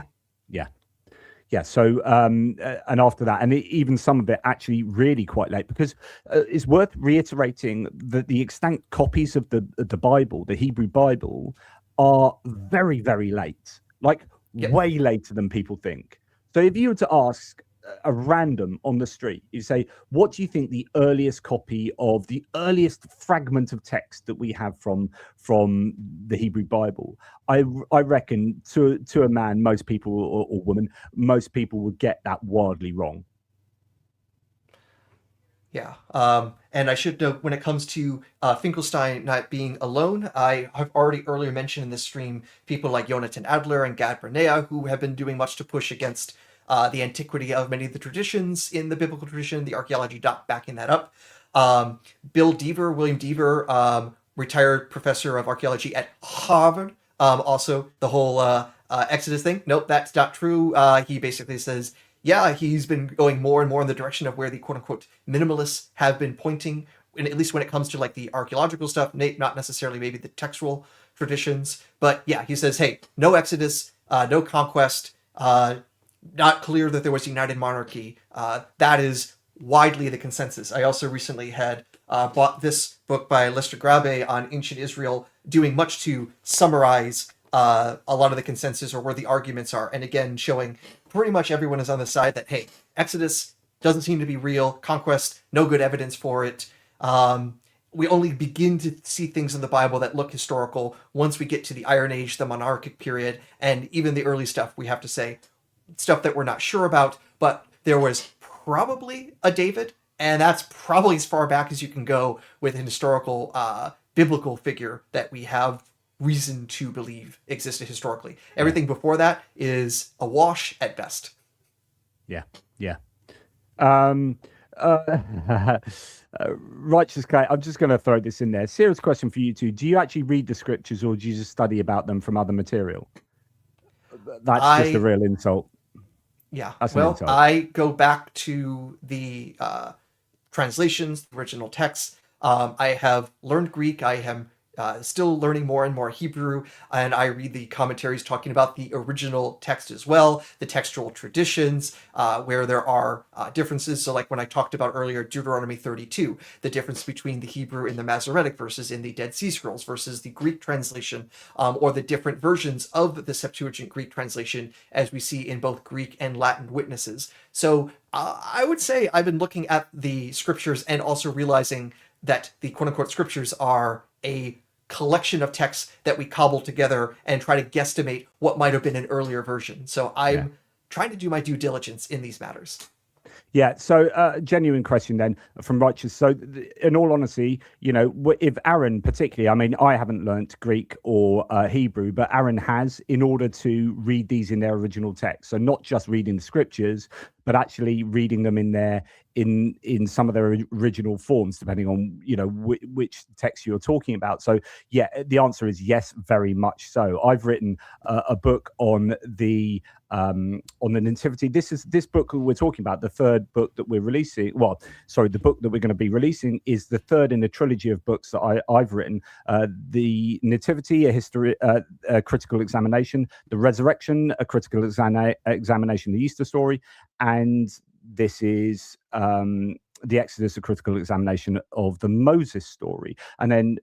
Yeah. So, and after that, and even some of it actually really quite late, because it's worth reiterating that the extant copies of the Bible, the Hebrew Bible, are very, very late, like way later than people think. So if you were to ask a random on the street, you say, what do you think the earliest copy of the earliest fragment of text that we have from the Hebrew Bible? I reckon to a man, most people, or woman, most people would get that wildly wrong. Yeah. And I should note, when it comes to Finkelstein not being alone, I have already earlier mentioned in this stream people like Jonathan Adler and Gad Bernea, who have been doing much to push against the antiquity of many of the traditions in the biblical tradition, the archaeology backing that up. William Deaver, retired professor of archaeology at Harvard, also the whole Exodus thing. Nope, that's not true. He basically says, yeah, he's been going more and more in the direction of where the quote-unquote minimalists have been pointing, at least when it comes to like the archaeological stuff, not necessarily maybe the textual traditions. But yeah, he says, hey, no Exodus, no conquest, not clear that there was a united monarchy. That is widely the consensus. I also recently had bought this book by Lester Grabe on ancient Israel, doing much to summarize a lot of the consensus or where the arguments are. And again, showing pretty much everyone is on the side that, hey, Exodus doesn't seem to be real. Conquest, no good evidence for it. we only begin to see things in the Bible that look historical once we get to the Iron Age, the monarchic period, and even the early stuff, we have to say, stuff that we're not sure about, but there was probably a David, and that's probably as far back as you can go with an historical biblical figure that we have reason to believe existed historically. Everything before that is a wash at best. Yeah, yeah. Righteous Clay, I'm just going to throw this in there. Serious question for you two. Do you actually read the scriptures, or do you just study about them from other material? That's just a real insult. Yeah. That's well, I go back to the translations, the original texts. I have learned Greek. I am still learning more and more Hebrew, and I read the commentaries talking about the original text as well, the textual traditions, where there are differences. So like when I talked about earlier, Deuteronomy 32, the difference between the Hebrew in the Masoretic verses in the Dead Sea Scrolls versus the Greek translation, or the different versions of the Septuagint Greek translation as we see in both Greek and Latin witnesses. So I would say I've been looking at the scriptures and also realizing that the quote-unquote scriptures are a collection of texts that we cobble together and try to guesstimate what might have been an earlier version. So I'm trying to do my due diligence in these matters. Yeah, so genuine question then from Righteous. So in all honesty, you know, if Aaron particularly, I mean, I haven't learnt Greek or Hebrew, but Aaron has, in order to read these in their original text. So not just reading the scriptures, but actually reading them in their in some of their original forms, depending on, you know, which text you're talking about. So yeah, the answer is yes, very much so. I've written a book on the nativity. This book we're talking about, the third book that we're releasing. Well, sorry, the book that we're going to be releasing is the third in a trilogy of books that I've written. The Nativity, a critical examination, the Resurrection, a critical examination, the Easter story, and this is the Exodus, a critical examination of the Moses story. And then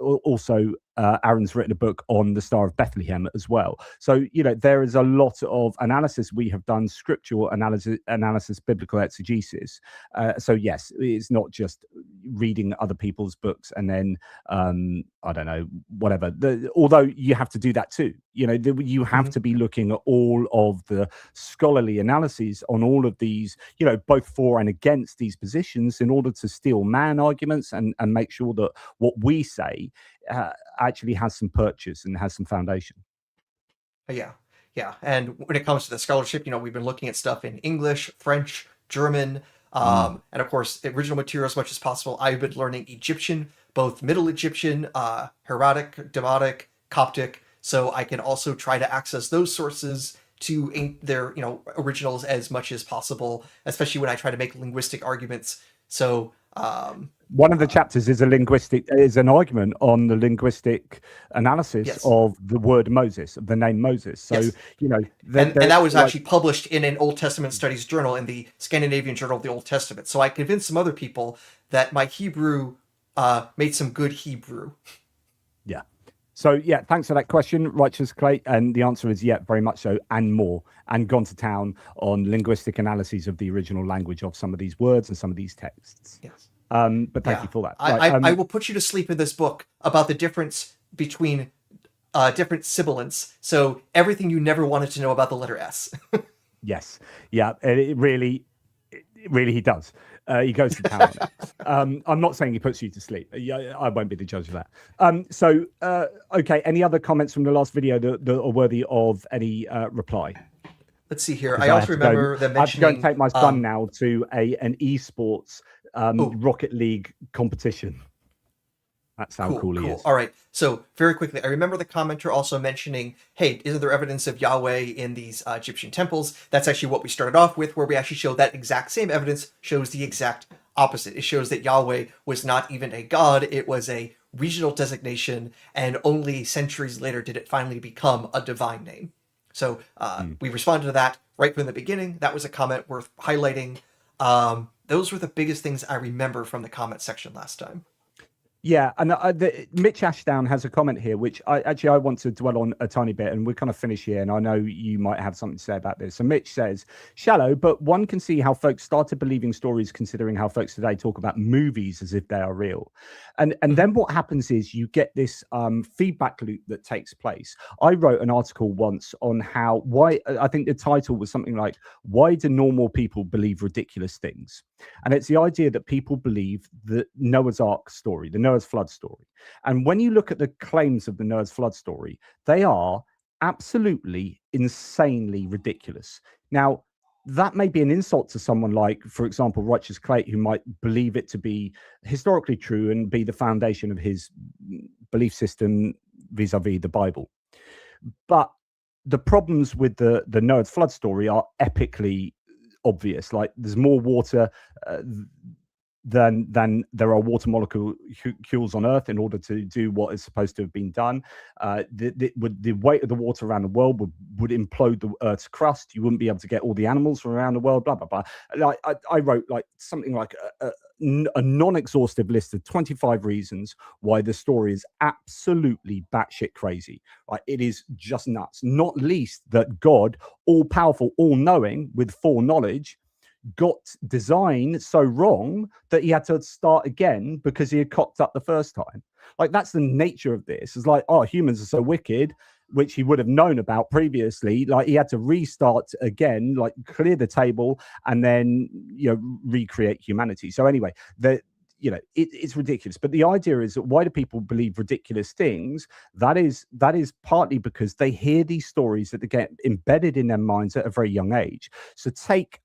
also Aaron's written a book on the Star of Bethlehem as well. So, you know, there is a lot of analysis. We have done scriptural analysis, biblical exegesis. So yes, it's not just reading other people's books and then, I don't know, whatever. Although you have to do that too. You know, you have to be looking at all of the scholarly analyses on all of these, you know, both for and against these positions in order to steel man arguments and make sure that what we say actually has some purchase and has some foundation. Yeah. And when it comes to the scholarship, you know, we've been looking at stuff in English, French, German, and of course, original material as much as possible. I've been learning Egyptian, both Middle Egyptian, Hieratic, Demotic, Coptic, so I can also try to access those sources to their, you know, originals as much as possible, especially when I try to make linguistic arguments. So one of the chapters is an argument on the linguistic analysis of the word Moses, of the name Moses. So, you know, and that was actually published in an Old Testament studies journal in the Scandinavian Journal of the Old Testament. So I convinced some other people that my Hebrew made some good Hebrew. Yeah. So yeah, thanks for that question, Righteous Clay. And the answer is yeah, very much so, and more. And gone to town on linguistic analyses of the original language of some of these words and some of these texts. Yes. But thank you for that. I will put you to sleep in this book about the difference between different sibilants. So everything you never wanted to know about the letter S. Yes. Yeah. It really he does. He goes to town on it. I'm not saying he puts you to sleep. I won't be the judge of that. Okay. Any other comments from the last video that are worthy of any reply? Let's see here. I also remember them mentioning... I have to go and take my son now to an esports Rocket League competition. That's how cool he is. All right. So very quickly, I remember the commenter also mentioning, hey, isn't there evidence of Yahweh in these Egyptian temples? That's actually what we started off with, where we actually show that exact same evidence shows the exact opposite. It shows that Yahweh was not even a god. It was a regional designation, and only centuries later did it finally become a divine name. So we responded to that right from the beginning. That was a comment worth highlighting. Those were the biggest things I remember from the comment section last time. Yeah, and Mitch Ashdown has a comment here, which I want to dwell on a tiny bit, and we're kind of finish here. And I know you might have something to say about this. So Mitch says, "Shallow, but one can see how folks started believing stories, considering how folks today talk about movies as if they are real." And Mhm. then what happens is you get this feedback loop that takes place. I wrote an article once on how why I think the title was something like "Why do normal people believe ridiculous things?" And it's the idea that people believe the Noah's Ark story, the Noah's flood story. And when you look at the claims of the Noah's flood story, they are absolutely insanely ridiculous. Now, that may be an insult to someone like, for example, Righteous Clate, who might believe it to be historically true and be the foundation of his belief system vis-a-vis the Bible. But the problems with the Noah's flood story are epically obvious. Like there's more water uh, than there are water molecules on Earth in order to do what is supposed to have been done. The weight of the water around the world would implode the Earth's crust. You wouldn't be able to get all the animals from around the world. Blah blah blah. Like I wrote like something like a non-exhaustive list of 25 reasons why the story is absolutely batshit crazy. Right? It is just nuts. Not least that God, all powerful, all knowing, with foreknowledge, got design so wrong that he had to start again because he had cocked up the first time. Like that's the nature of this. It's like, oh, humans are so wicked, which he would have known about previously. Like he had to restart again, like clear the table and then recreate humanity. So anyway, it's ridiculous. But the idea is that why do people believe ridiculous things? That is partly because they hear these stories that they get embedded in their minds at a very young age. So take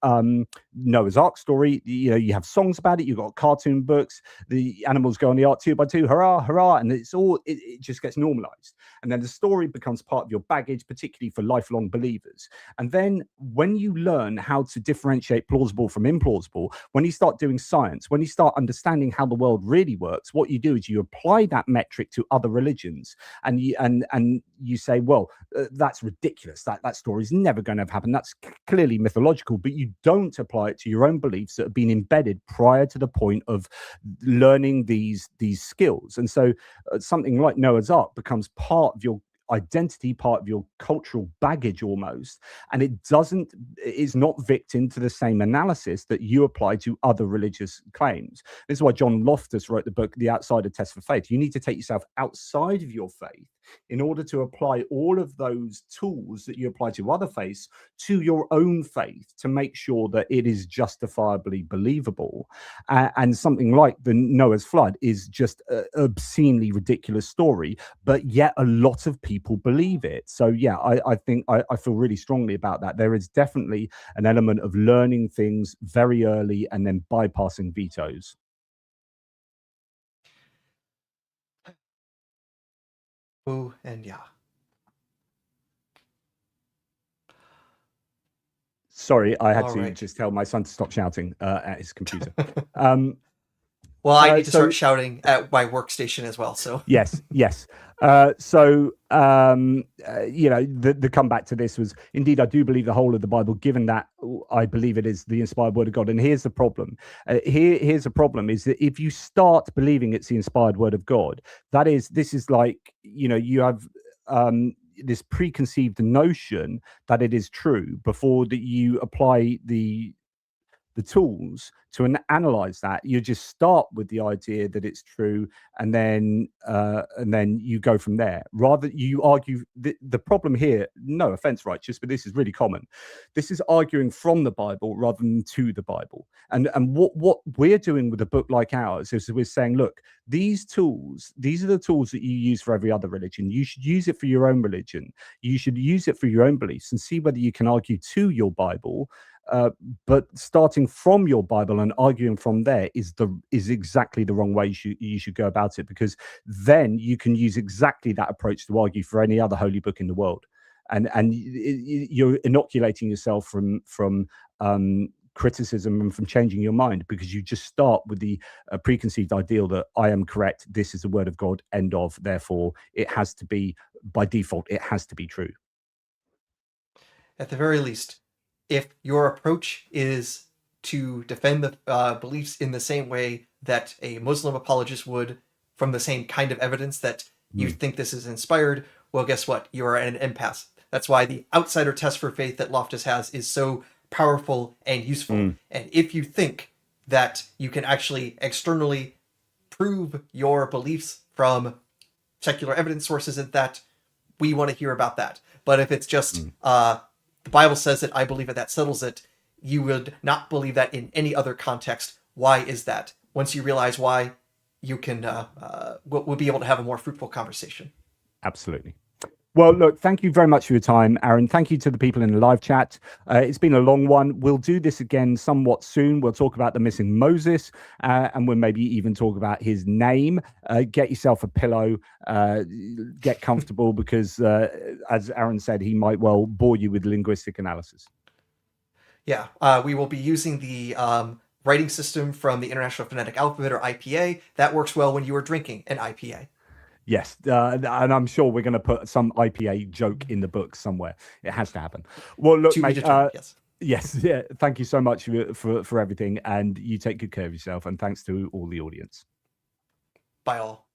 Noah's Ark story. You have songs about it. You've got cartoon books. The animals go on the ark two by two, hurrah, hurrah, and it just gets normalized. And then the story becomes part of your baggage, particularly for lifelong believers. And then when you learn how to differentiate plausible from implausible, when you start doing science, when you start understanding how the world really works, what you do is you apply that metric to other religions, and you say, well, that's ridiculous. That story is never going to have happened. That's clearly mythological, but you don't apply it to your own beliefs that have been embedded prior to the point of learning these skills. And so something like Noah's Ark becomes part of your identity, part of your cultural baggage almost, and it's not victim to the same analysis that you apply to other religious claims. This is why John Loftus wrote the book The Outsider Test for Faith. You need to take yourself outside of your faith in order to apply all of those tools that you apply to other faiths to your own faith to make sure that it is justifiably believable. And something like the Noah's flood is just an obscenely ridiculous story, but yet a lot of people believe it. So yeah, I think I feel really strongly about that. There is definitely an element of learning things very early and then bypassing vetoes. Ooh, and yeah. Sorry, I had All to right. just tell my son to stop shouting at his computer. Um, Well, I need to so start shouting at my workstation as well. So yes. The comeback to this was, indeed, I do believe the whole of the Bible, given that I believe it is the inspired word of God. And here's the problem. Here's the problem is that if you start believing it's the inspired word of God, this is like, you have this preconceived notion that it is true before that you apply the tools to analyze that. You just start with the idea that it's true, and then you go from there. Rather, you argue. The problem here, no offense, Righteous, but this is really common. This is arguing from the Bible rather than to the Bible. And what we're doing with a book like ours is we're saying, look, these are the tools that you use for every other religion. You should use it for your own religion. You should use it for your own beliefs and see whether you can argue to your Bible. But starting from your Bible and arguing from there is exactly the wrong way you should go about it, because then you can use exactly that approach to argue for any other holy book in the world, and you're inoculating yourself from criticism and from changing your mind, because you just start with the preconceived ideal that I am correct, this is the word of God, end of, therefore it has to be, by default, it has to be true. at the very least, if your approach is to defend the beliefs in the same way that a Muslim apologist would, from the same kind of evidence that you think this is inspired, well, guess what? You are at an impasse. That's why the outsider test for faith that Loftus has is so powerful and useful. And if you think that you can actually externally prove your beliefs from secular evidence sources, and that, we want to hear about that. But if it's just the Bible says it, I believe it, that settles it, you would not believe that in any other context. Why is that? Once you realize why, you can we'll be able to have a more fruitful conversation. Absolutely. Well, look, thank you very much for your time, Aaron. Thank you to the people in the live chat. It's been a long one. We'll do this again somewhat soon. We'll talk about the missing Moses, and we'll maybe even talk about his name. Get yourself a pillow, get comfortable, because as Aaron said, he might well bore you with linguistic analysis. Yeah, we will be using the writing system from the International Phonetic Alphabet, or IPA. That works well when you are drinking an IPA. Yes, and I'm sure we're going to put some IPA joke in the book somewhere. It has to happen. Well, look, mate. Yes, yeah. Thank you so much for everything, and you take good care of yourself. And thanks to all the audience. Bye all.